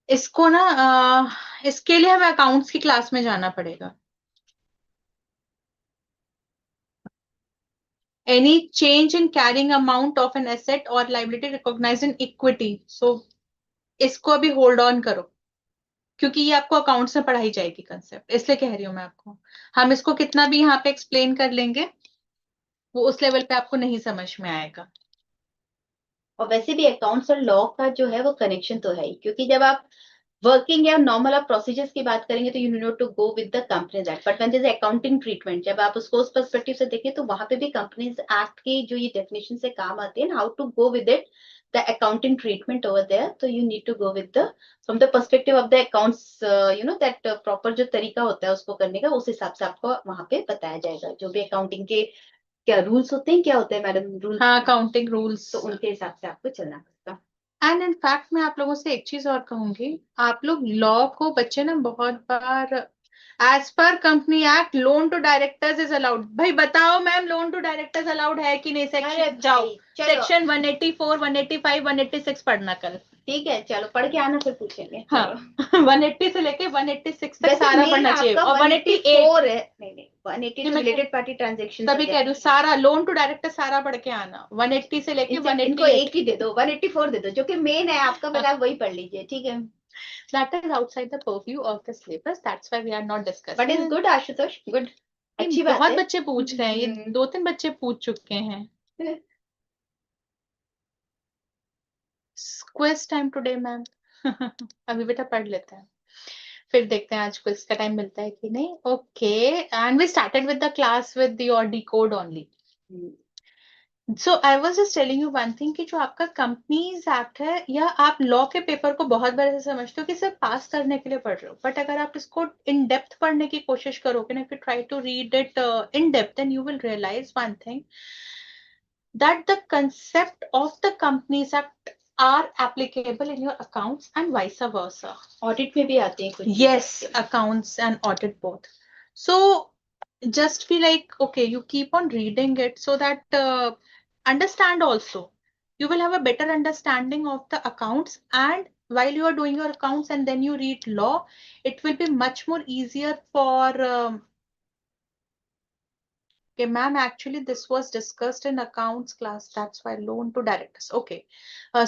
इसको ना इसके लिए हमें अकाउंट्स की क्लास में जाना पड़ेगा. Any change in carrying amount of an asset or liability recognized in equity. So इसको अभी होल्ड ऑन करो, क्योंकि ये आपको अकाउंट्स में पढ़ाई जाएगी कंसेप्ट, इसलिए कह रही हूँ मैं आपको. हम इसको कितना भी यहाँ पे एक्सप्लेन कर लेंगे, वो उस लेवल पे आपको नहीं समझ में आएगा. और वैसे भी अकाउंट्स और लॉ का जो है वो कनेक्शन तो है ही, क्योंकि जब आप वर्किंग या नॉर्मल आप प्रोसीजर्स की बात करेंगे तो you need to go with the companies act, but when there is accounting treatment, जब आप उसको उस पर्सपेक्टिव से देखें तो वहां पे भी कंपनीज एक्ट के जो ये डेफिनेशन से काम आते हैं, how to go with it, the accounting treatment over there, तो you need to go with the from the perspective of the accounts, you know that proper जो तरीका होता है उसको करने का, उस हिसाब से आपको वहां पे बताया जाएगा। जो भी अकाउंटिंग के क्या रूल्स होते हैं, क्या होते हैं मैडम रूल्स? हाँ, अकाउंटिंग रूल्स, तो उनके हिसाब से आपको चलना पड़ेगा। एंड इन फैक्ट मैं आप लोगों से एक चीज और कहूंगी, आप लोग लॉ को बच्चे ना बहुत बार as per company act loan to directors is allowed, भाई बताओ ma'am loan to directors allowed है कि नहीं? सेक्शन जाओ, सेक्शन 184, 185, 186 पढ़ना कल, ठीक है, चलो पढ़ के आना फिर पूछेंगे। हाँ 180 से लेके 186 तक वैसे सारा main पढ़ना चाहिए, आपका और 188 184 है, नहीं 180 नहीं, मैं रिलेटेड पार्टी ट्रांजैक्शन तभी कह रही हूँ सारा लोन टू डायरेक्टर सारा पढ़ के आना, 180 से लेके इनको 188 एक ही दे दो, 184 दे दो जो कि मेन है आपका, पहले आप वही पढ़ लीजिए, ठीक है। that is outside the purview of the syllabus, that's why we are not discussing. But is good Ashutosh, good, अच्छी बात बहुत है। बच्चे पूछ रहे हैं, ये 2-3 बच्चे पूछ चुके हैं। क्विज टाइम टुडे मैम अभी बेटा पढ़ लेते हैं, फिर देखते हैं आज क्विज का टाइम मिलता है कि नहीं। Okay, and we started with the class with your decode only. So I was just telling you one thing कि जो आपका कंपनीज एक्ट है, या आप लॉ के पेपर को बहुत बार ऐसे समझते हो कि सिर्फ पास करने के लिए पढ़ रहे हो, बट अगर आप इसको इन डेप्थ पढ़ने की कोशिश करोगे ना, if you try to read it in depth, then you will realise one thing, that the concept of the Companies Act are applicable in your accounts and vice versa. Audit में भी आते हैं कुछ? Yes, accounts and audit both. So just feel like, okay, you keep on reading it so that understand also. You will have a better understanding of the accounts, and while you are doing your accounts and then you read law, it will be much more easier for okay, ma'am, actually this was discussed in accounts class. That's why loan to directors. Okay.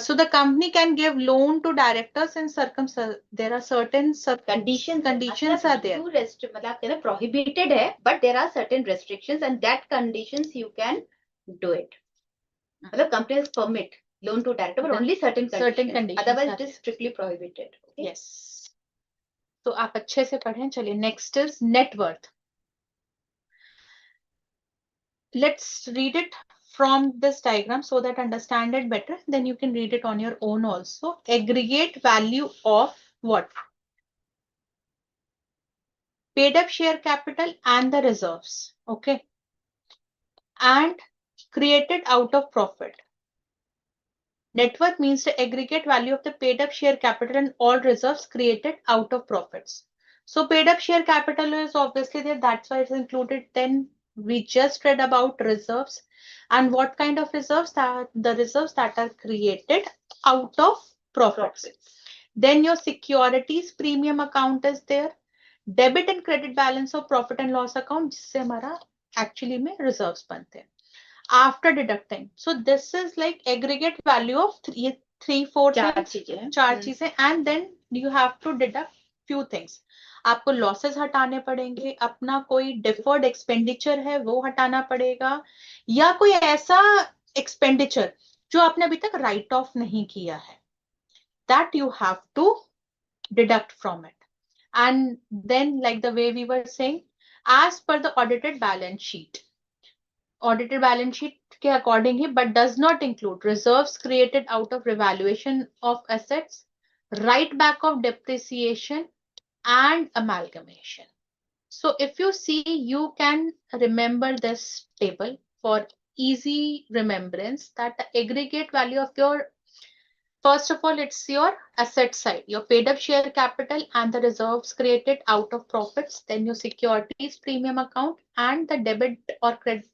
So the company can give loan to directors in circumstances. There are certain conditions are there. मतलब prohibited है, but there are certain restrictions and that conditions you can do it. मतलब companies permit loan to director, but only certain conditions. Otherwise it is strictly prohibited. Okay? Yes. तो आप अच्छे से पढ़ें। चलिए, next is net worth. Let's read it from this diagram so that understand it better. Then you can read it on your own also. Aggregate value of what? Paid up share capital and the reserves. Okay. And created out of profit. Net worth means the aggregate value of the paid up share capital and all reserves created out of profits. So paid up share capital is obviously there. That's why it's included. Then we just read about reserves and what kind of reserves, that the reserves that are created out of profits. Then your securities premium account is there. Debit and credit balance of profit and loss account, जिससे हमारा actually में reserves बनते हैं. After deducting, so this is like aggregate value of three, four चार चीजें, and then you have to deduct few things. आपको losses हटाने पड़ेंगे, अपना कोई deferred expenditure है वो हटाना पड़ेगा, या कोई ऐसा expenditure जो आपने अभी तक write off नहीं किया है, that you have to deduct from it. And then, like the way we were saying, as per the audited balance sheet के according he, but does not include reserves created out of revaluation of assets, write back of depreciation and amalgamation. So if you see, you can remember this table for easy remembrance, that the aggregate value of your, first of all, it's your asset side, your paid up share capital and the reserves created out of profits, then your securities premium account and the debit or credit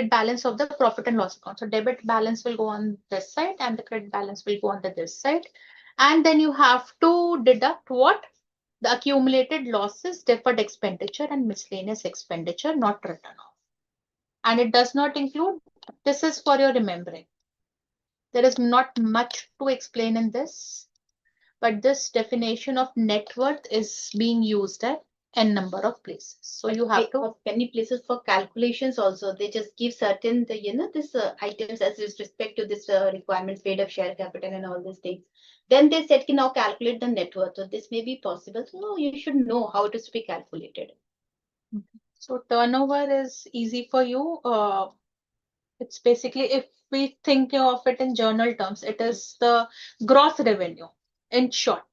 balance of the profit and loss account. So debit balance will go on this side and the credit balance will go on this side. And then you have to deduct what? The accumulated losses, deferred expenditure and miscellaneous expenditure not written off. And it does not include, this is for your remembering. There is not much to explain in this, but this definition of net worth is being used there. n number of places. So you have to many places for calculations also. They just give certain this items as with respect to this requirements paid of share capital and all these things. Then they said now calculate the net worth. So this may be possible. So no, you should know how it is to be calculated. So turnover is easy for you. It's basically, if we think of it in journal terms, it is the gross revenue in short.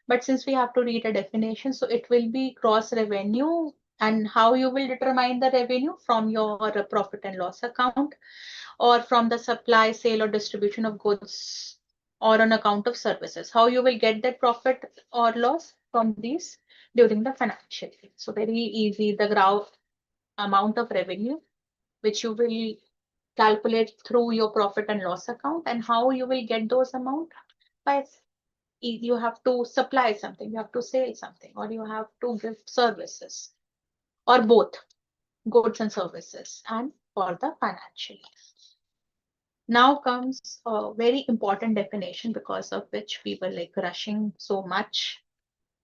But since we have to read a definition, so it will be gross revenue. And how you will determine the revenue? From your profit and loss account, or from the supply, sale, or distribution of goods, or on account of services. How you will get that profit or loss? From these during the financial year. So very easy, the graph amount of revenue which you will calculate through your profit and loss account. And how you will get those amount? By you have to supply something, you have to sell something, or you have to give services, or both, goods and services, and for the financial year. Now comes a very important definition, because of which we were like rushing so much.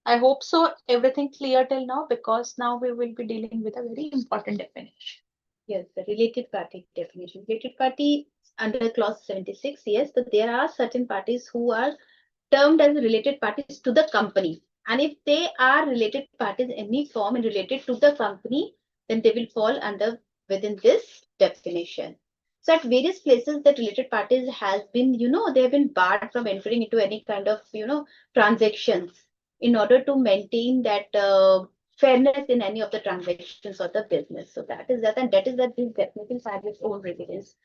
I hope so everything clear till now, because now we will be dealing with a very important definition. Yes, the related party definition. Related party under clause 76, yes, but there are certain parties who are termed as related parties to the company. And if they are related parties in any form and related to the company, then they will fall under within this definition. So at various places that related parties has been, they have been barred from entering into any kind of, transactions in order to maintain that fairness in any of the transactions or the business. So that is that, and that is that this definition has its own relevance.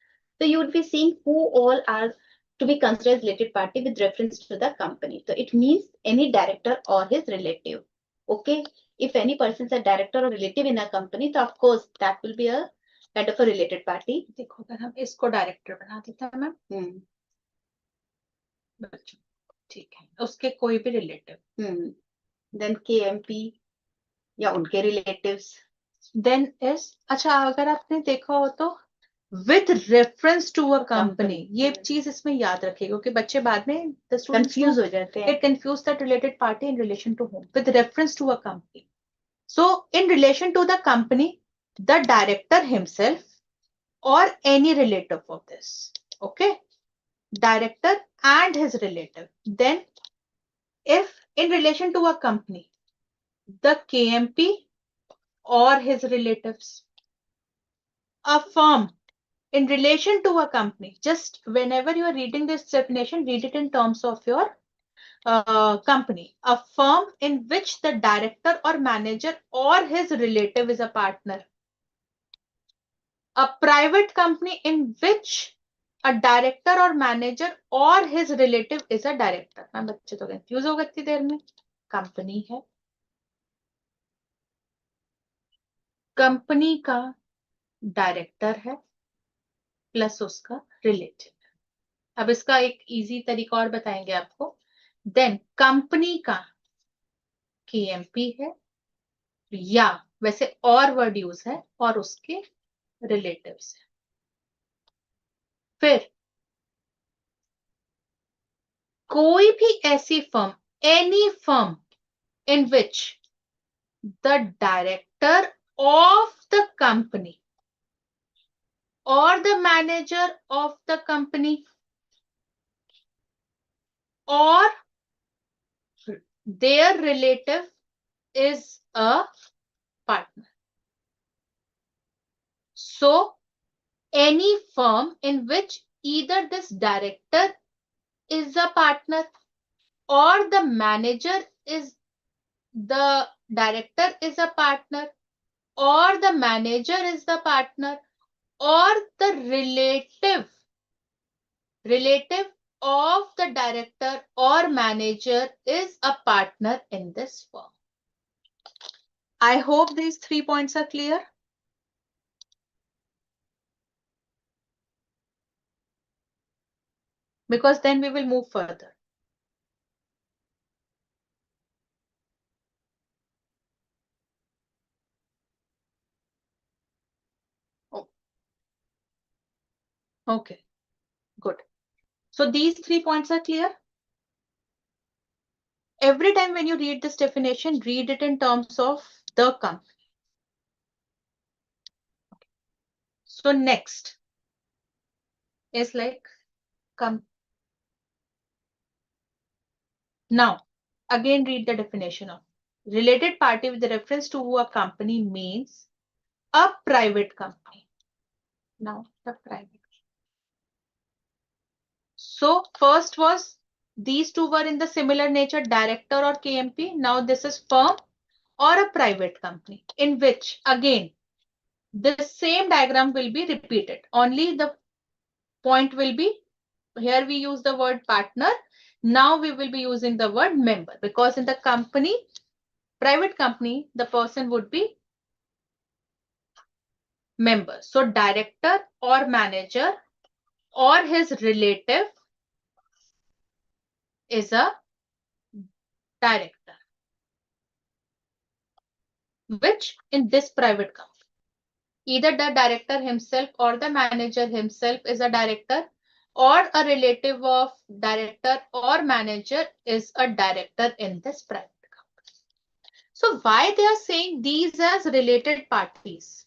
So you would be seeing who all are to be considered as related party with reference to the company. So it means any director or his relative. Okay. If any person is a director or relative in a company, so of course that will be a kind of a related party. देखो अगर हम इसको director बना देते हैं ma'am, ठीक है, उसके कोई भी रिलेटिव, देन KMP या उनके रिलेटिव्स, देन इज, अच्छा अगर आपने देखा हो तो with reference to a company, ये चीज इसमें याद रखिएगा, क्योंकि बच्चे बाद में कंफ्यूज हो जाते हैं, get confused that related party in relation to whom, with reference to a company. So in relation to the company, the director himself or any relative of this, okay, director and his relative. Then if in relation to a company, the KMP or his relatives, a firm in relation to a company, just whenever you are reading this definition, read it in terms of your company, a firm in which the director or manager or his relative is a partner, a private company in which a director or manager or his relative is a director. मैं बच्चे तो confuse हो गए इतनी देर में, company है, company का director है प्लस उसका रिलेटिव। अब इसका एक इजी तरीका और बताएंगे आपको। देन कंपनी का KMP है, या वैसे और वर्ड यूज है, और उसके रिलेटिव्स है। फिर कोई भी ऐसी firm, any firm in which the director of the company और the manager of the company और their relative is a partner. So any firm in which either this director is a partner or the manager is the director is a partner or the manager is the partner or the relative of the director or manager is a partner in this firm. I hope these 3 points are clear. Because then we will move further. Oh. Okay, good. So these 3 points are clear. every time when you read this definition, read it in terms of the company. So next is like now again read the definition of related party with reference to a company means a private company. Now the private. So first was these two were in the similar nature, director or KMP. Now this is firm or a private company, in which again the same diagram will be repeated. Only the point will be, here we use the word partner. Now we will be using the word member, because in the company, private company, the person would be member. So director or manager or his relative is a director, which in this private company, either the director himself or the manager himself is a director, or a relative of director or manager is a director in this private company. So why they are saying these as related parties?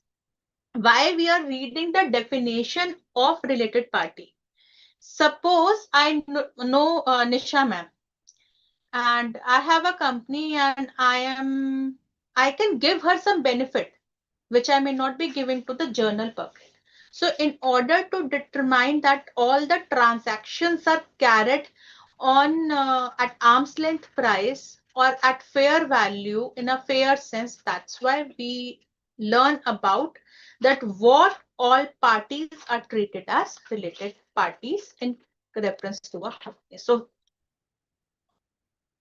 Why we are reading the definition of related party? Suppose I know Nisha ma'am, and I have a company and I can give her some benefit which I may not be giving to the general public. So in order to determine that all the transactions are carried on at arm's length price or at fair value in a fair sense, that's why we learn about that what all parties are treated as related parties in reference to a company. So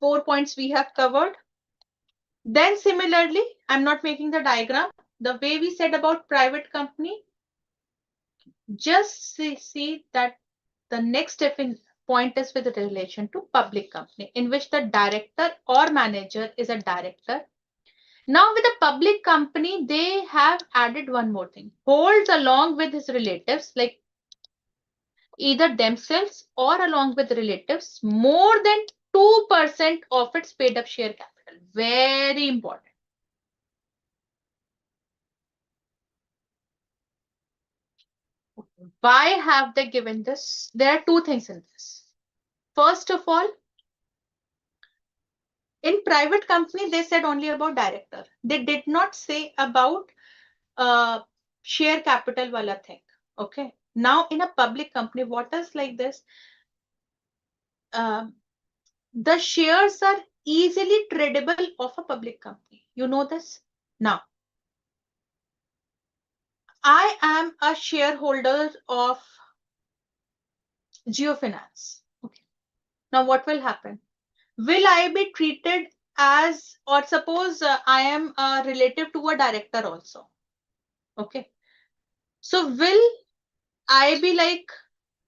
4 points we have covered. Then similarly, I'm not making the diagram. The way we said about private company, just see that the next point is with relation to public company, in which the director or manager is a director. Now with a public company, they have added one more thing, holds along with his relatives, like either themselves or along with relatives, more than 2% of its paid up share capital. Very important. Why have they given this? There are two things in this. First of all, in private company, they said only about director. They did not say about share capital wala thing. Okay. Now in a public company, what is like this? The shares are easily tradable of a public company. You know this? Now, I am a shareholder of Geofinance. Okay. Now what will happen? Will I be treated as, or suppose I am a relative to a director also. Okay. So will I be like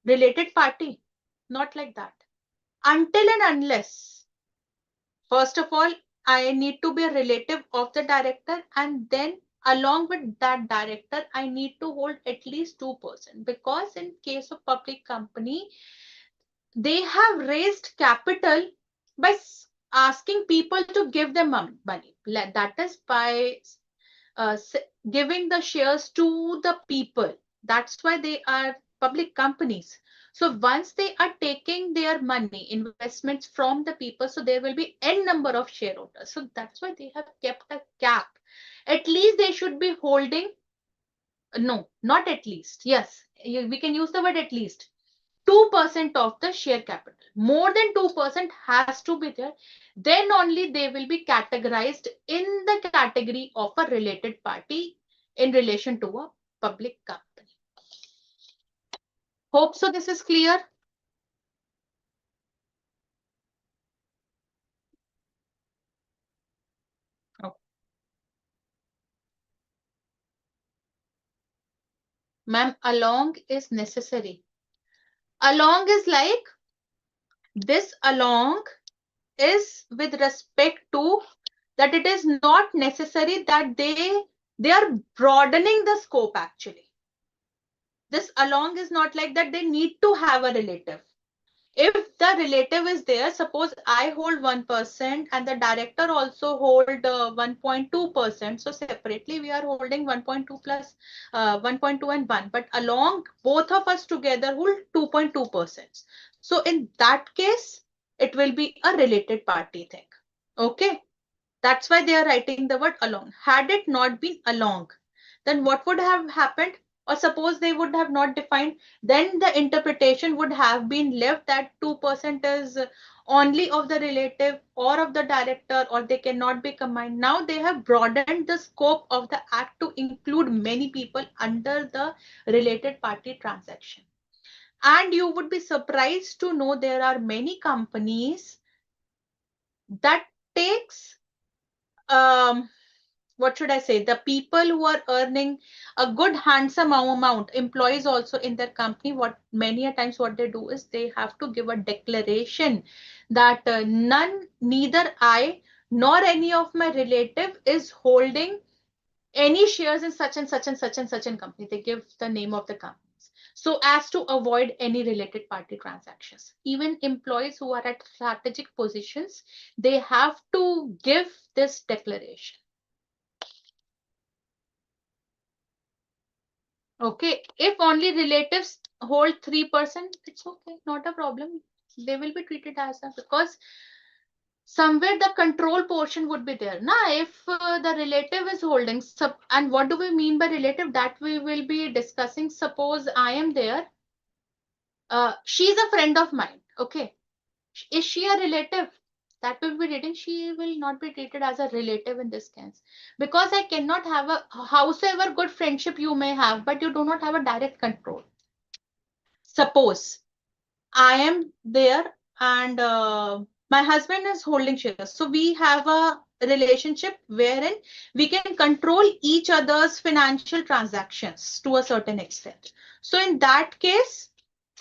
related party? Not like that. Until and unless, first of all, I need to be a relative of the director, and then along with that director, I need to hold at least 2%, because in case of public company, they have raised capital by asking people to give them money. That is by giving the shares to the people. That's why they are public companies. So once they are taking their money, investments from the people, so there will be n number of shareholders. So that's why they have kept a cap. At least they should be holding, no, not at least. Yes, we can use the word at least. 2% of the share capital. More than 2% has to be there. Then only they will be categorized in the category of a related party in relation to a public company. Hope so this is clear. Okay. Ma'am, along is necessary. Along is like, this along is with respect to that it is not necessary that they are broadening the scope actually. This along is not like that they need to have a relative. If the relative is there, suppose I hold 1% and the director also hold 1.2%. So separately we are holding 1.2 plus 1.2 and 1, but along both of us together hold 2.2%. So in that case, it will be a related party thing. Okay. That's why they are writing the word along. Had it not been along, then what would have happened? Or suppose they would have not defined, then the interpretation would have been left that 2% is only of the relative or of the director, or they cannot be combined. Now they have broadened the scope of the act to include many people under the related party transaction. And you would be surprised to know there are many companies that takes what should I say, the people who are earning a good handsome amount, employees also in their company, what many a times what they do is they have to give a declaration that neither I nor any of my relative is holding any shares in such and such and such and such a company. They give the name of the companies so as to avoid any related party transactions. Even employees who are at strategic positions, they have to give this declaration. Okay, if only relatives hold 3%, it's okay, not a problem. They will be treated as a, because somewhere the control portion would be there. Now, if the relative is holding, and what do we mean by relative? That we will be discussing. Suppose I am there. She's a friend of mine. Okay. Is she a relative? That will be reading. She will not be treated as a relative in this case. Because I cannot have a, howsoever good friendship you may have, but you do not have a direct control. Suppose I am there and my husband is holding shares. So we have a relationship wherein we can control each other's financial transactions to a certain extent. So in that case,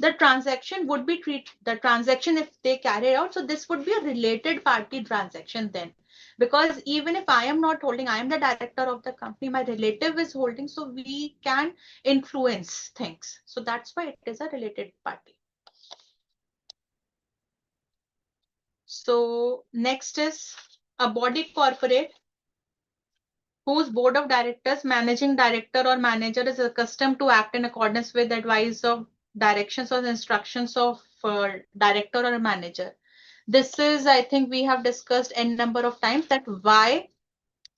the transaction would be the transaction if they carry out. So this would be a related party transaction then. Because even if I am not holding, I am the director of the company, my relative is holding, so we can influence things. So that's why it is a related party. So next is a body corporate whose board of directors, managing director or manager is accustomed to act in accordance with advice of directions or instructions of director or manager. This is, I think we have discussed n number of times that why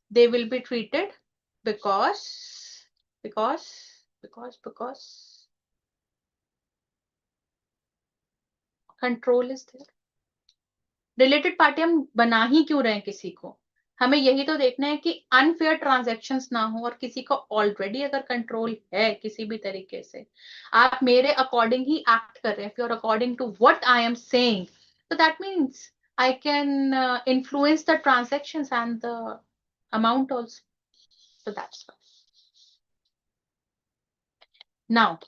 they will be treated because control is there. Related party हम बना ही क्यों रहे हैं किसी को, हमें यही तो देखना है कि अनफेयर ट्रांजैक्शंस ना हो और किसी को ऑलरेडी अगर कंट्रोल है किसी भी तरीके से, आप मेरे अकॉर्डिंग ही एक्ट कर रहे हैं, if you are according to what I am saying, so that means I can influence the transactions and the amount also. So that's why. Now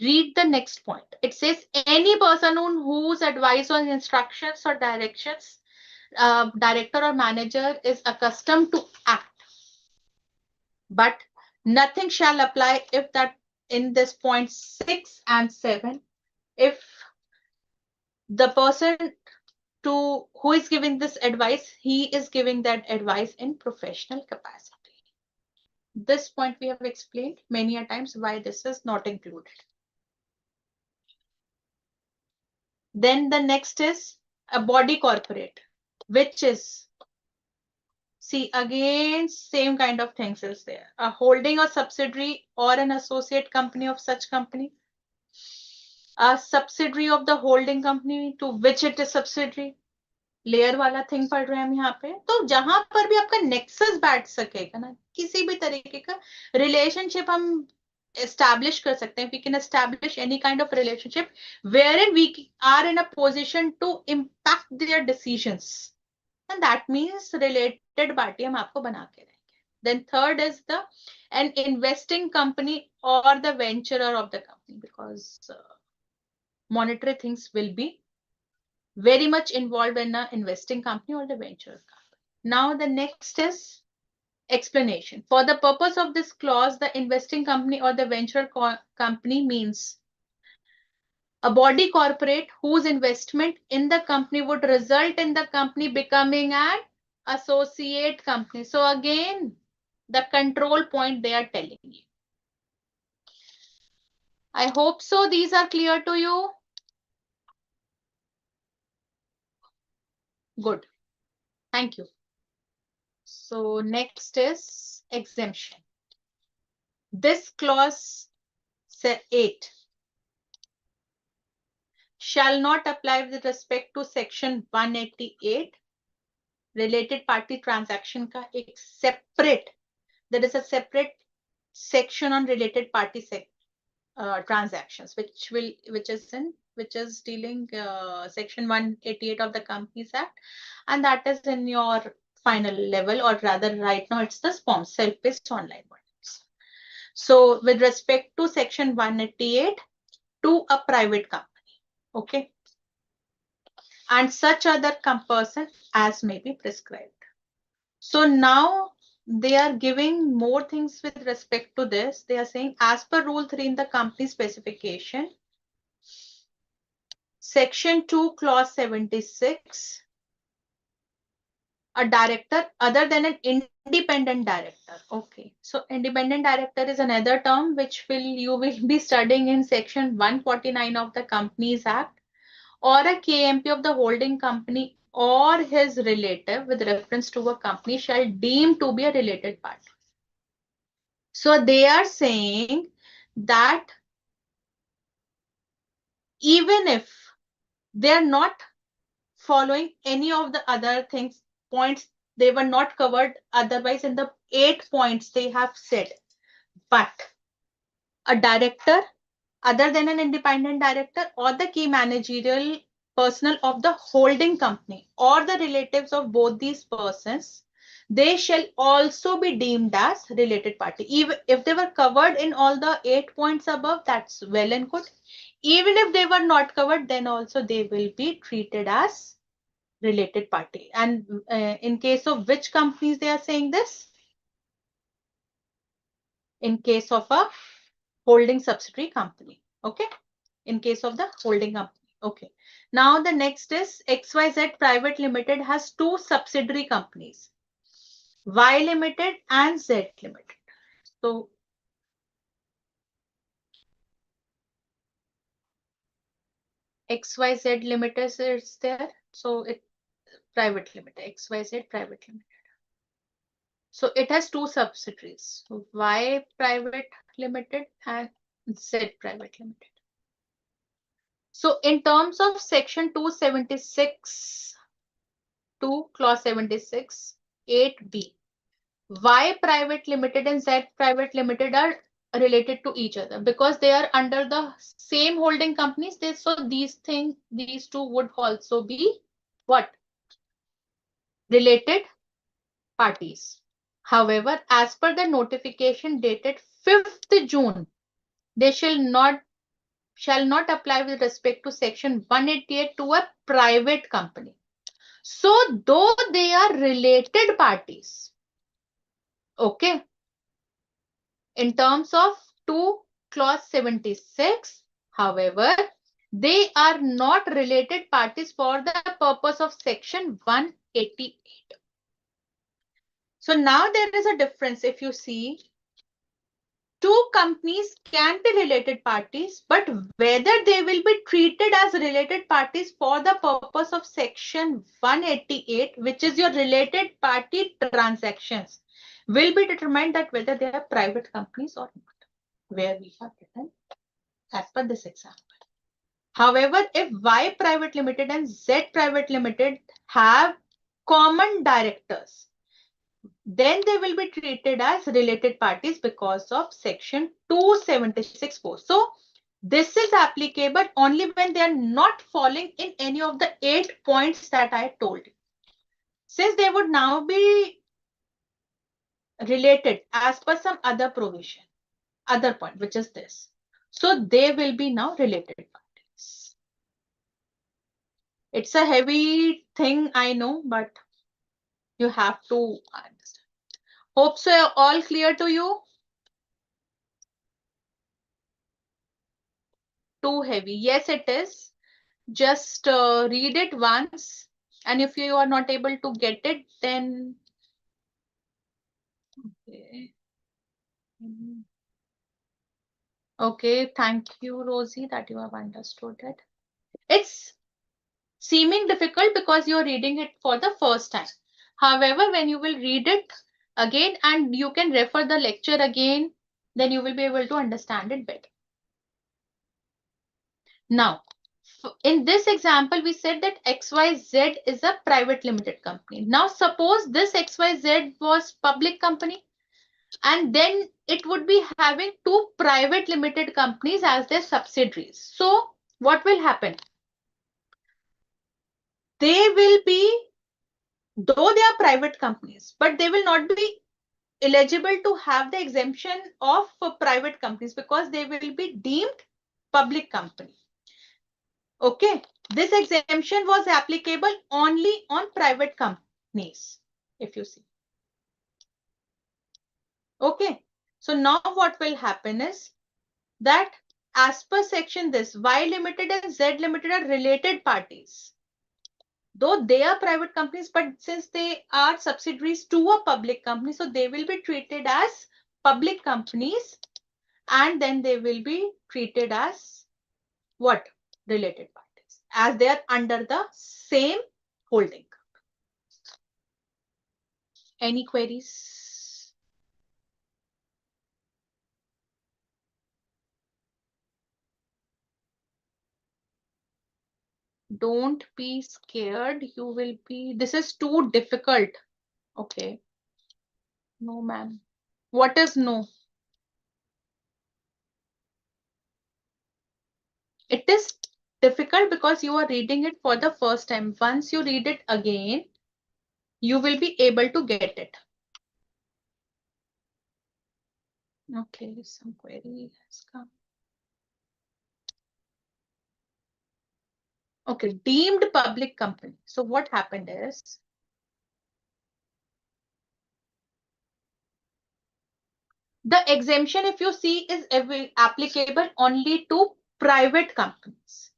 read the next point. It says any person on whose advice or instructions or directions director or manager is accustomed to act, but nothing shall apply if that in this point 6 and 7, if the person to who is giving this advice, he is giving that advice in professional capacity. This point we have explained many a times why this is not included. Then the next is a body corporate, which is, see, again, same kind of things is there. A holding or subsidiary or an associate company of such company. A subsidiary of the holding company to which it is subsidiary. Layer वाला thing पढ़ रहे हैं हम यहाँ पे, तो जहां पर भी आपका नेक्सस बैठ सकेगा ना, किसी भी तरीके का रिलेशनशिप हम establish कर सकते हैं. We can establish any kind of relationship wherein we are in a position to impact their decisions. And that means related party हम आपको बना के रहेंगे. Then third is an investing company or the venturer of the company, because monetary things will be very much involved in an investing company or the venture company. Now the next is explanation. For the purpose of this clause, the investing company or the venture company means A body corporate whose investment in the company would result in the company becoming an associate company. So again, the control point they are telling you. I hope so. These are clear to you. Good. Thank you. So next is exemption. This clause 8 shall not apply with respect to section 188 related party transaction का एक separate, there is a separate section on related party transactions which is dealing section 188 of the Companies Act, and that is in your final level, or rather right now it's the self-paced online models. So with respect to section 188 to a private company, okay, and such other person as may be prescribed. So now they are giving more things with respect to this. They are saying, as per rule 3 in the company specification, section 2 clause 76, a director other than an independent director. Okay, so independent director is another term which you will be studying in section 149 of the Companies Act, or a KMP of the holding company or his relative with reference to a company shall deem to be a related party. So they are saying that even if they are not following any of the other things, points, they were not covered otherwise in the 8 points they have said, but a director other than an independent director or the key managerial personnel of the holding company or the relatives of both these persons, they shall also be deemed as related party. Even if they were covered in all the 8 points above, that's well and good. Even if they were not covered, then also they will be treated as related party. And in case of which companies they are saying this? In case of a holding subsidiary company. Okay. In case of the holding company. Okay. Now the next is XYZ Private Limited has 2 subsidiary companies, Y Limited and Z Limited. So XYZ Limited is there. So it private limited, XYZ Private Limited. So it has 2 subsidiaries, Y Private Limited and Z Private Limited. So in terms of section 276 to clause 76 8B, Y Private Limited and Z Private Limited are related to each other because they are under the same holding companies. So these two would also be what? Related parties. However, as per the notification dated 5th June, they shall not apply with respect to section 188 to a private company. So though they are related parties, okay, in terms of 2 clause 76, however, they are not related parties for the purpose of section 188. So now there is a difference. If you see, 2 companies can be related parties, but whether they will be treated as related parties for the purpose of section 188, which is your related party transactions, will be determined that whether they are private companies or not, where we have written as per this example. However, if Y Private Limited and Z Private Limited have common directors, then they will be treated as related parties because of section 276(4). So this is applicable only when they are not falling in any of the 8 points that I told you. Since they would now be related as per some other provision, other point, which is this. So they will be now related parties. It's a heavy thing, I know, but you have to understand. Hope so all clear to you. too heavy. Yes, it is. Just read it once, and if you are not able to get it, then okay. Okay, thank you, Rosie, that you have understood it. It's seeming difficult because you're reading it for the first time. However, when you will read it again and you can refer the lecture again, then you will be able to understand it better. Now, in this example, we said that XYZ is a private limited company. Now, suppose this XYZ was public company, and then it would be having two private limited companies as their subsidiaries. So, what will happen? They will be, though they are private companies, but they will not be eligible to have the exemption of private companies because they will be deemed public company. Okay, this exemption was applicable only on private companies, if you see. Okay, so now what will happen is that as per section this, Y Limited and Z Limited are related parties. Though they are private companies, but since they are subsidiaries to a public company, so they will be treated as public companies, and then they will be treated as what? Related parties, as they are under the same holding. Any queries? Don't be scared. You will be, this is too difficult. Okay. No, ma'am. What is no? It is difficult because you are reading it for the first time. Once you read it again, you will be able to get it. Okay, some query has come. Okay, deemed public company. So what happened is, the exemption, if you see, is applicable only to private companies.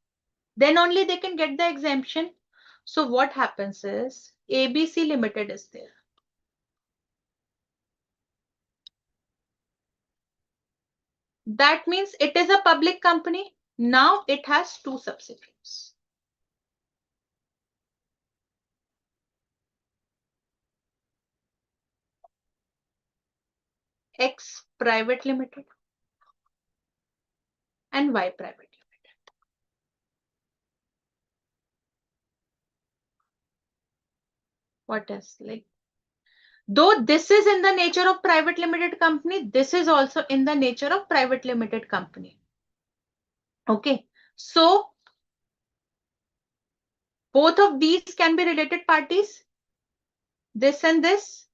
Then only they can get the exemption. So what happens is, ABC Limited is there. That means it is a public company. Now it has two subsidiaries. X Private Limited and Y Private Limited. What is like? Though this is in the nature of private limited company, this is also in the nature of private limited company. Okay, so both of these can be related parties. This and this.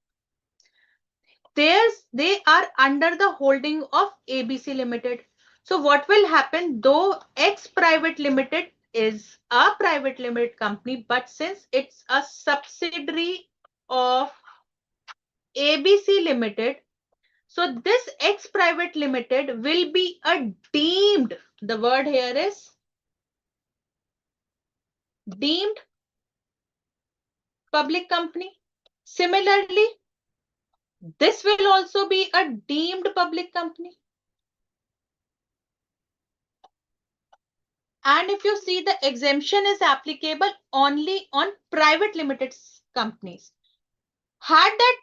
They are under the holding of ABC Limited. So what will happen, though X Private Limited is a private limited company, but since it's a subsidiary of ABC Limited, so this X Private Limited will be a deemed, the word here is deemed public company. Similarly, this will also be a deemed public company. And if you see, the exemption is applicable only on private limited companies. Had that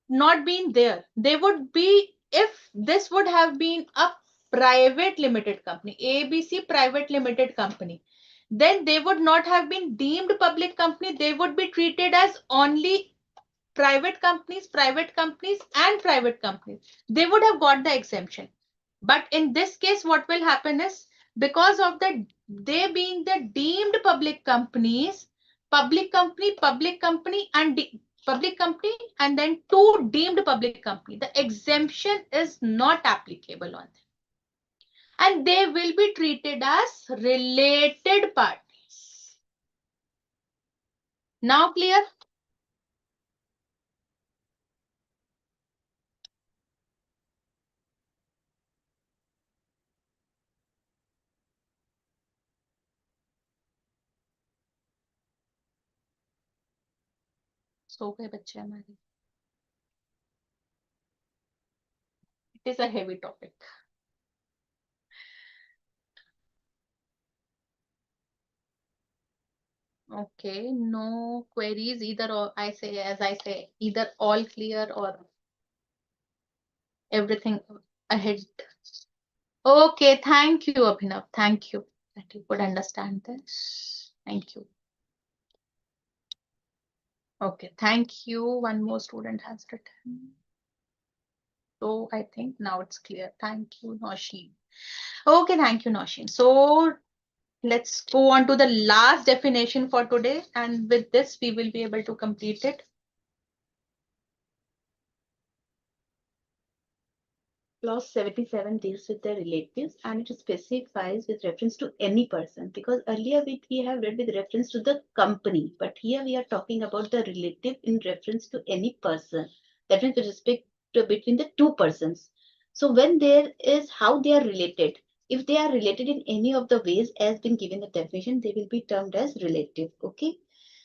not been there, they would be, if this would have been a private limited company, ABC Private Limited Company, then they would not have been deemed public company. They would be treated as only private companies and private companies. They would have got the exemption. But in this case, what will happen is, because of they being the deemed public companies, public company, and public company, and then two deemed public company, the exemption is not applicable on them. And they will be treated as related parties. Now clear? सो गए बच्चे हमारे. It is a heavy topic. Okay, no queries either, or I say either all clear or everything ahead. Okay, thank you, Abhinav. Thank you that you could understand this. Thank you. Okay, thank you. One more student has written. So I think now it's clear. Thank you, Nosheen. Okay, thank you, Nosheen. So let's go on to the last definition for today. And with this, we will be able to complete it. Clause 77 deals with the relatives and it specifies with reference to any person, because earlier we have read with reference to the company, but here we are talking about the relative in reference to any person. That means with respect to between the two persons. So when there is how they are related, if they are related in any of the ways as been given the definition, they will be termed as relative. Okay.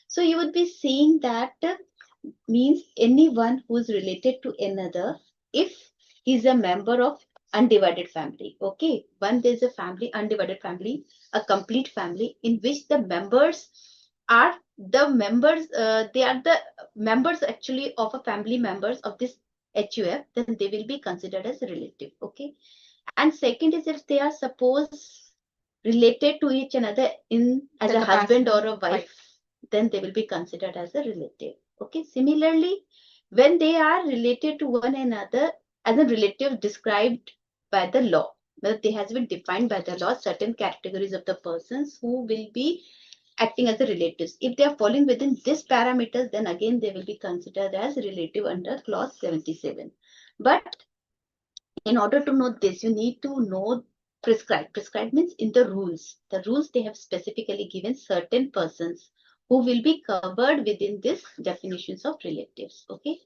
So you would be seeing that means anyone who is related to another if he's a member of undivided family. Okay, one there's a family, undivided family, a complete family in which the members are the members, they are the members actually of a family members of this HUF, then they will be considered as relative. Okay, and second is if they are suppose related to each another in as a husband or a wife, then they will be considered as a relative. Okay, similarly, when they are related to one another as a relative described by the law, well, they has been defined by the law certain categories of the persons who will be acting as the relatives. If they are falling within these parameters, then again they will be considered as relative under clause 77. But in order to know this, you need to know prescribed. Prescribed means in the rules. The rules they have specifically given certain persons who will be covered within this definitions of relatives. Okay.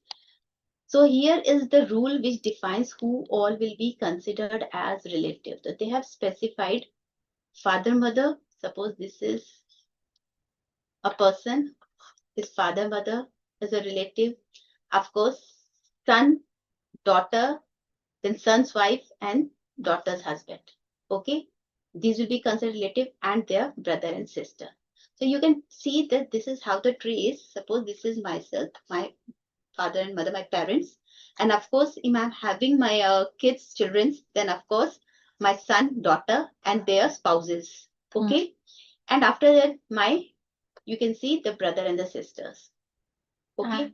So here is the rule which defines who all will be considered as relatives. So they have specified father, mother. Suppose this is a person, his father, mother is a relative. Of course, son, daughter, then son's wife and daughter's husband. Okay, these will be considered relative and their brother and sister. So you can see that this is how the tree is. Suppose this is myself, my father and mother, my parents, and of course if I'm having my kids, children, then of course my son, daughter and their spouses. Okay, and after that you can see the brother and the sisters. Okay. And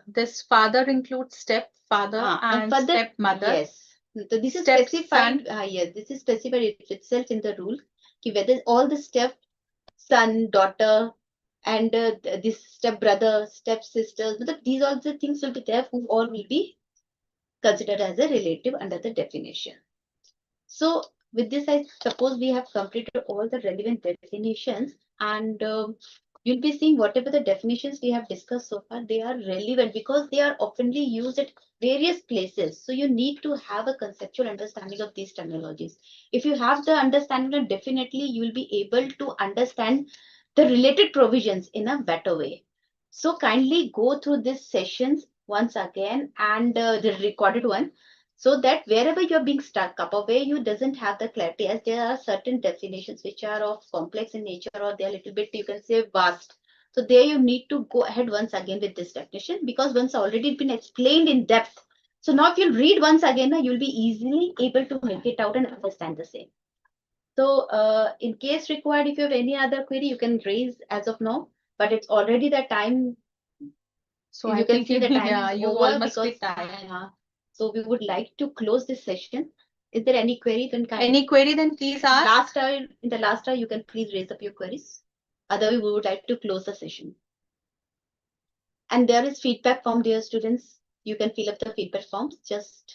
this father includes stepfather and stepmother. Yes. So this is specified. Yes, this is specified itself in the rule. Whether all the step son, daughter, and this step brother, step sisters, these all the things will be there who all will be considered as a relative under the definition. So with this, I suppose we have completed all the relevant definitions, and you'll be seeing whatever the definitions we have discussed so far, they are relevant because they are oftenly used at various places. So you need to have a conceptual understanding of these terminologies. If you have the understanding, then definitely you will be able to understand the related provisions in a better way. So kindly go through these sessions once again and the recorded one, so that wherever you're being stuck up or where you doesn't have the clarity, as there are certain definitions which are of complex in nature or they're a little bit, you can say, vast. So there you need to go ahead once again with this definition, because once already been explained in depth. So now if you'll read once again, you'll be easily able to make it out and understand the same. So in case required, if you have any other query, you can raise as of now, but it's already the time. So you can see the time you over all must because be tired. so we would like to close this session. Is there any query? Then any query? Then please ask. In the last hour, you can please raise up your queries. Otherwise, we would like to close the session. And there is feedback form, dear students. You can fill up the feedback forms. Just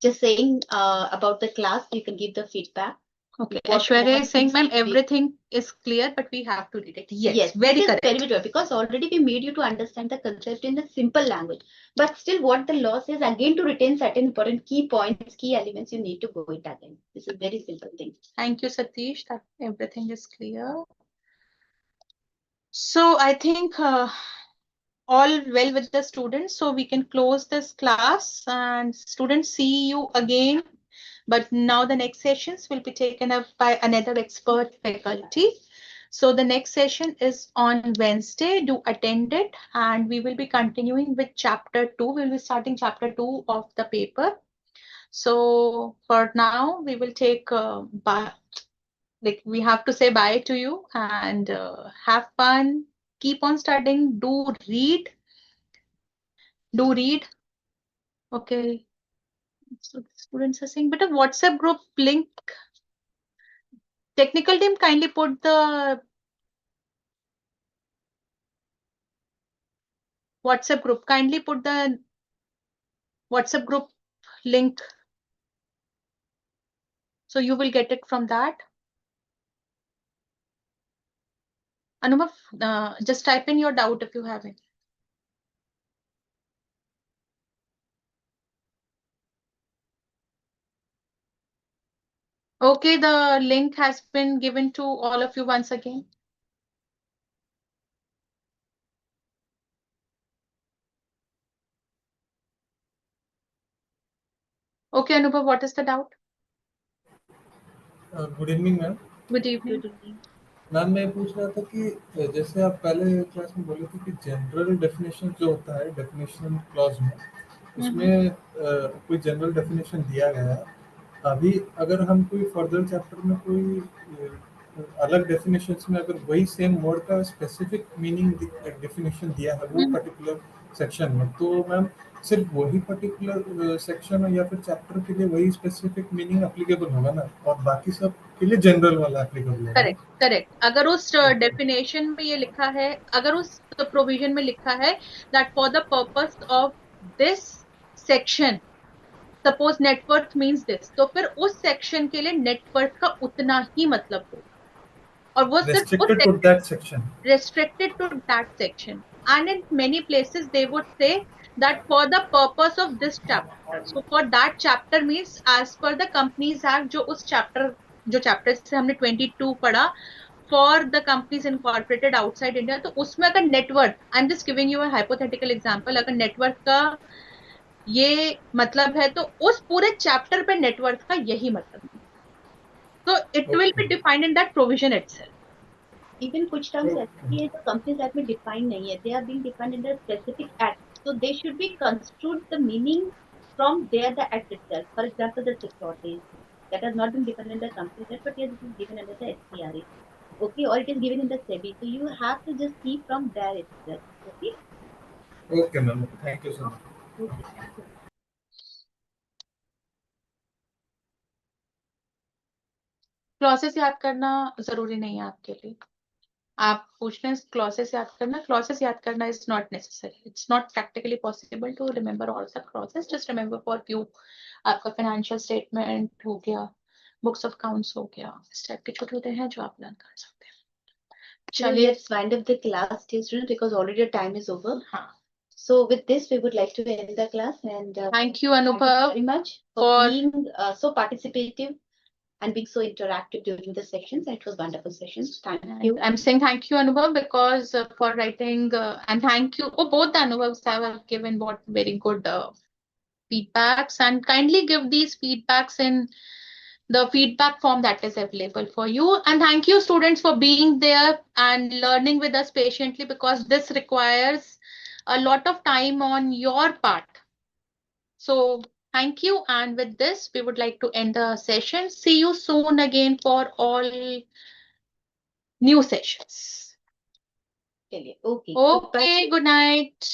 saying about the class. You can give the feedback. Okay, Aishwarya is saying, ma'am, everything is clear, but we have to read it. Yes, very correct. Very good, because already we made you to understand the concept in a simple language. But still, what the law says, again, to retain certain important key points, key elements, you need to go it again. This is very simple thing. Thank you, Satish. That everything is clear. So I think all well with the students, so we can close this class. And students, see you again. But now the next sessions will be taken up by another expert faculty. So the next session is on Wednesday. Do attend it, and we will be continuing with chapter 2. We'll be starting chapter 2 of the paper. So for now, we will take like we have to say bye to you, and have fun. Keep on studying. Do read. Do read. Okay. So the students are saying, but a WhatsApp group link. Technical team, kindly put the WhatsApp group. Kindly put the WhatsApp group link. So you will get it from that. Anubhav, just type in your doubt if you have it. Okay, the link has been given to all of you once again. Okay, Anubhav, what is the doubt? Good evening ma'am. Good evening. Good evening. Ma'am मैं पूछ रहा था कि जैसे आप पहले class में बोले थे कि जनरल डेफिनेशन जो होता है डेफिनेशन क्लॉज में, उसमें कोई जनरल डेफिनेशन दिया गया है। अभी अगर हम कोई फर्दर चैप्टर में कोई अलग डेफिनेशंस में अगर वही सेम वर्ड का स्पेसिफिक मीनिंग डेफिनेशन दिया है वो पर्टिकुलर सेक्शन में, तो मैम सिर्फ वही पर्टिकुलर सेक्शन या फिर चैप्टर के लिए वही स्पेसिफिक मीनिंग एप्लीकेबल होगा ना, और बाकी सब के लिए जनरल वाला एप्लीकेबल होगा? Correct correct. अगर उस डेफिनेशन में ये लिखा है, अगर उस प्रोविजन में लिखा है that for the purpose of this section suppose net worth means this, तो फिर उस सेक्शन के लिए नेटवर्थ का उतना ही मतलब होगा, और वो सिर्फ restricted to that section. Restricted to that section. And in many places they would say that for the purpose of this chapter. So for that chapter means as per the Companies Act, जो उस chapter जो chapter से हमने 22 पढ़ा for the companies incorporated outside India, तो उसमें अगर network, I'm just giving you a hypothetical example, अगर network का ये मतलब है तो उस पूरे chapter पे network का यही मतलब है. So it will be defined in that provision itself. Even कुछ terms ऐसी है जो Companies Act में define नहीं है. They are being defined in the specific act. So they should be construed the meaning from there the act itself. For example, the securities that has not been defined in the Companies Act, but yes, it is given under the SCRA. Okay, or it is given in the SEBI. So you have to just see from there itself. Okay. Okay, ma'am. Thank you so much. Okay, thank you. Clauses याद करना जरूरी नहीं है आपके लिए. आप पूछ रहे हैं क्लॉसेस याद करना. क्लॉसेस याद करना is not necessary. It's not practically possible to remember all the clauses. Just remember for few. आपका फाइनेंशियल स्टेटमेंट हो गया, बुक्स ऑफ अकाउंट्स हो गया, इस टाइप के छोटे छोटे हैं जो आप लर्न कर सकते हैं. चलिए, let's wind up the class, dear students, because already the time is over. हाँ. So with this, we would like to end the class, and Thank you, thank you Anubhav, very much for being so participative and being so interactive during the sessions. It was wonderful sessions. Thank you. I'm saying thank you, Anubhav, because for writing and thank you. Oh, both the Anubhavs have given what very good feedbacks, and kindly give these feedbacks in the feedback form that is available for you. And thank you, students, for being there and learning with us patiently, because this requires a lot of time on your part. So thank you. And with this, we would like to end the session. See you soon again for all new sessions. Okay. Okay, good night.